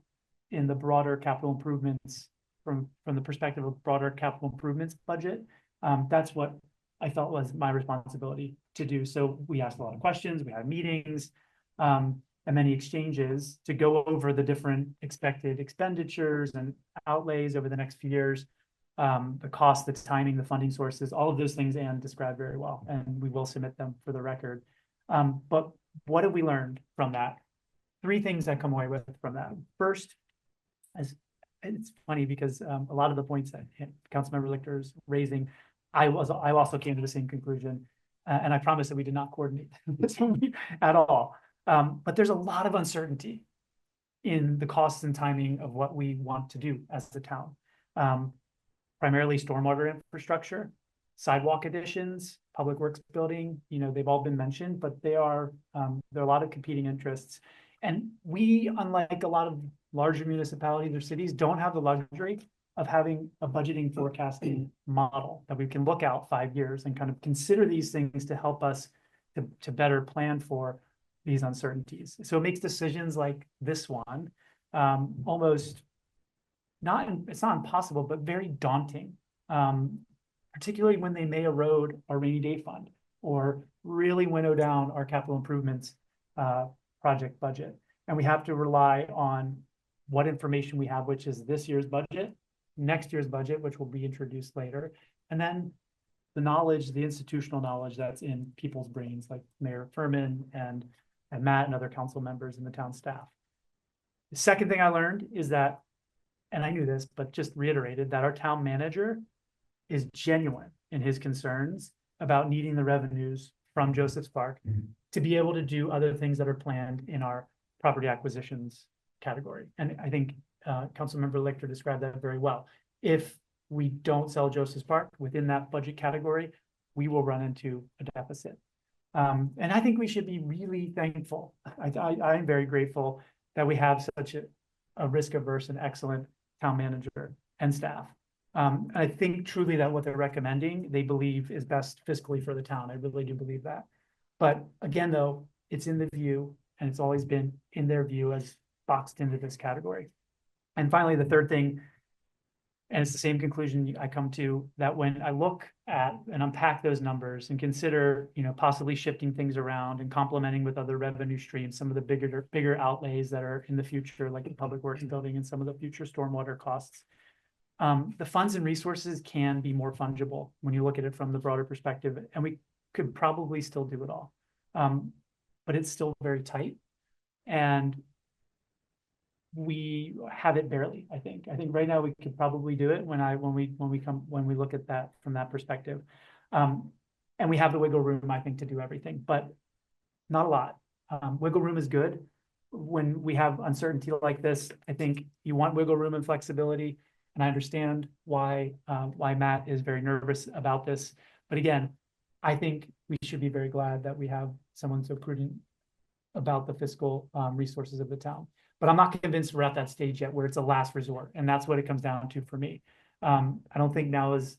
in the broader capital improvements from the perspective of broader capital improvements budget, that's what I felt was my responsibility to do. So we asked a lot of questions, we had meetings, and many exchanges to go over the different expected expenditures and outlays over the next few years. The cost, the timing, the funding sources, all of those things Anne described very well, and we will submit them for the record. But what have we learned from that? Three things I come away with from that. First, as it's funny because a lot of the points that Councilmember Lichter is raising, I also came to the same conclusion, and I promise that we did not coordinate this at all. But there's a lot of uncertainty in the costs and timing of what we want to do as a town. Primarily stormwater infrastructure, sidewalk additions, public works building, they've all been mentioned, but there are a lot of competing interests. And we, unlike a lot of larger municipalities or cities, don't have the luxury of having a budgeting forecasting model that we can look out 5 years and kind of consider these things to help us to better plan for these uncertainties. So it makes decisions like this one almost it's not impossible, but very daunting, particularly when they may erode our rainy day fund or really winnow down our capital improvements project budget. And we have to rely on what information we have, which is this year's budget, next year's budget, which will be introduced later, and then the knowledge, the institutional knowledge that's in people's brains, like Mayor Furman and Matt and other council members and the town staff. The second thing I learned is that, and I knew this, but just reiterated, that our town manager is genuine in his concerns about needing the revenues from Joseph's Park to be able to do other things that are planned in our property acquisitions category. And I think Councilmember Lichter described that very well. If we don't sell Joseph's Park within that budget category, we will run into a deficit. And I think we should be really thankful. I'm very grateful that we have such a risk-averse and excellent town manager and staff. I think truly that what they're recommending, they believe is best fiscally for the town. I really do believe that. But again, though, it's in the view, and it's always been in their view as boxed into this category. And finally, the third thing, and it's the same conclusion I come to, that when I look at and unpack those numbers and consider, possibly shifting things around and complementing with other revenue streams, some of the bigger outlays that are in the future, like the public works building and some of the future stormwater costs, the funds and resources can be more fungible when you look at it from the broader perspective, and we could probably still do it all. But it's still very tight, and we have it barely. I think right now we could probably do it when we look at that from that perspective, and we have the wiggle room, I think, to do everything, but not a lot. Wiggle room is good when we have uncertainty like this. I think you want wiggle room and flexibility, and I understand why Matt is very nervous about this. But again, I think we should be very glad that we have someone so prudent about the fiscal resources of the town. But I'm not convinced we're at that stage yet where it's a last resort. And that's what it comes down to for me. I don't think now is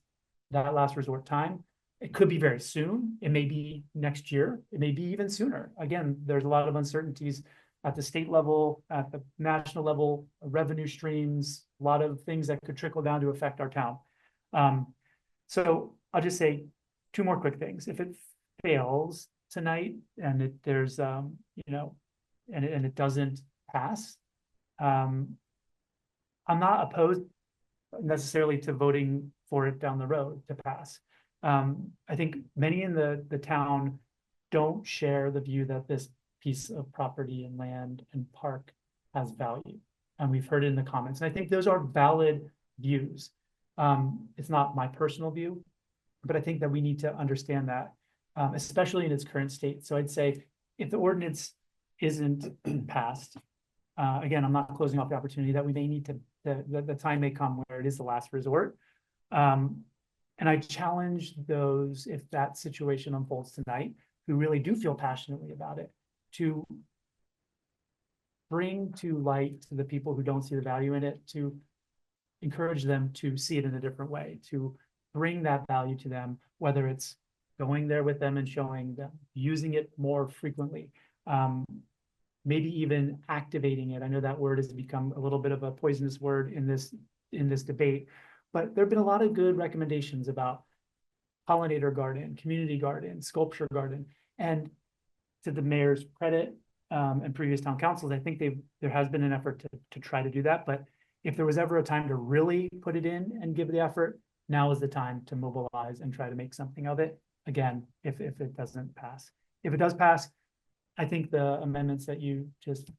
that last resort time. It could be very soon. It may be next year. It may be even sooner. Again, there's a lot of uncertainties at the state level, at the national level, revenue streams, a lot of things that could trickle down to affect our town. So I'll just say two more quick things. If it fails tonight and there's, and it doesn't pass, I'm not opposed necessarily to voting for it down the road to pass. I think many in the town don't share the view that this piece of property and land and park has value. And we've heard it in the comments. And I think those are valid views. It's not my personal view, but I think that we need to understand that, especially in its current state. So I'd say if the ordinance isn't passed, again, I'm not closing off the opportunity that we may need to, the time may come where it is the last resort. And I challenge those, if that situation unfolds tonight, who really do feel passionately about it, to bring to light to the people who don't see the value in it, to encourage them to see it in a different way, to bring that value to them, whether it's going there with them and showing them, using it more frequently, maybe even activating it. I know that word has become a little bit of a poisonous word in this debate, but there have been a lot of good recommendations about pollinator garden, community garden, sculpture garden, and to the mayor's credit, and previous town councils, I think there has been an effort to try to do that, but if there was ever a time to really put it in and give the effort, now is the time to mobilize and try to make something of it. Again, if it doesn't pass. If it does pass, I think the amendments that you just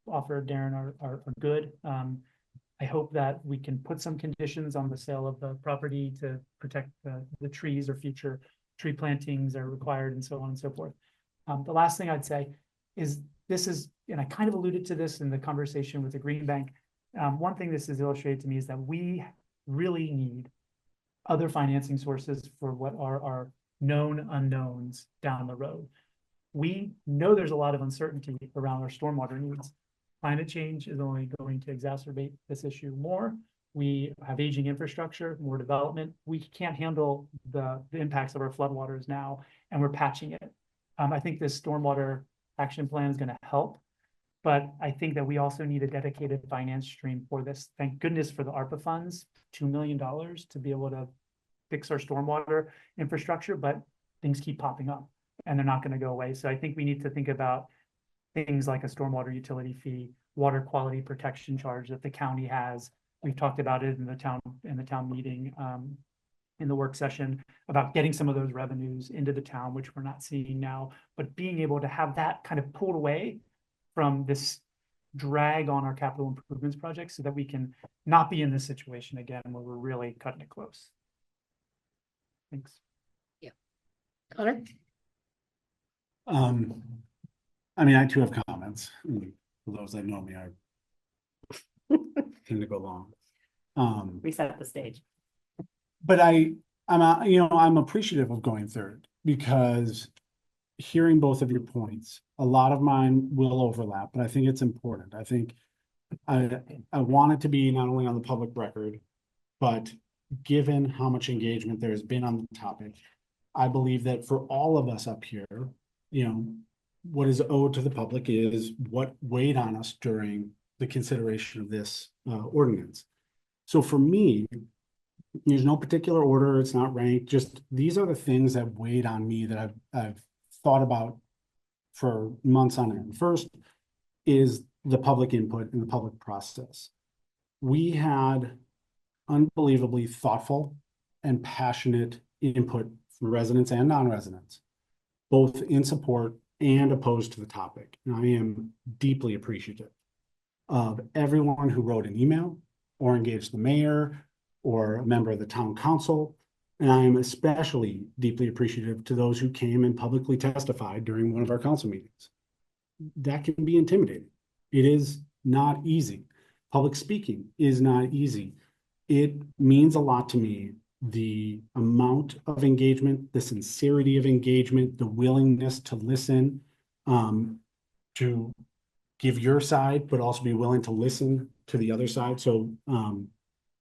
offered, Darren, are good. I hope that we can put some conditions on the sale of the property to protect the trees, or future tree plantings are required, and so on and so forth. The last thing I'd say is and I kind of alluded to this in the conversation with the Green Bank. One thing this has illustrated to me is that we really need other financing sources for what are our known unknowns down the road. We know there's a lot of uncertainty around our stormwater needs. Climate change is only going to exacerbate this issue more. We have aging infrastructure, more development. We can't handle the impacts of our floodwaters now, and we're patching it. I think this stormwater action plan is going to help, but I think that we also need a dedicated finance stream for this. Thank goodness for the ARPA funds, $2 million to be able to fix our stormwater infrastructure, but things keep popping up and they're not going to go away. So I think we need to think about things like a stormwater utility fee, water quality protection charge that the county has. We've talked about it in the town meeting, in the work session, about getting some of those revenues into the town, which we're not seeing now, but being able to have that kind of pulled away from this drag on our capital improvements projects, so that we can not be in this situation again where we're really cutting it close. Thanks. Yeah. Connor? I mean, I too have comments. For those that know me, I tend to go long. Reset the stage. But I'm appreciative of going third, because hearing both of your points, a lot of mine will overlap, but I think it's important. I think I want it to be not only on the public record, but given how much engagement there has been on the topic, I believe that for all of us up here, what is owed to the public is what weighed on us during the consideration of this ordinance. So for me, there's no particular order. It's not ranked. Just these are the things that weighed on me that I've thought about for months on end. First is the public input and the public process. We had unbelievably thoughtful and passionate input from residents and non-residents, both in support and opposed to the topic. And I am deeply appreciative of everyone who wrote an email or engaged the mayor or a member of the town council. And I am especially deeply appreciative to those who came and publicly testified during one of our council meetings. That can be intimidating. It is not easy. Public speaking is not easy. It means a lot to me, the amount of engagement, the sincerity of engagement, the willingness to listen, to give your side, but also be willing to listen to the other side. So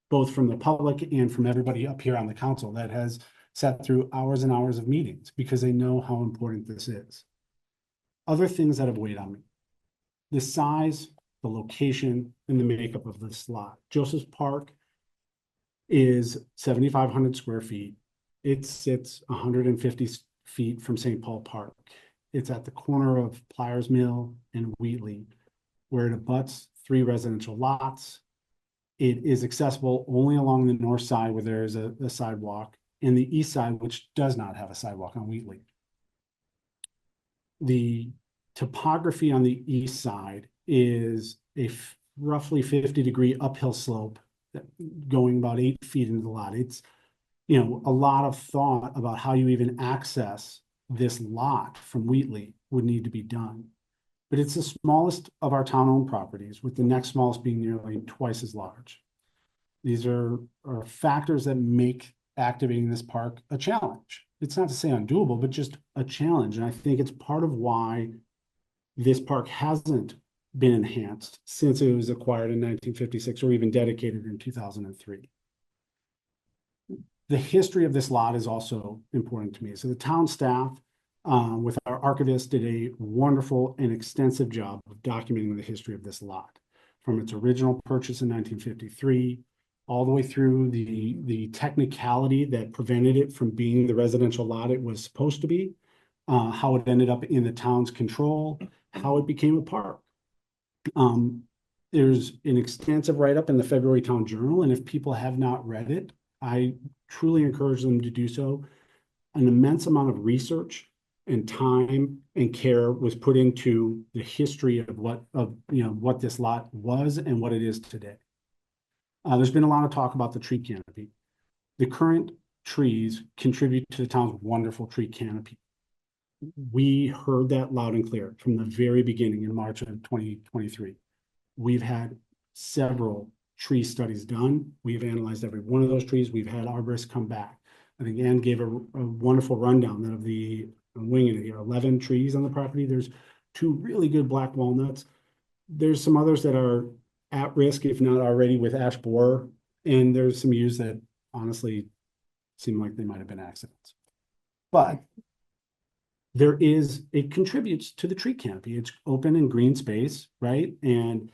both from the public and from everybody up here on the council that has sat through hours and hours of meetings, because they know how important this is. Other things that have weighed on me: the size, the location, and the makeup of this lot. Joseph's Park is 7,500 square feet. It sits 150 feet from St. Paul Park. It's at the corner of Pliers Mill and Wheatley, where it abuts 3 residential lots. It is accessible only along the north side, where there is a sidewalk, and the east side, which does not have a sidewalk on Wheatley. The topography on the east side is a roughly 50-degree uphill slope going about 8 feet into the lot. It's, a lot of thought about how you even access this lot from Wheatley would need to be done. But it's the smallest of our town-owned properties, with the next smallest being nearly twice as large. These are factors that make activating this park a challenge. It's not to say undoable, but just a challenge. And I think it's part of why this park hasn't been enhanced since it was acquired in 1956, or even dedicated in 2003. The history of this lot is also important to me. So the town staff, with our archivist, did a wonderful and extensive job of documenting the history of this lot, from its original purchase in 1953, all the way through the technicality that prevented it from being the residential lot it was supposed to be, how it ended up in the town's control, how it became a park. There's an extensive write-up in the February Town Journal, and if people have not read it, I truly encourage them to do so. An immense amount of research and time and care was put into the history of what this lot was and what it is today. There's been a lot of talk about the tree canopy. The current trees contribute to the town's wonderful tree canopy. We heard that loud and clear from the very beginning in March of 2023. We've had several tree studies done. We've analyzed every one of those trees. We've had arborists come back. I think Ann gave a wonderful rundown of the winging it here, 11 trees on the property. There's 2 really good black walnuts. There's some others that are at risk, if not already, with ash borer. And there's some yews that honestly seem like they might have been accidents. But it contributes to the tree canopy. It's open and green space, right? And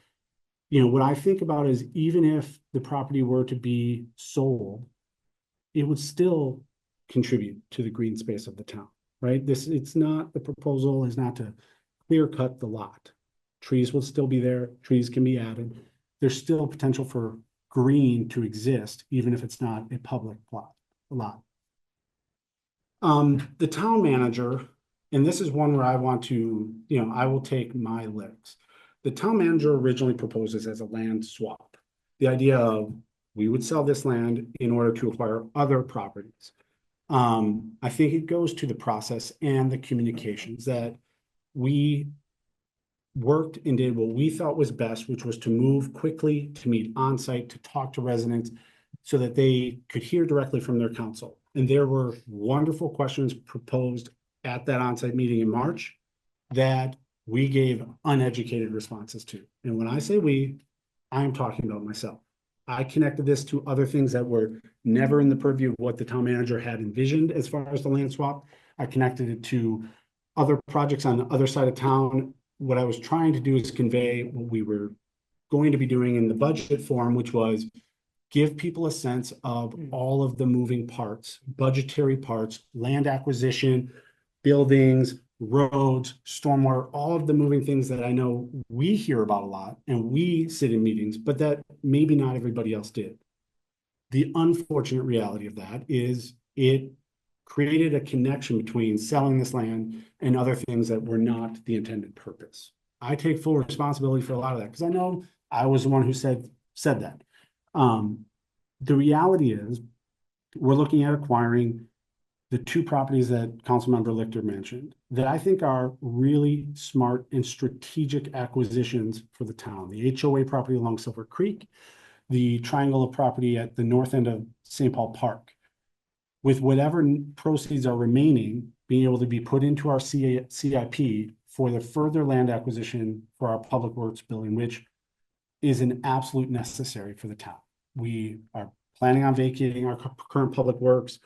what I think about is, even if the property were to be sold, it would still contribute to the green space of the town, right? The proposal is not to clear cut the lot. Trees will still be there. Trees can be added. There's still potential for green to exist, even if it's not a public lot. The town manager, and this is one where I want to, I will take my licks. The town manager originally proposes as a land swap. The idea of, we would sell this land in order to acquire other properties. I think it goes to the process and the communications that we worked and did what we thought was best, which was to move quickly, to meet on site, to talk to residents so that they could hear directly from their council. And there were wonderful questions proposed at that on-site meeting in March that we gave uneducated responses to. And when I say we, I am talking about myself. I connected this to other things that were never in the purview of what the town manager had envisioned as far as the land swap. I connected it to other projects on the other side of town. What I was trying to do is convey what we were going to be doing in the budget form, which was give people a sense of all of the moving parts, budgetary parts, land acquisition, buildings, roads, stormwater, all of the moving things that I know we hear about a lot and we sit in meetings, but that maybe not everybody else did. The unfortunate reality of that is it created a connection between selling this land and other things that were not the intended purpose. I take full responsibility for a lot of that because I know I was the one who said that. The reality is we're looking at acquiring the 2 properties that Councilmember Lichter mentioned that I think are really smart and strategic acquisitions for the town. The HOA property along Silver Creek, the triangle of property at the north end of St. Paul Park. With whatever proceeds are remaining, being able to be put into our CIP for the further land acquisition for our public works building, which is an absolute necessary for the town. We are planning on vacating our current public works.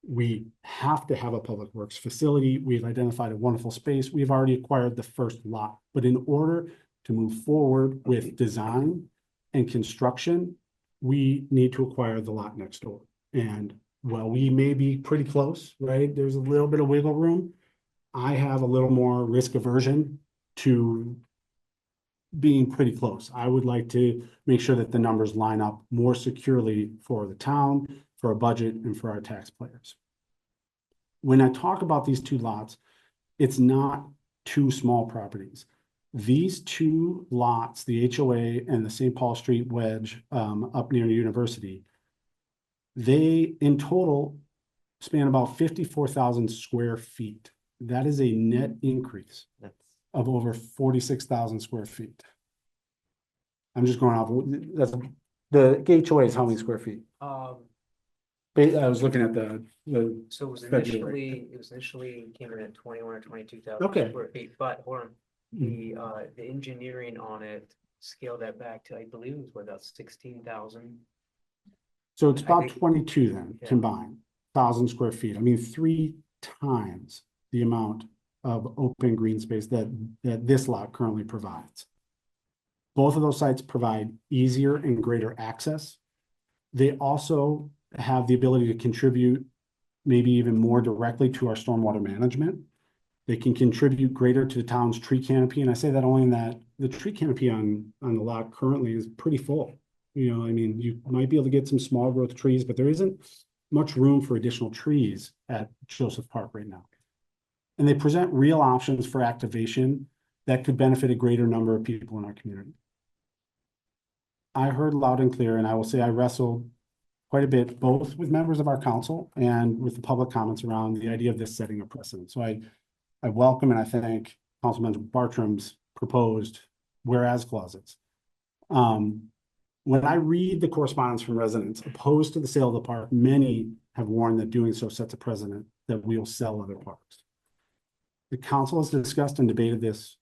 We have to have a public works facility. We've identified a wonderful space. We've already acquired the first lot, but in order to move forward with design and construction, we need to acquire the lot next door. And while we may be pretty close, right? There's a little bit of wiggle room. I have a little more risk aversion to being pretty close. I would like to make sure that the numbers line up more securely for the town, for our budget, and for our taxpayers. When I talk about these 2 lots, it's not 2 small properties. These 2 lots, the HOA and the St. Paul Street wedge up near University, they in total span about 54,000 square feet. That is a net increase of over 46,000 square feet. I'm just going off, that's the HOA is how many square feet? I was looking at the So it was February. initially came in at 21 or 22,000 Okay. square feet, but hold on. The engineering on it scaled that back to, I believe it was about 16,000. So it's I about think- 22 then, Yeah. combined, 1,000 square feet. I mean, 3 times the amount of open green space that this lot currently provides. Both of those sites provide easier and greater access. They also have the ability to contribute maybe even more directly to our stormwater management. They can contribute greater to the town's tree canopy. And I say that only in that the tree canopy on the lot currently is pretty full. You know, I mean, you might be able to get some small growth trees, but there isn't much room for additional trees at Joseph Park right now. And they present real options for activation that could benefit a greater number of people in our community. I heard loud and clear, and I will say I wrestled quite a bit, both with members of our council and with the public comments around the idea of this setting a precedent. So I welcome and I thank Councilman Bartram's proposed whereas clauses. When I read the correspondence from residents opposed to the sale of the park, many have warned that doing so sets a precedent that we will sell other parks. The council has discussed and debated this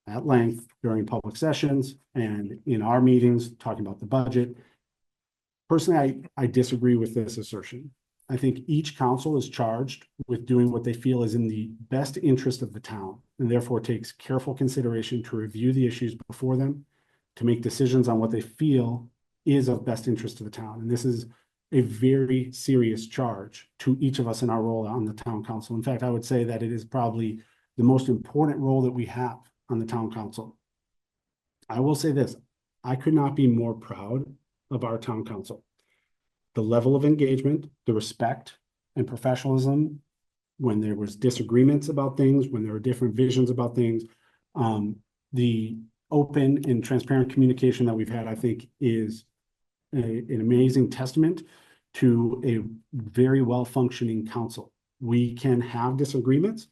at length during public sessions and in our meetings talking about the budget. Personally, I disagree with this assertion. I think each council is charged with doing what they feel is in the best interest of the town, and therefore takes careful consideration to review the issues before them, to make decisions on what they feel is of best interest to the town. And this is a very serious charge to each of us in our role on the town council. In fact, I would say that it is probably the most important role that we have on the town council. I will say this, I could not be more proud of our town council. The level of engagement, the respect and professionalism when there was disagreements about things, when there were different visions about things, the open and transparent communication that we've had, I think is an amazing testament to a very well-functioning council. We can have disagreements,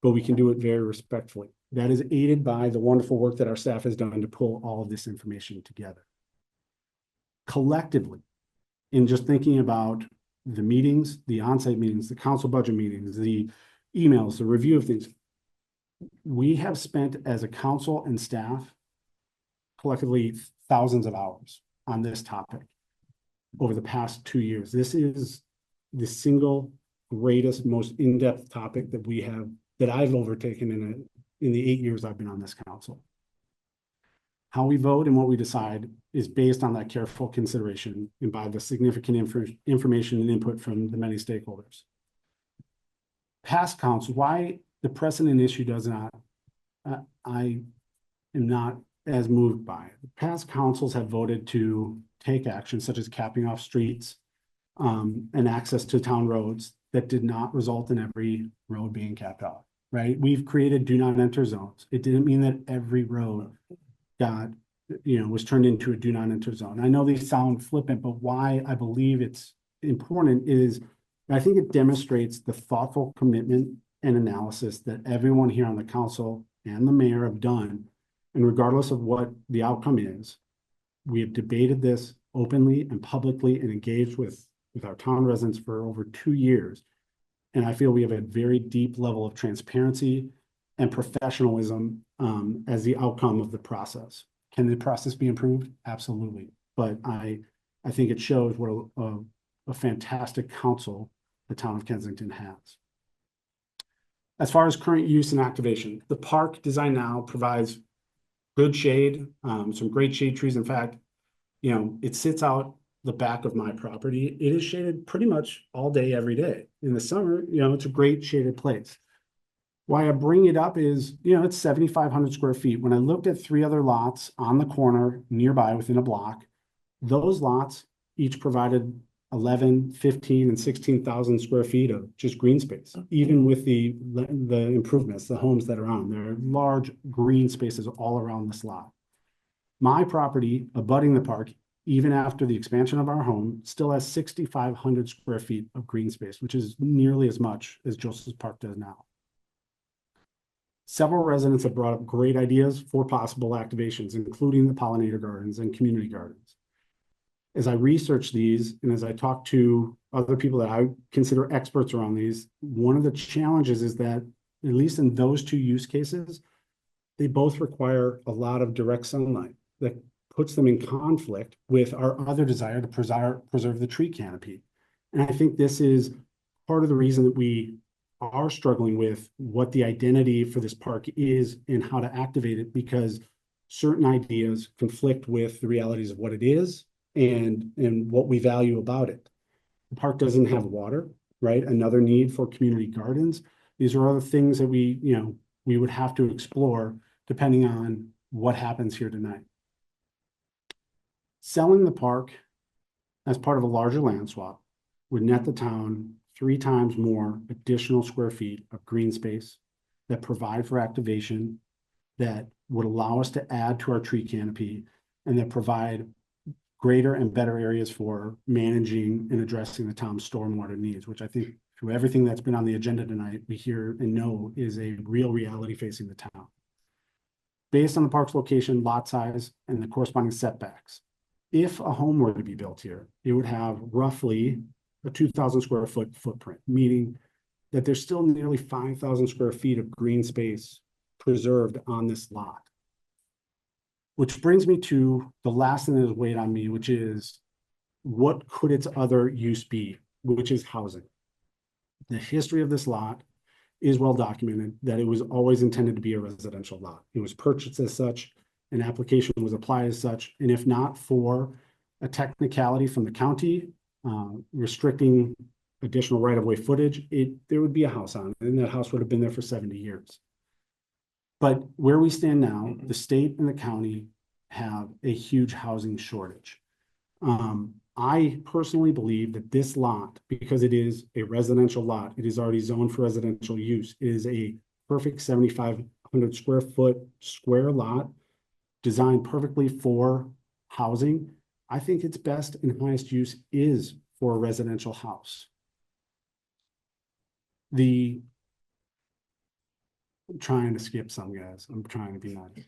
but we can do it very respectfully. That is aided by the wonderful work that our staff has done to pull all of this information together. Collectively, in just thinking about the meetings, the onsite meetings, the council budget meetings, the emails, the review of things, we have spent as a council and staff collectively thousands of hours on this topic over the past 2 years. This is the single greatest, most in-depth topic that we have, that I've overtaken in the 8 years I've been on this council. How we vote and what we decide is based on that careful consideration and by the significant information and input from the many stakeholders. Past council, why the precedent issue does not, I am not as moved by it. Past councils have voted to take action such as capping off streets and access to town roads that did not result in every road being capped off, right? We've created do not enter zones. It didn't mean that every road was turned into a do not enter zone. I know these sound flippant, but why I believe it's important is I think it demonstrates the thoughtful commitment and analysis that everyone here on the council and the mayor have done. And regardless of what the outcome is, we have debated this openly and publicly and engaged with our town residents for over 2 years. And I feel we have a very deep level of transparency and professionalism as the outcome of the process. Can the process be improved? Absolutely. But I think it shows what a fantastic council the town of Kensington has. As far as current use and activation, the park design now provides good shade, some great shade trees. In fact, it sits out the back of my property. It is shaded pretty much all day, every day. In the summer, it's a great shaded place. Why I bring it up is, it's 7,500 square feet. When I looked at 3 other lots on the corner nearby within a block, those lots each provided 11, 15, and 16,000 square feet of just green space, even with the improvements, the homes that are on. There are large green spaces all around this lot. My property abutting the park, even after the expansion of our home, still has 6,500 square feet of green space, which is nearly as much as Joseph Park does now. Several residents have brought up great ideas for possible activations, including the pollinator gardens and community gardens. As I research these and as I talk to other people that I consider experts around these, one of the challenges is that, at least in those 2 use cases, they both require a lot of direct sunlight that puts them in conflict with our other desire to preserve the tree canopy. And I think this is part of the reason that we are struggling with what the identity for this park is and how to activate it, because certain ideas conflict with the realities of what it is and what we value about it. The park doesn't have water, right? Another need for community gardens. These are other things that we would have to explore depending on what happens here tonight. Selling the park as part of a larger land swap would net the town 3 times more additional square feet of green space that provide for activation, that would allow us to add to our tree canopy, and that provide greater and better areas for managing and addressing the town's stormwater needs, which I think through everything that's been on the agenda tonight, we hear and know is a real reality facing the town. Based on the park's location, lot size, and the corresponding setbacks, if a home were to be built here, it would have roughly a 2,000 square foot footprint, meaning that there's still nearly 5,000 square feet of green space preserved on this lot. Which brings me to the last thing that has weighed on me, which is what could its other use be, which is housing. The history of this lot is well documented that it was always intended to be a residential lot. It was purchased as such, an application was applied as such, and if not for a technicality from the county restricting additional right-of-way footage, there would be a house on it, and that house would have been there for 70 years. But where we stand now, the state and the county have a huge housing shortage. I personally believe that this lot, because it is a residential lot, it is already zoned for residential use, it is a perfect 7,500 square foot square lot designed perfectly for housing. I think its best and highest use is for a residential house. I'm trying to skip some, guys. I'm trying to be nice.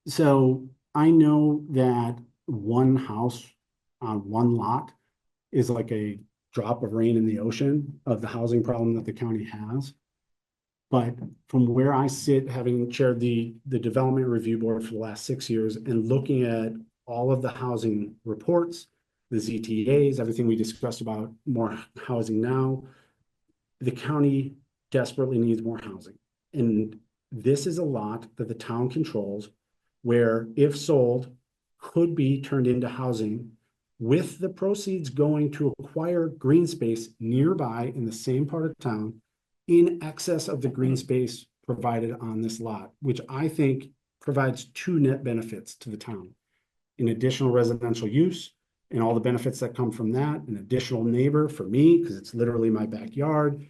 So I know that one house on one lot is like a drop of rain in the ocean of the housing problem that the county has. But from where I sit, having chaired the development review board for the last 6 years and looking at all of the housing reports, the ZTAs, everything we discussed about more housing now, the county desperately needs more housing. And this is a lot that the town controls where, if sold, could be turned into housing with the proceeds going to acquire green space nearby in the same part of town in excess of the green space provided on this lot, which I think provides 2 net benefits to the town. An additional residential use and all the benefits that come from that, an additional neighbor for me, because it's literally my backyard,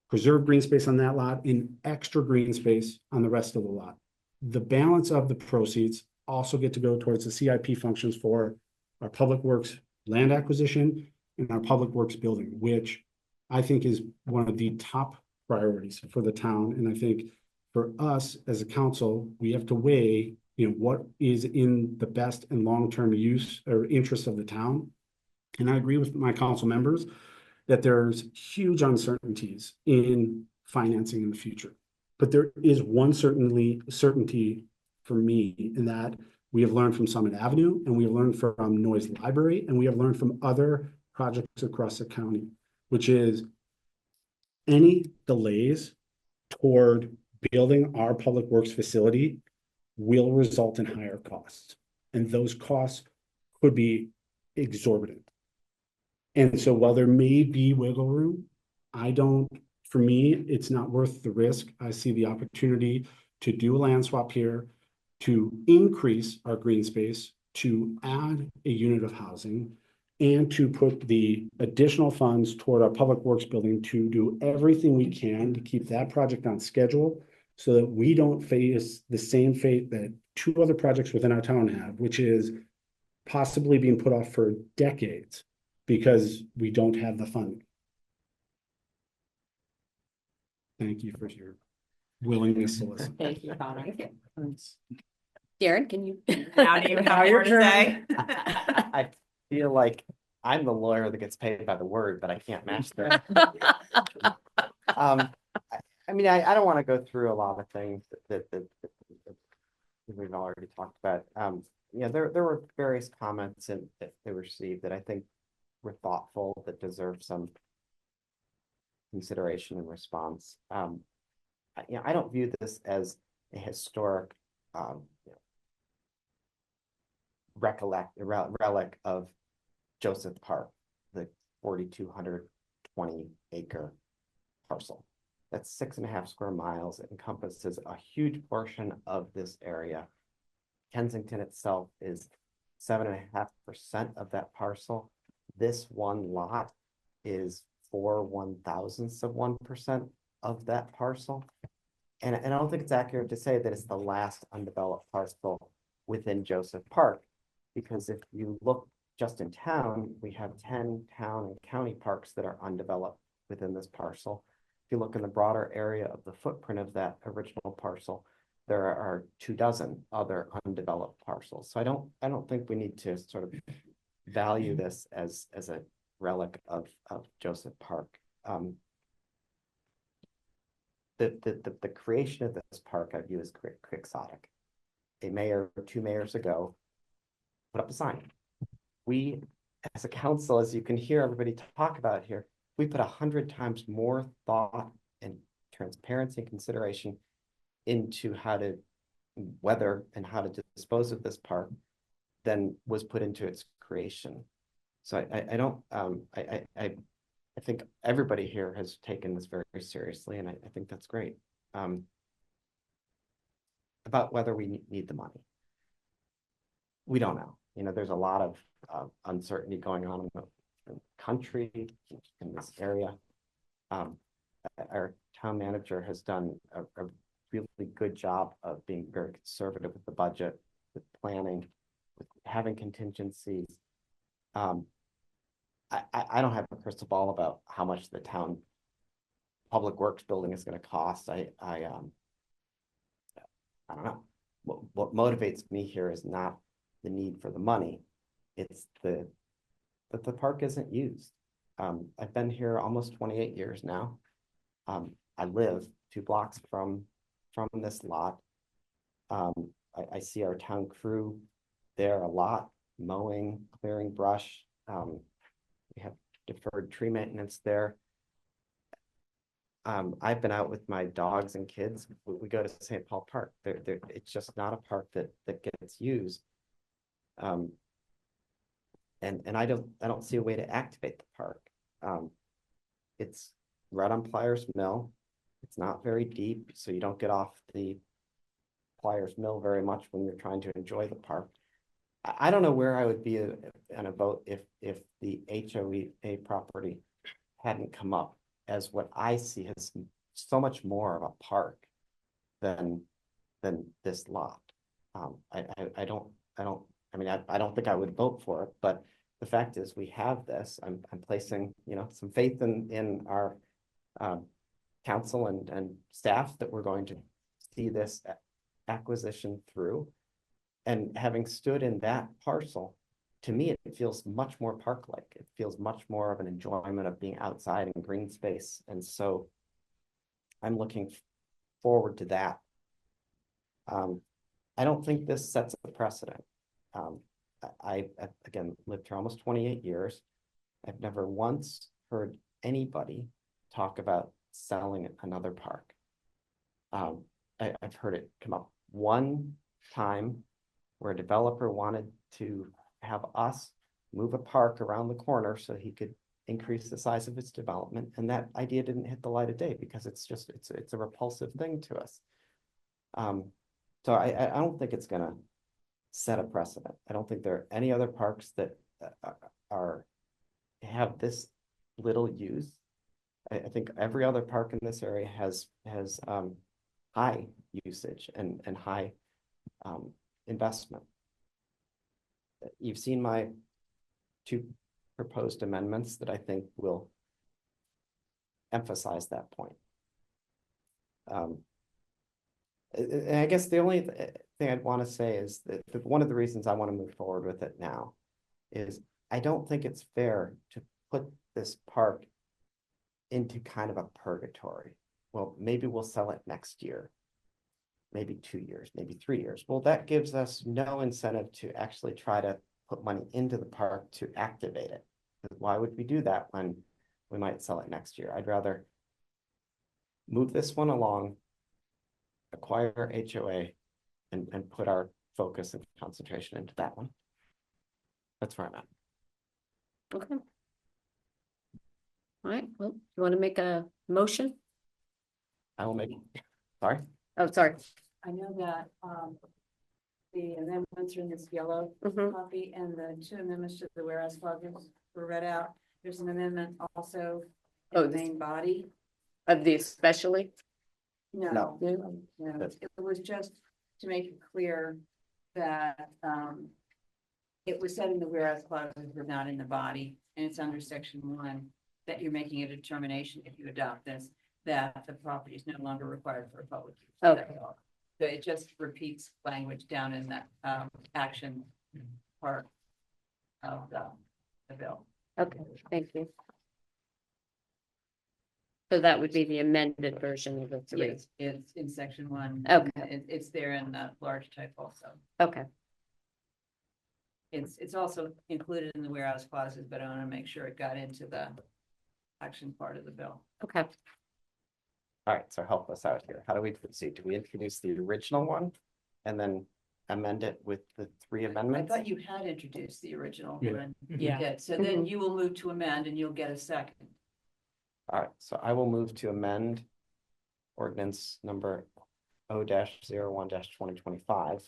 preserve green space on that lot, and extra green space on the rest of the lot. The balance of the proceeds also get to go towards the CIP functions for our public works land acquisition and our public works building, which I think is one of the top priorities for the town. And I think for us as a council, we have to weigh, what is in the best and long-term use or interest of the town. And I agree with my council members that there's huge uncertainties in financing in the future. But there is one certainty for me, in that we have learned from Summit Avenue, and we have learned from Noise Library, and we have learned from other projects across the county, which is any delays toward building our public works facility will result in higher costs. And those costs could be exorbitant. And so while there may be wiggle room, for me, it's not worth the risk. I see the opportunity to do a land swap here, to increase our green space, to add a unit of housing, and to put the additional funds toward our public works building to do everything we can to keep that project on schedule so that we don't face the same fate that 2 other projects within our town have, which is possibly being put off for decades because we don't have the funding. Thank you for your willingness to listen. Thank you, Connor. Darren, can you? Now do you have more to say? I feel like I'm the lawyer that gets paid by the word, but I can't match that. I don't want to go through a lot of things that we've already talked about. There were various comments that they received that I think were thoughtful, that deserve some consideration and response. I don't view this as a historic relic of Joseph Park, the 4,220 acre parcel. That's 6.5 square miles. It encompasses a huge portion of this area. Kensington itself is 7.5% of that parcel. This one lot is 4/1000ths of 1% of that parcel. And I don't think it's accurate to say that it's the last undeveloped parcel within Joseph Park, because if you look just in town, we have 10 town and county parks that are undeveloped within this parcel. If you look in the broader area of the footprint of that original parcel, there are 24 other undeveloped parcels. So I don't think we need to sort of value this as a relic of Joseph Park. The creation of this park I view as quixotic. A mayor, 2 mayors ago, put up a sign. We, as a council, as you can hear everybody talk about here, we put 100 times more thought and transparency and consideration into how to weather and how to dispose of this park than was put into its creation. So I think everybody here has taken this very, very seriously, and I think that's great. About whether we need the money, we don't know. You know, there's a lot of uncertainty going on in the country, in this area. Our town manager has done a really good job of being very conservative with the budget, with planning, with having contingencies. I don't have a crystal ball about how much the town public works building is going to cost. I don't know. What motivates me here is not the need for the money. It's that the park isn't used. I've been here almost 28 years now. I live 2 blocks from this lot. I see our town crew there a lot, mowing, clearing brush. We have deferred tree maintenance there. I've been out with my dogs and kids. We go to St. Paul Park. It's just not a park that gets used. And I don't see a way to activate the park. It's right on Pliers Mill. It's not very deep, so you don't get off the Pliers Mill very much when you're trying to enjoy the park. I don't know where I would be on a vote if the HOA property hadn't come up as what I see as so much more of a park than this lot. I don't think I would vote for it, but the fact is we have this. I'm placing, you know, some faith in our council and staff that we're going to see this acquisition through. And having stood in that parcel, to me, it feels much more park-like. It feels much more of an enjoyment of being outside in green space. And so I'm looking forward to that. I don't think this sets a precedent. I again, lived here almost 28 years. I've never once heard anybody talk about selling another park. I've heard it come up one time where a developer wanted to have us move a park around the corner so he could increase the size of its development. And that idea didn't hit the light of day because it's a repulsive thing to us. So I don't think it's going to set a precedent. I don't think there are any other parks that have this little use. I think every other park in this area has high usage and high investment. You've seen my 2 proposed amendments that I think will emphasize that point. And I guess the only thing I'd want to say is that one of the reasons I want to move forward with it now is I don't think it's fair to put this park into kind of a purgatory. Well, maybe we'll sell it next year, maybe 2 years, maybe 3 years. Well, that gives us no incentive to actually try to put money into the park to activate it. Why would we do that when we might sell it next year? I'd rather move this one along, acquire HOA, and put our focus and concentration into that one. That's where I'm at. Okay. All right, well, you want to make a motion? I will make, sorry, Oh, sorry. I know that, the amendments are in this yellow Mhm. copy and the two amendments to the whereas clauses were read out. There's an amendment also Oh, in the this- main body. Of the especially? No, No. no, it was just to make it clear that, it was said in the whereas clauses, but not in the body, and it's under section 1, that you're making a determination if you adopt this, that the property is no longer required for a public use. Okay. That's all. So it just repeats language down in that, action part of the bill. Okay, thank you. So that would be the amended version of the three. Yes, it's in section 1. Okay. It's there in the large type also. Okay, It's also included in the whereas clauses, but I want to make sure it got into the action part of the bill. okay. all right, so help us out here. How do we proceed? Do we introduce the original one and then amend it with the 3 I amendments? thought you had introduced the original Yeah. one. Yeah. Yeah, so then Mhm. you will move to amend and you'll get a second. All right, so I will move to amend ordinance number O-01-2025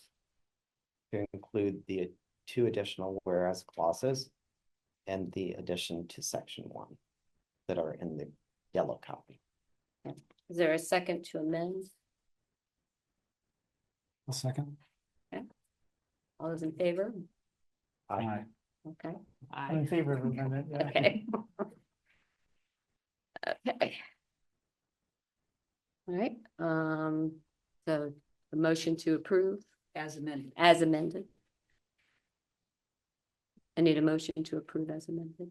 to include the 2 additional whereas clauses and the addition to section 1 that are in the yellow copy. Is there a second to amend? A second. All those in favor? Aye. Okay, I'm in favor of amendment, yeah. okay. Okay. All right, so the motion to approve As amended. as amended. I need a motion to approve as amended.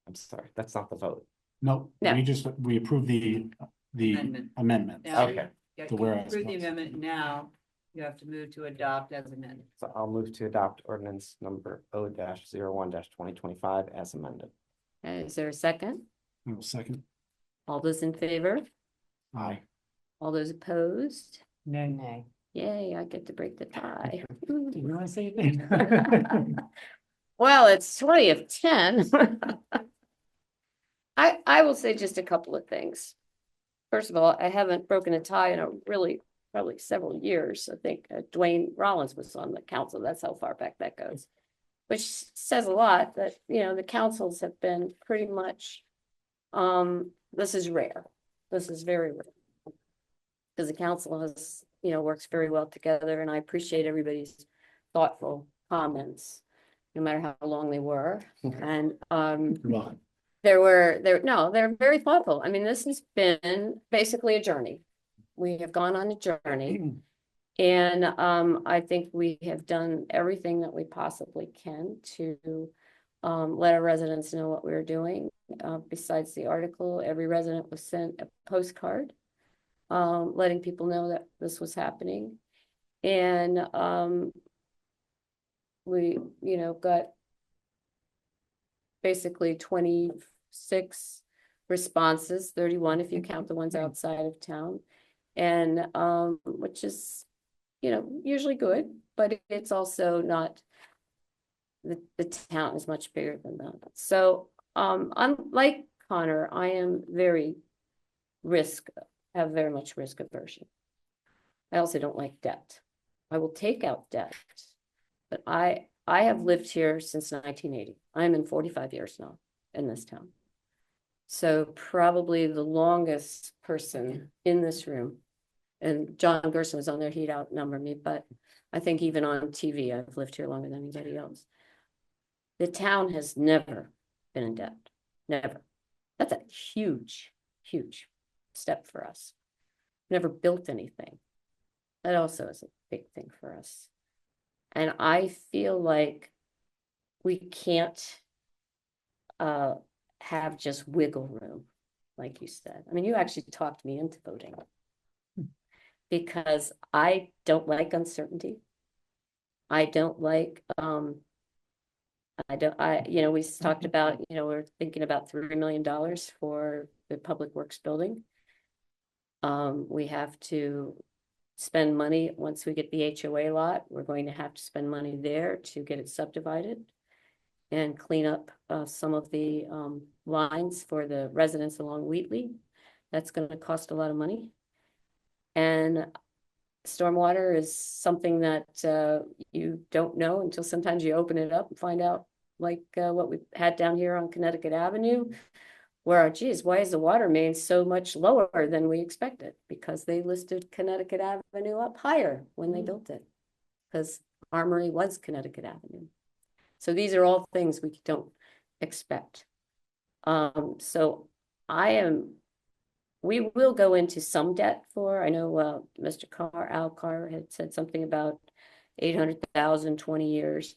I'm sorry, that's not the vote. No, No. we approved the Amendment. amendment. Now, Okay. you The whereas approve the clause. amendment now, you have to move to adopt as amended. So I'll move to adopt ordinance number O-01-2025 as amended. Is there a second? No, second. All those in favor? Aye. All those opposed? Nay. Nay. Yay, I get to break the tie. Do you want to say anything? Well, it's 20 of 10. I will say just a couple of things. First of all, I haven't broken a tie in a really, probably several years. I think Dwayne Rollins was on the council. That's how far back that goes. Which says a lot that, the councils have been pretty much, this is rare. This is very rare. Because the council has, works very well together, and I appreciate everybody's thoughtful comments, no matter how long they were. And Right. they're very thoughtful. I mean, this has been basically a journey. We have gone on a journey. And I think we have done everything that we possibly can to let our residents know what we're doing. Besides the article, every resident was sent a postcard letting people know that this was happening. And we, got basically 26 responses, 31 if you count the ones outside of town. And which is, usually good, but it's also not, the town is much bigger than that. So unlike Connor, I am have very much risk aversion. I also don't like debt. I will take out debt, but I have lived here since 1980. I'm in 45 years now in this town. So probably the longest person in this room, and John Gerson was on there, he'd outnumber me, but I think even on TV, I've lived here longer than anybody else. The town has never been in debt, never. That's a huge, huge step for us. Never built anything. That also is a big thing for us. And I feel like we can't have just wiggle room, like you said. I mean, you actually talked me into voting because I don't like uncertainty. I don't like, we talked about, we're thinking about $3 million for the Public Works building. We have to spend money once we get the HOA lot. We're going to have to spend money there to get it subdivided and clean up some of the lines for the residents along Wheatley. That's gonna cost a lot of money. And stormwater is something that you don't know until sometimes you open it up and find out, like what we had down here on Connecticut Avenue, where, geez, why is the water main so much lower than we expected? Because they listed Connecticut Avenue up higher when they built it, because Armory was Connecticut Avenue. So these are all things we don't expect. So we will go into some debt for, I know Mr. Al Carr had said something about 800,000, 20 years.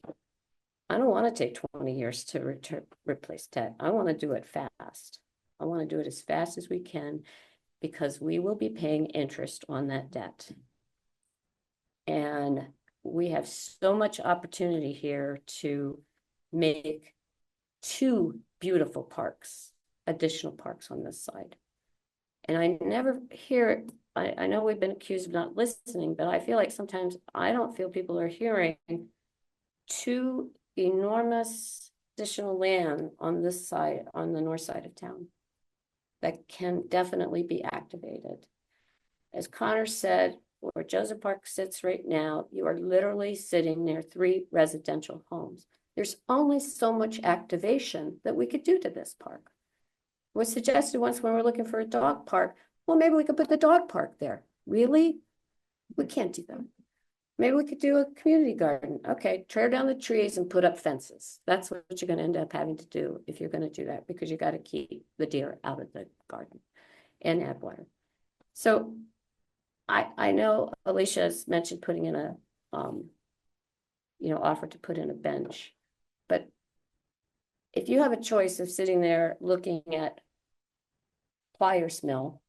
I don't want to take 20 years to replace debt. I want to do it fast. I want to do it as fast as we can, because we will be paying interest on that debt. And we have so much opportunity here to make 2 beautiful parks, additional parks on this side. And I never hear it. I know we've been accused of not listening, but I feel like sometimes I don't feel people are hearing 2 enormous additional land on this side, on the north side of town, that can definitely be activated. As Connor said, where Joseph Park sits right now, you are literally sitting near 3 residential homes. There's only so much activation that we could do to this park. It was suggested once when we were looking for a dog park, well, maybe we could put the dog park there. Really? We can't do that. Maybe we could do a community garden. Okay, tear down the trees and put up fences. That's what you're going to end up having to do if you're going to do that, because you got to keep the deer out of the garden and add water. So I know Alicia has mentioned putting in a, offer to put in a bench, but if you have a choice of sitting there looking at Pliers Mill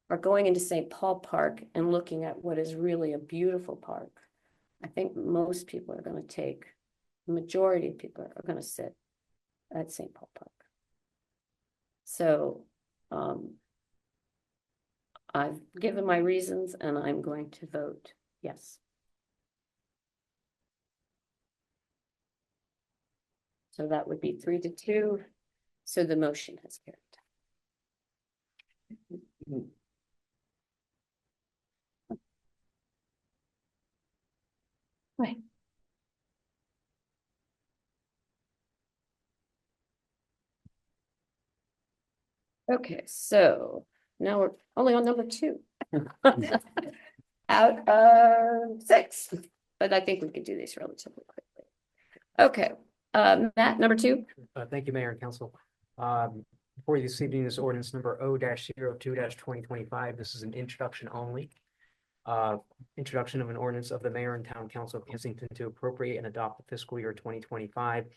or going into St. Paul Park and looking at what is really a beautiful park, I think most people are going to take, the majority of people are going to sit at St. Paul Park. So I've given my reasons and I'm going to vote yes. So that would be 3-2. So the motion has carried. Right. Okay, so now we're only on number 2 out of 6, but I think we could do these relatively quickly. Okay, Matt, number 2. Thank you, Mayor and Council. Before you this evening is ordinance number O-02-2025. This is an introduction only. Introduction of an ordinance of the Mayor and Town Council of Kensington to appropriate and adopt the fiscal year 2025-6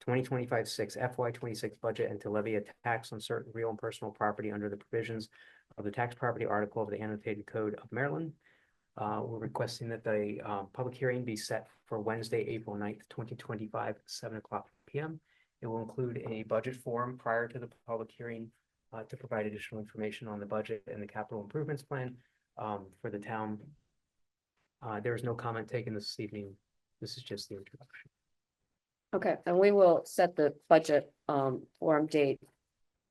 FY26 budget and to levy a tax on certain real and personal property under the provisions of the tax property article of the annotated code of Maryland. We're requesting that the public hearing be set for Wednesday, April 9th, 2025, 7:00 p.m. It will include a budget forum prior to the public hearing to provide additional information on the budget and the capital improvements plan for the town. There is no comment taken this evening. This is just the introduction. Okay, and we will set the budget forum date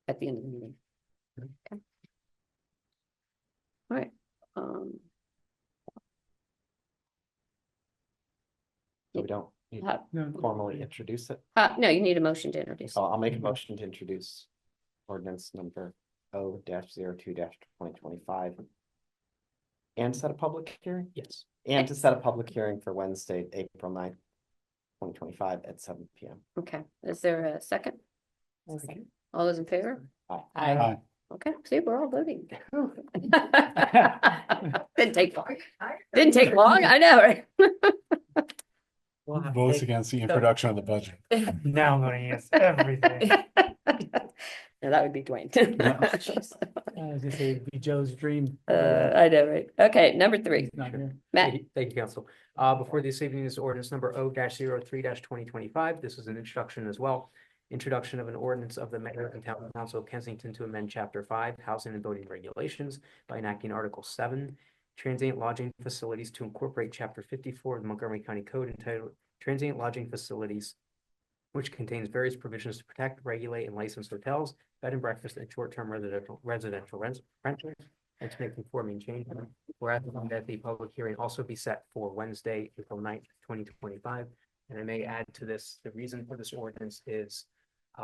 at the end of the meeting. Okay. All right. So we don't need to formally introduce it. No, you need a motion to introduce. So I'll make a motion to introduce ordinance number O-02-2025 and set a public hearing. Yes. And to set a public hearing for Wednesday, April 9th, 2025 at 7 p.m. Okay, is there a second? Okay. All those in favor? Aye. Aye. Okay, see, we're all voting. Didn't take long. Didn't take long, I know, right? Votes against the introduction of the budget. Now I'm voting yes, everything. No, that would be Dwayne. I was gonna say it'd be Joe's dream. I know, right? Okay, number 3. He's not here. Matt. Thank you, Council. Before this evening is ordinance number O-03-2025. This is an introduction as well. Introduction of an ordinance of the Mayor and Town Council of Kensington to amend Chapter 5, Housing and Building Regulations by enacting Article 7, Transient Lodging Facilities, to incorporate Chapter 54 of the Montgomery County Code entitled Transient Lodging Facilities, which contains various provisions to protect, regulate, and license hotels bed and breakfast, and short-term residential rentals, and to make conforming changes. Whereas that the public hearing also be set for Wednesday, April 9th, 2025. And I may add to this, the reason for this ordinance is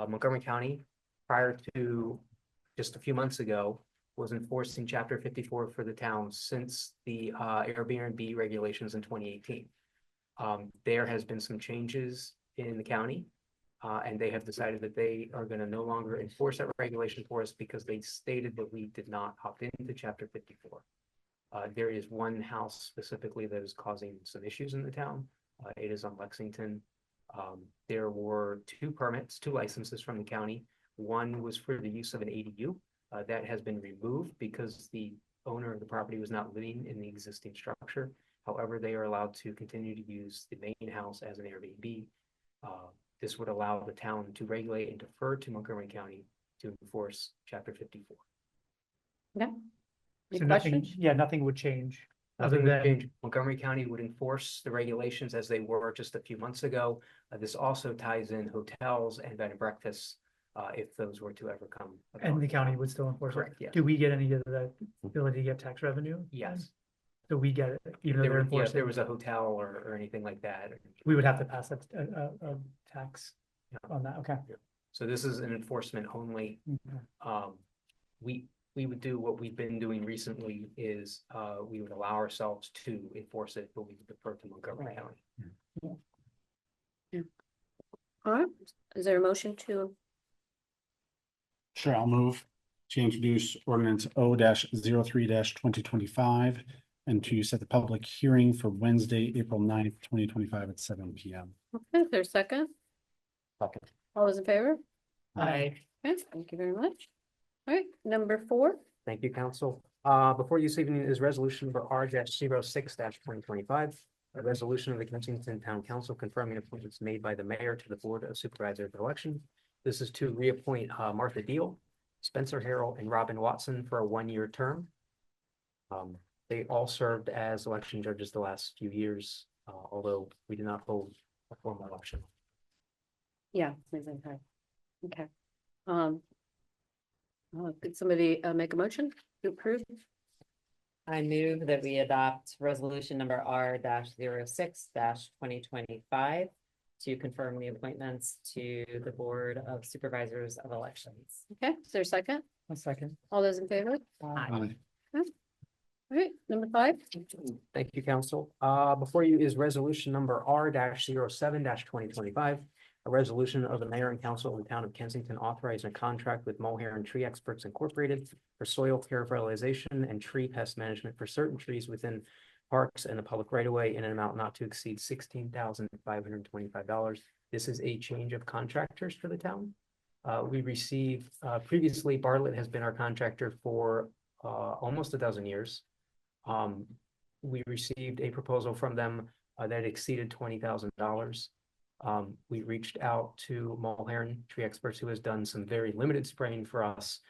Montgomery County, prior to just a few months ago, was enforcing Chapter 54 for the town since the Airbnb regulations in 2018. There has been some changes in the county, and they have decided that they are going to no longer enforce that regulation for us because they stated that we did not opt into Chapter 54. There is one house specifically that is causing some issues in the town. It is on Lexington. There were two licenses from the county. One was for the use of an ADU. That has been removed because the owner of the property was not living in the existing structure. However, they are allowed to continue to use the main house as an Airbnb. This would allow the town to regulate and defer to Montgomery County to enforce Chapter 54. Okay. Any So nothing, questions? yeah, nothing would change. Nothing Other would than, change. Montgomery County would enforce the regulations as they were just a few months ago. This also ties in hotels and bed and breakfasts, if those were to ever come about. and the county would still enforce it. Correct, yes. Do we get any of that ability to get tax revenue? Yes. So we get it, even though There they're if enforcing. there was a hotel or anything like that. We would have to pass a tax on that, okay. So this is an enforcement only. Okay. We would do what we've been doing recently is, we would allow ourselves to enforce it, but we would defer to Montgomery County. All right, is there a motion to, Sure, I'll move to introduce ordinance O-03 2025 and to set the public hearing for Wednesday, April 9th, 2025 at 7 p.m. okay, is there a second? Second. All those in favor? Aye. Okay, thank you very much. All right, number 4. Thank you, council. Before you this evening is resolution number R-06 2025. A resolution of the Kensington Town Council confirming appointments made by the mayor to the Board of Supervisors of Election. This is to reappoint Martha Deal, Spencer Harrell, and Robin Watson for a 1-year term. They all served as election judges the last few years, although we did not hold a formal election. Yeah. Okay. Could somebody make a motion to approve? I move that we adopt resolution number R-06 2025 to confirm the appointments to the Board of Supervisors of Elections. Okay, is there a second? A second. All those in favor? Aye. All right, number 5. Thank you, council. Before you is resolution number R-07 2025. A resolution of the mayor and council of the town of Kensington authorizing a contract with Mulhair and Tree Experts Incorporated for soil fertilization and tree pest management for certain trees within parks and the public right of way in an amount not to exceed $16,525. This is a change of contractors for the town. We received previously Bartlett has been our contractor for almost a dozen years. We received a proposal from them that exceeded $20,000. We reached out to Mulhair Tree Experts, who has done some very limited spraying for us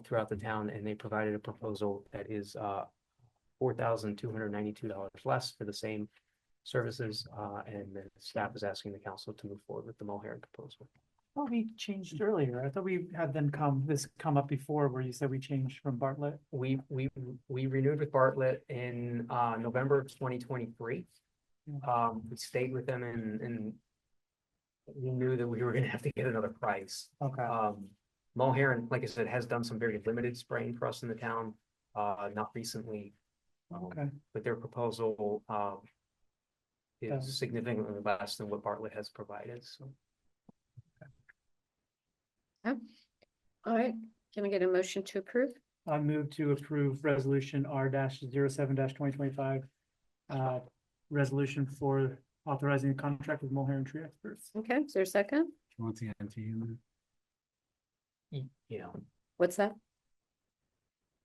throughout the town, and they provided a proposal that is $4,292 less for the same services, and the staff is asking the council to move forward with the Mulhair proposal. Oh, we changed earlier. I thought we had them come up before where you said we changed from Bartlett. We renewed with Bartlett in November of 2023. We stayed with them and we knew that we were going to have to get another price. Okay. Mulhair, like I said, has done some very limited spraying for us in the town, not recently. Okay. But their proposal Yeah. is significantly less than what Bartlett has provided. So All right, can I get a motion to approve? I move to approve resolution R-07 2025. Resolution for authorizing a contract with Mulhair and Tree Experts. Okay, is there a second? Do you want the NTU? you know, What's that?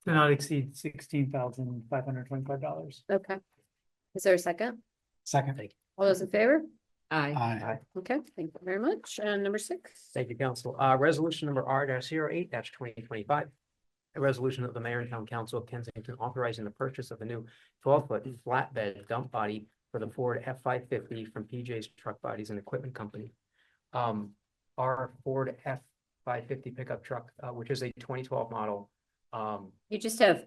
To not exceed $16,525. Okay. Is there a second? Second. All those in favor? Aye. Aye. Okay, thank you very much. And number 6. thank you, council. Resolution number R-08 2025. A resolution of the mayor and town council of Kensington authorizing the purchase of a new 12-foot flatbed dump body for the Ford F-550 from PJ's Truck Bodies and Equipment Company. Our Ford F-550 pickup truck, which is a 2012 model. You just have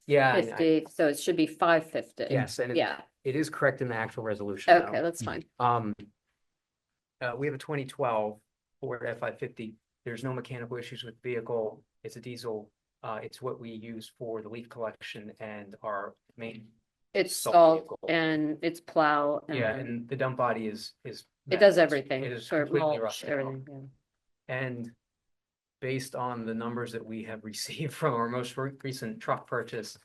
Yeah, F50, so it should be 550. yes, and Yeah, it is correct in the actual resolution. though. okay, that's fine. We have a 2012 Ford F-550. There's no mechanical issues with the vehicle. It's a diesel. It's what we use for the leaf collection and our main. It's salt salt vehicle. and it's plow. Yeah, and the dump body is. It does everything. It is for completely mulch, rusted out. everything, yeah. And based on the numbers that we have received from our most recent truck purchase,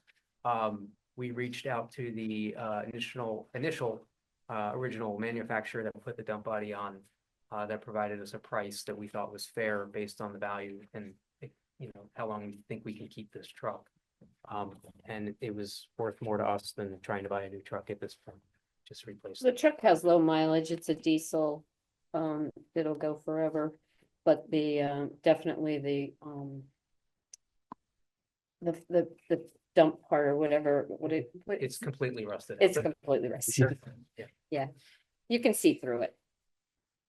we reached out to the initial original manufacturer that put the dump body on, that provided us a price that we thought was fair based on the value and, you know, how long we think we can keep this truck. And it was worth more to us than trying to buy a new truck at this point. Just replace The it. truck has low mileage. It's a diesel. It'll go forever. But the definitely the dump part or whatever, It's completely rusted. it's out. completely rusted. Yeah. Yeah, you can see through it.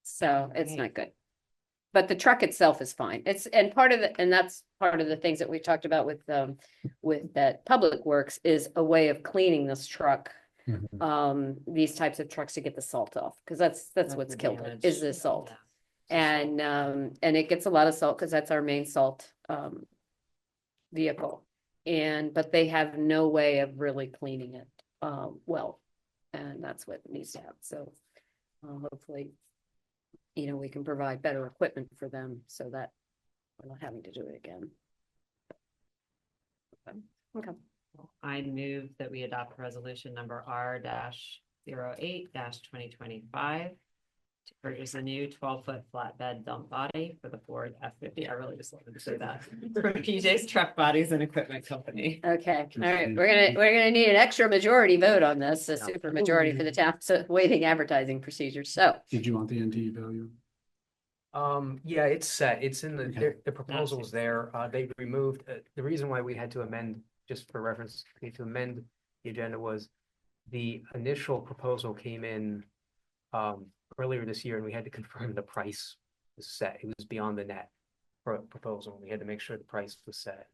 So it's not good. But the truck itself is fine. And that's part of the things that we talked about with that Public Works is a way of cleaning this truck. These types of trucks to get the salt off, because that's what's the killed it, damage. is the salt. And it gets a lot of salt because that's our main salt vehicle. But they have no way of really cleaning it well, and that's what it needs to have. So hopefully, you know, we can provide better equipment for them so that we're not having to do it again. Okay. I move that we adopt resolution number R-08-2025 to purchase a new 12-foot flatbed dump body for the Ford F-50. I really just wanted to say that. For PJ's Truck Bodies and Equipment Company. Okay, all right, we're gonna need an extra majority vote on this, a super majority for the town, so waiting advertising procedures, so. Did you want the NT value? Yeah, it's set. It's in Okay. the proposal's there. They removed, the reason why we had to amend, just for reference, we had to amend the agenda was the initial proposal came in earlier this year and we had to confirm the price was set. It was beyond the net proposal. We had to make sure the price was set.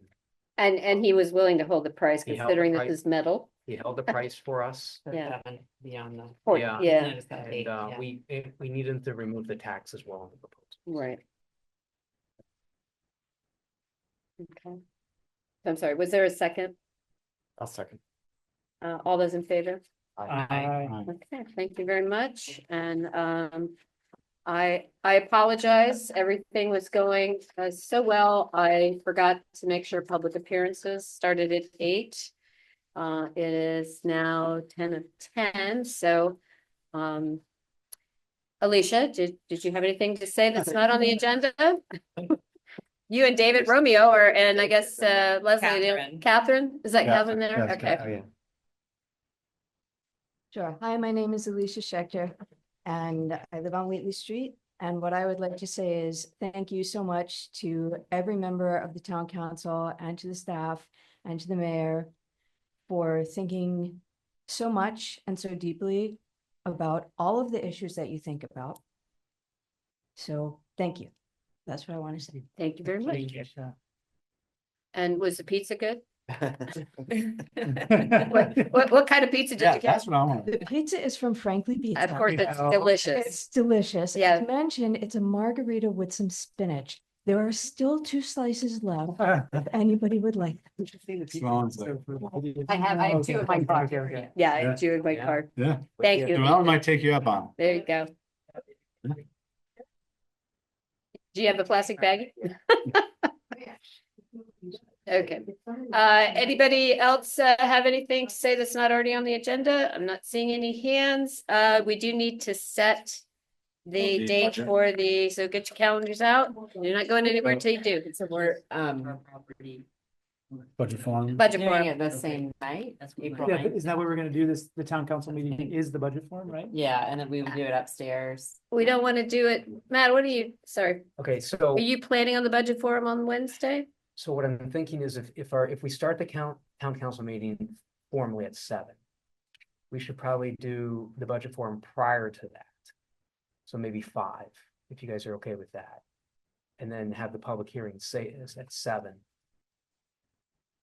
And he was willing to hold the price He held the considering this price. is metal. He held the price for us. Yeah. Beyond the. Yeah. Yeah, Notice that And eight, yeah. we needed to remove the tax as well in the proposal. right. Okay. I'm sorry, was there a second? I'll second. All those in favor? Aye. Okay, thank you very much, and I apologize, everything was going so well, I forgot to make sure public appearances started at 8. It is now 10:10, so Alicia, did you have anything to say that's not on the agenda? You and David Romeo and I guess Leslie, Catherine, is that Catherine there? Yes, Okay. Oh, yeah. Sure. Hi, my name is Alicia Schechter, and I live on Wheatley Street. And what I would like to say is thank you so much to every member of the town council and to the staff and to the mayor for thinking so much and so deeply about all of the issues that you think about. So thank you. That's what I want to say. Thank you very much. Thank you. And was the pizza good? What kind of pizza did you get? That's what I want. The pizza is from Frankly Pizza. Of course, it's Yeah. delicious. It's delicious. Yeah. As mentioned, it's a margarita with some spinach. There are still 2 slices left if anybody would like. I have 2 in my car. Yeah, I have 2 in my Yeah. car. Yeah. Thank you. Joelle might take you up on it. There you go. Do you have the plastic baggie? Okay. Anybody else have anything to say that's not already on the agenda? I'm not seeing any hands. We do need to set the date for so get your calendars out. You're not going anywhere till you do. So we're, Budget form. Budget doing form. it the same night, April Yeah, 9th. isn't that what we're gonna do the town council meeting is the budget form, right? Yeah, and then we would do it upstairs. We don't want to do it. Matt, what are you, sorry, Okay, so. are you planning on the budget forum on Wednesday? So what I'm thinking is if we start the town council meeting formally at 7, we should probably do the budget forum prior to that. So maybe 5, if you guys are okay with that. and then have the public hearing say is at 7.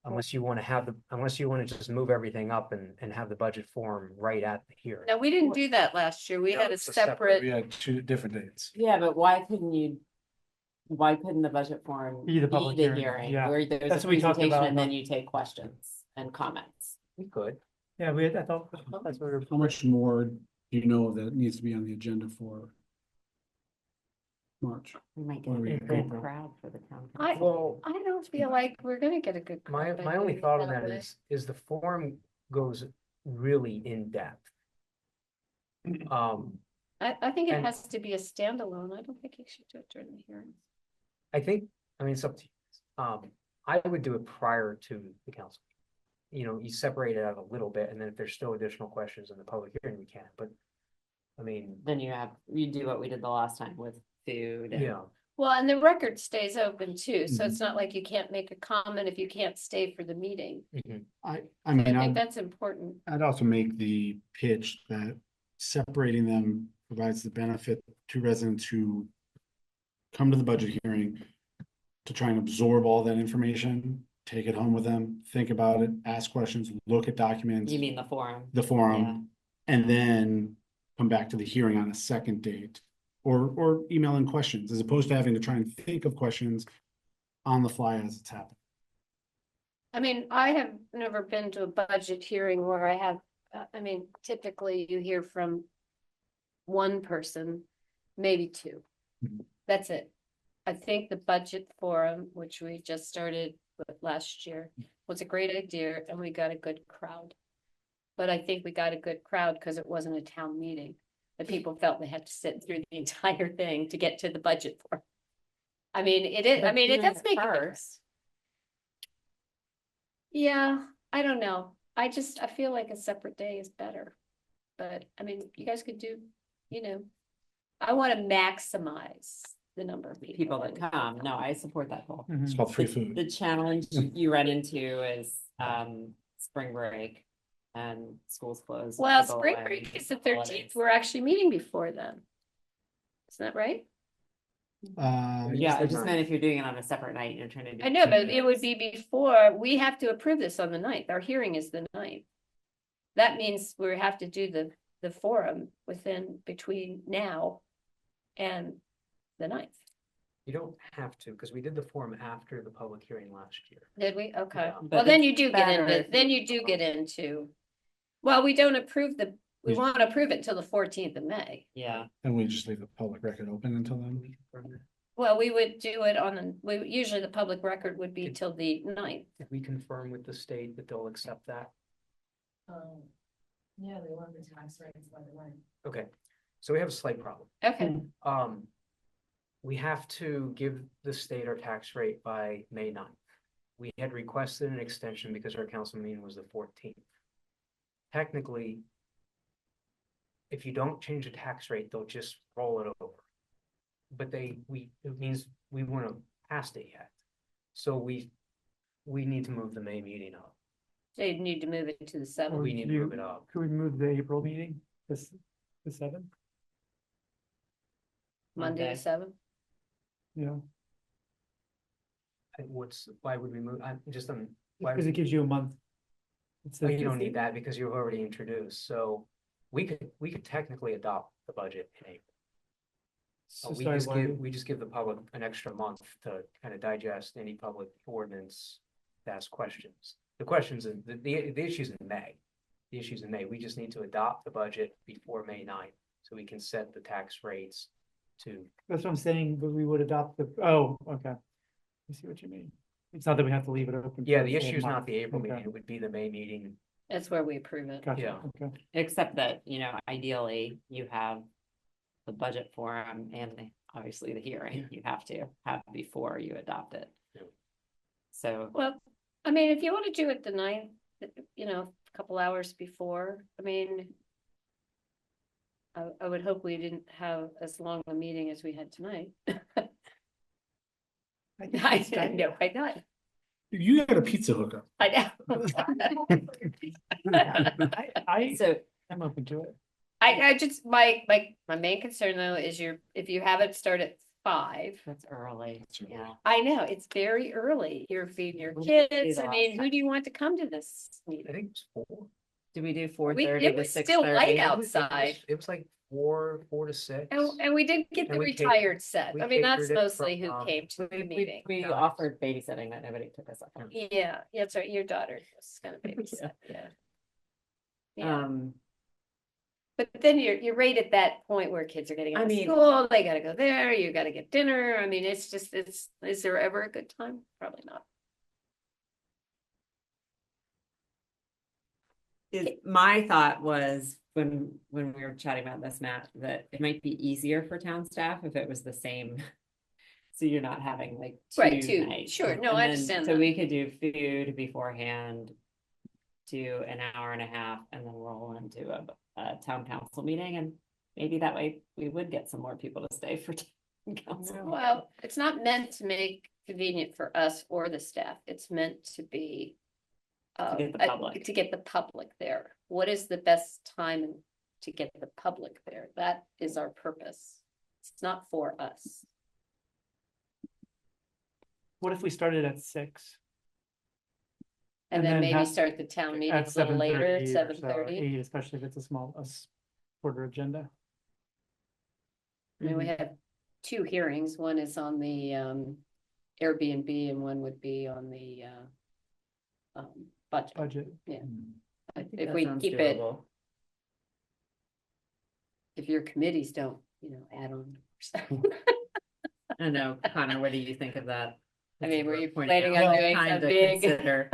Unless you want to unless you want to just move everything up and have the budget forum right at the hearing. No, we didn't do that last year. We No, had a it's a separate- We separate, had 2 different dates. Yeah, but why couldn't the budget forum Be the public hearing, yeah. where there's That's a what we talked presentation about, and then but- you take questions and comments? We could. Yeah, I thought that's what we were. How much more do you know that needs to be on the agenda for March? We might get What are we a in good April? crowd for the town. I- council. Well, I don't feel like we're gonna get a good. my crowd by only doing thought on that that way. is the forum goes really in depth. I think it and- has to be a standalone. I don't think you should do it during the hearing. I think, I mean, it's up to you. I would do it prior to the council. You separate it out a little bit, and then if there's still additional questions in the public hearing, we can, but. I mean, Then you do what we did the last time with food. and- yeah, Well, and the record stays open too, so Mhm. it's not like you can't make a comment if you can't stay for the meeting. I I mean, think that's important. I'd also make the pitch that separating them provides the benefit to residents who come to the budget hearing to try and absorb all that information, take it home with them, think about it, ask questions, look at documents, You mean the forum? the forum, and then come back to the hearing on a second date, or email in questions, as opposed to having to try and think of questions on the fly as it's happening. I mean, I have never been to a budget hearing where I have, I mean, typically you hear from one person, maybe 2. Mhm. That's it. I think the budget forum, which we just started with last year, was a great idea and we got a good crowd. But I think we got a good crowd because it wasn't a town meeting. The people felt they had to sit through the entire thing to get to the budget forum. I mean, it is, I But mean, it doing does make a difference. first. Yeah, I don't know. I feel like a separate day is better. But I mean, you guys could do, I want to maximize the number of People that come. No, I support that goal. It's called free food. The challenge you run into is spring break and schools closed. Well, people spring away, break is the holidays. 13th. We're actually meeting before then. Isn't that right? Yeah, I just meant if you're doing it on a separate night, you're trying to do. I know, 2 but it days. would be before, we have to approve this on the 9th. Our hearing is the 9th. That means we have to do the forum between now and the 9th. you don't have to, because we did the forum after the public hearing last year. Did we? Okay. Yeah. Well, But then it's you do get better into, if then you- you do get into, well, we don't approve we Yes. want to approve it till the 14th of May. Yeah, And we just leave the public record open until then. Well, we would do it usually the public record would be Did- till the 9th. If we confirm with the state that they'll accept that, Yeah, they want the tax rates by the way. okay, so we have a slight problem. Okay, We have to give the state our tax rate by May 9th. We had requested an extension because our council meeting was the 14th. Technically, if you don't change the tax rate, they'll just roll it over. But it means we weren't past it yet. So we need to move the May meeting up. so you need to move it to the 7th. We need to move it up. Could we move the April meeting, the 7th? Monday Monday. the 7th. Yeah, Why would we move? Why? because it gives you a month. It's Oh, you don't need that because you've already introduced, so we could technically adopt the budget in April. So We sorry, just why- give the public an extra month to kind of digest any public ordinance, to ask questions. The questions, the issues in May. The issues in May, we just need to adopt the budget before May 9th, so we can set the tax rates to. That's what I'm saying, but we would adopt okay. I see what you mean. It's not that we have to leave it open. Yeah, for the a full issue is not month. the April Okay. meeting, it would be the May meeting. That's where we approve it. Gotcha, Yeah. okay. except that, ideally you have the budget forum and obviously the hearing you have to have before you adopt it. Yeah. So, Well, I mean, if you want to do it the 9th, a couple hours before, I mean, I would hope we didn't have as long a meeting as we had tonight. I know, I know, You got a pizza hookup. I know. so I'm open to it. I just, my main concern though is if you have it start at 5. That's early, yeah. I know, it's very early. You're feeding your We did kids. the I mean, last who do you want to come to this I meeting? think it's 4. Do we do It 4:30 to was 6:30? still light It was- outside. It was like 4 to 6. And we didn't get And the we catered- retired set. we I mean, that's catered it mostly who from, came to the meeting. We No. offered babysitting, but nobody took us up on it. Yeah, that's right. Your daughter was gonna babysit, yeah. Yeah, but then you're right at that point where kids are getting out I of mean- school, they gotta go there, you gotta get dinner. I mean, it's just, is there ever a good time? Probably not. My thought was when we were chatting about this, Matt, that it might be easier for town staff if it was the same. So you're not having like Right, two two. nights. Sure. No, And I then- understand So that. we could do food beforehand, do an hour and a half, and then roll into a town council meeting, and maybe that way we would get some more people to stay for town council. Well, it's not meant to make convenient for us or the staff. It's meant to be get the public. to get the public there. What is the best time to get the public there? That is our purpose. It's not for us. What if we started at 6? And And then then maybe have- start the town meeting At a little later, 7:30 or so, 7:30. 8, especially if it's a shorter agenda. I mean, we have 2 hearings. One is on the Airbnb and one would be on the budget. Budget. Yeah. I think If that we sounds keep it, doable. if your committees don't, add on. I know, Connor, what do you think of that? I mean, were you Pointing planning out on doing time a to big? consider.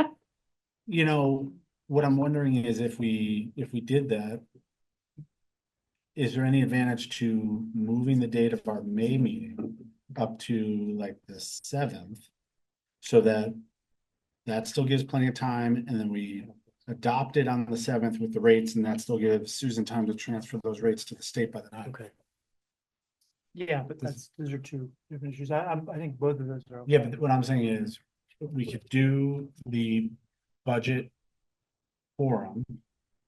What I'm wondering is if we did that, is there any advantage to moving the date of our May meeting up to like the 7th? So that still gives plenty of time, and then we adopt it on the 7th with the rates, and that still gives Susan time to transfer those rates to the state by the 9th. Okay. Yeah, but those are 2 different issues. I think both of those are. okay. Yeah, but what I'm saying is, we could do the budget forum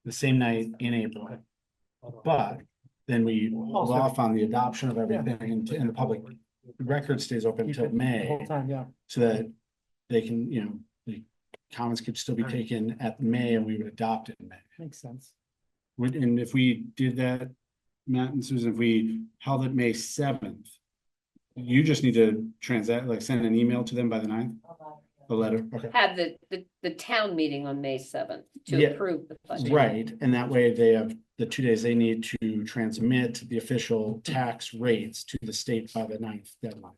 the same night in April. But then we hold off on the adoption of everything and the public record stays open Keep until it the May, whole time, yeah. so that they can, the comments could still be taken at May and we would adopt it in May. Makes sense. And if we did that, Matt and Susan, if we held it May 7th, you just need to send an email to them by the 9th? A letter, okay. Have the town meeting on May 7th to Yeah, approve the budget. Right, and that way they have the 2 days they need to transmit the official tax rates to the state by the 9th deadline.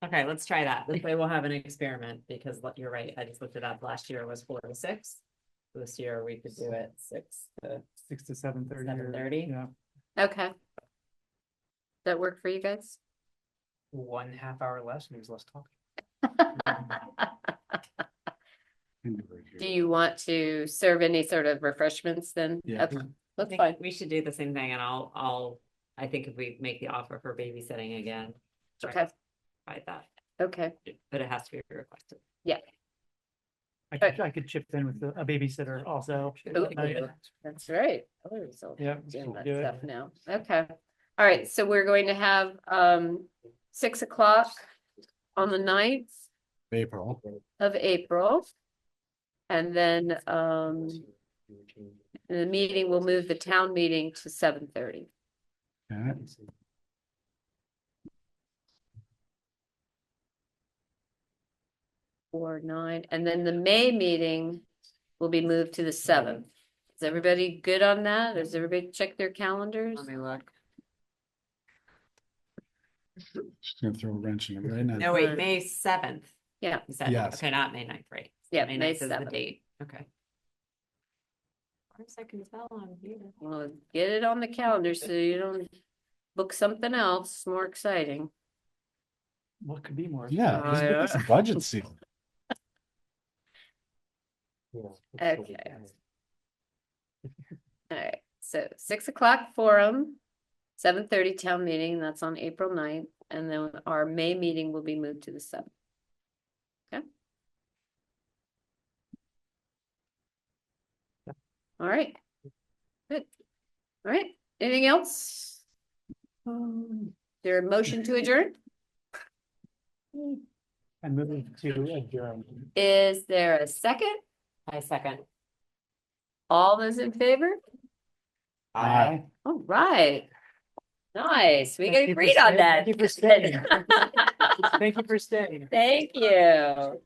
Okay, let's try that. This way we'll have an experiment, because you're right, I just looked it up. Last year was 4 to 6. This year we could do it 6 to 6 to 7:30. 7:30. Yeah. Okay. That work for you guys? 1.5 hour less, means less talk. Do you want to serve any sort of refreshments then? Yeah. Okay, I that's think fine. we should do the same thing, and I think if we make the offer for babysitting again. Okay, Try that, okay. but it has to be requested. I could chip in with a babysitter also. Ooh, I- That's right. Others will Yeah, doing that do it. stuff now. Okay. All right, so we're going to have 6 o'clock on the 9th April. of April. And then the meeting will move the town meeting to 7:30. Okay. Or 9, and then the May meeting will be moved to the 7th. Is everybody good on that? Does everybody check their calendars? Let me look. Just gonna throw a wrench in it right now. No, wait, May 7th. Yeah. You said, Yes. okay, not May 9th, right? Yeah, May May 9th is the 7th. date, okay. Of course I can tell on here. Well, get it on the calendar so you don't book something else more exciting. What could be more? Yeah, Oh, just yeah. get this budget sealed. Okay. All right, so 6 o'clock forum, 7:30 town meeting, that's on April 9th, and then our May meeting will be moved to the 7th. Okay. All right. Good. All right, anything else? There a motion to adjourn? I move to adjourn. Is there a second? I second. All those in favor? Aye. All right. Nice. We Thank get you for agreed on staying. that. Thank you for staying. Thank you for staying. Thank you.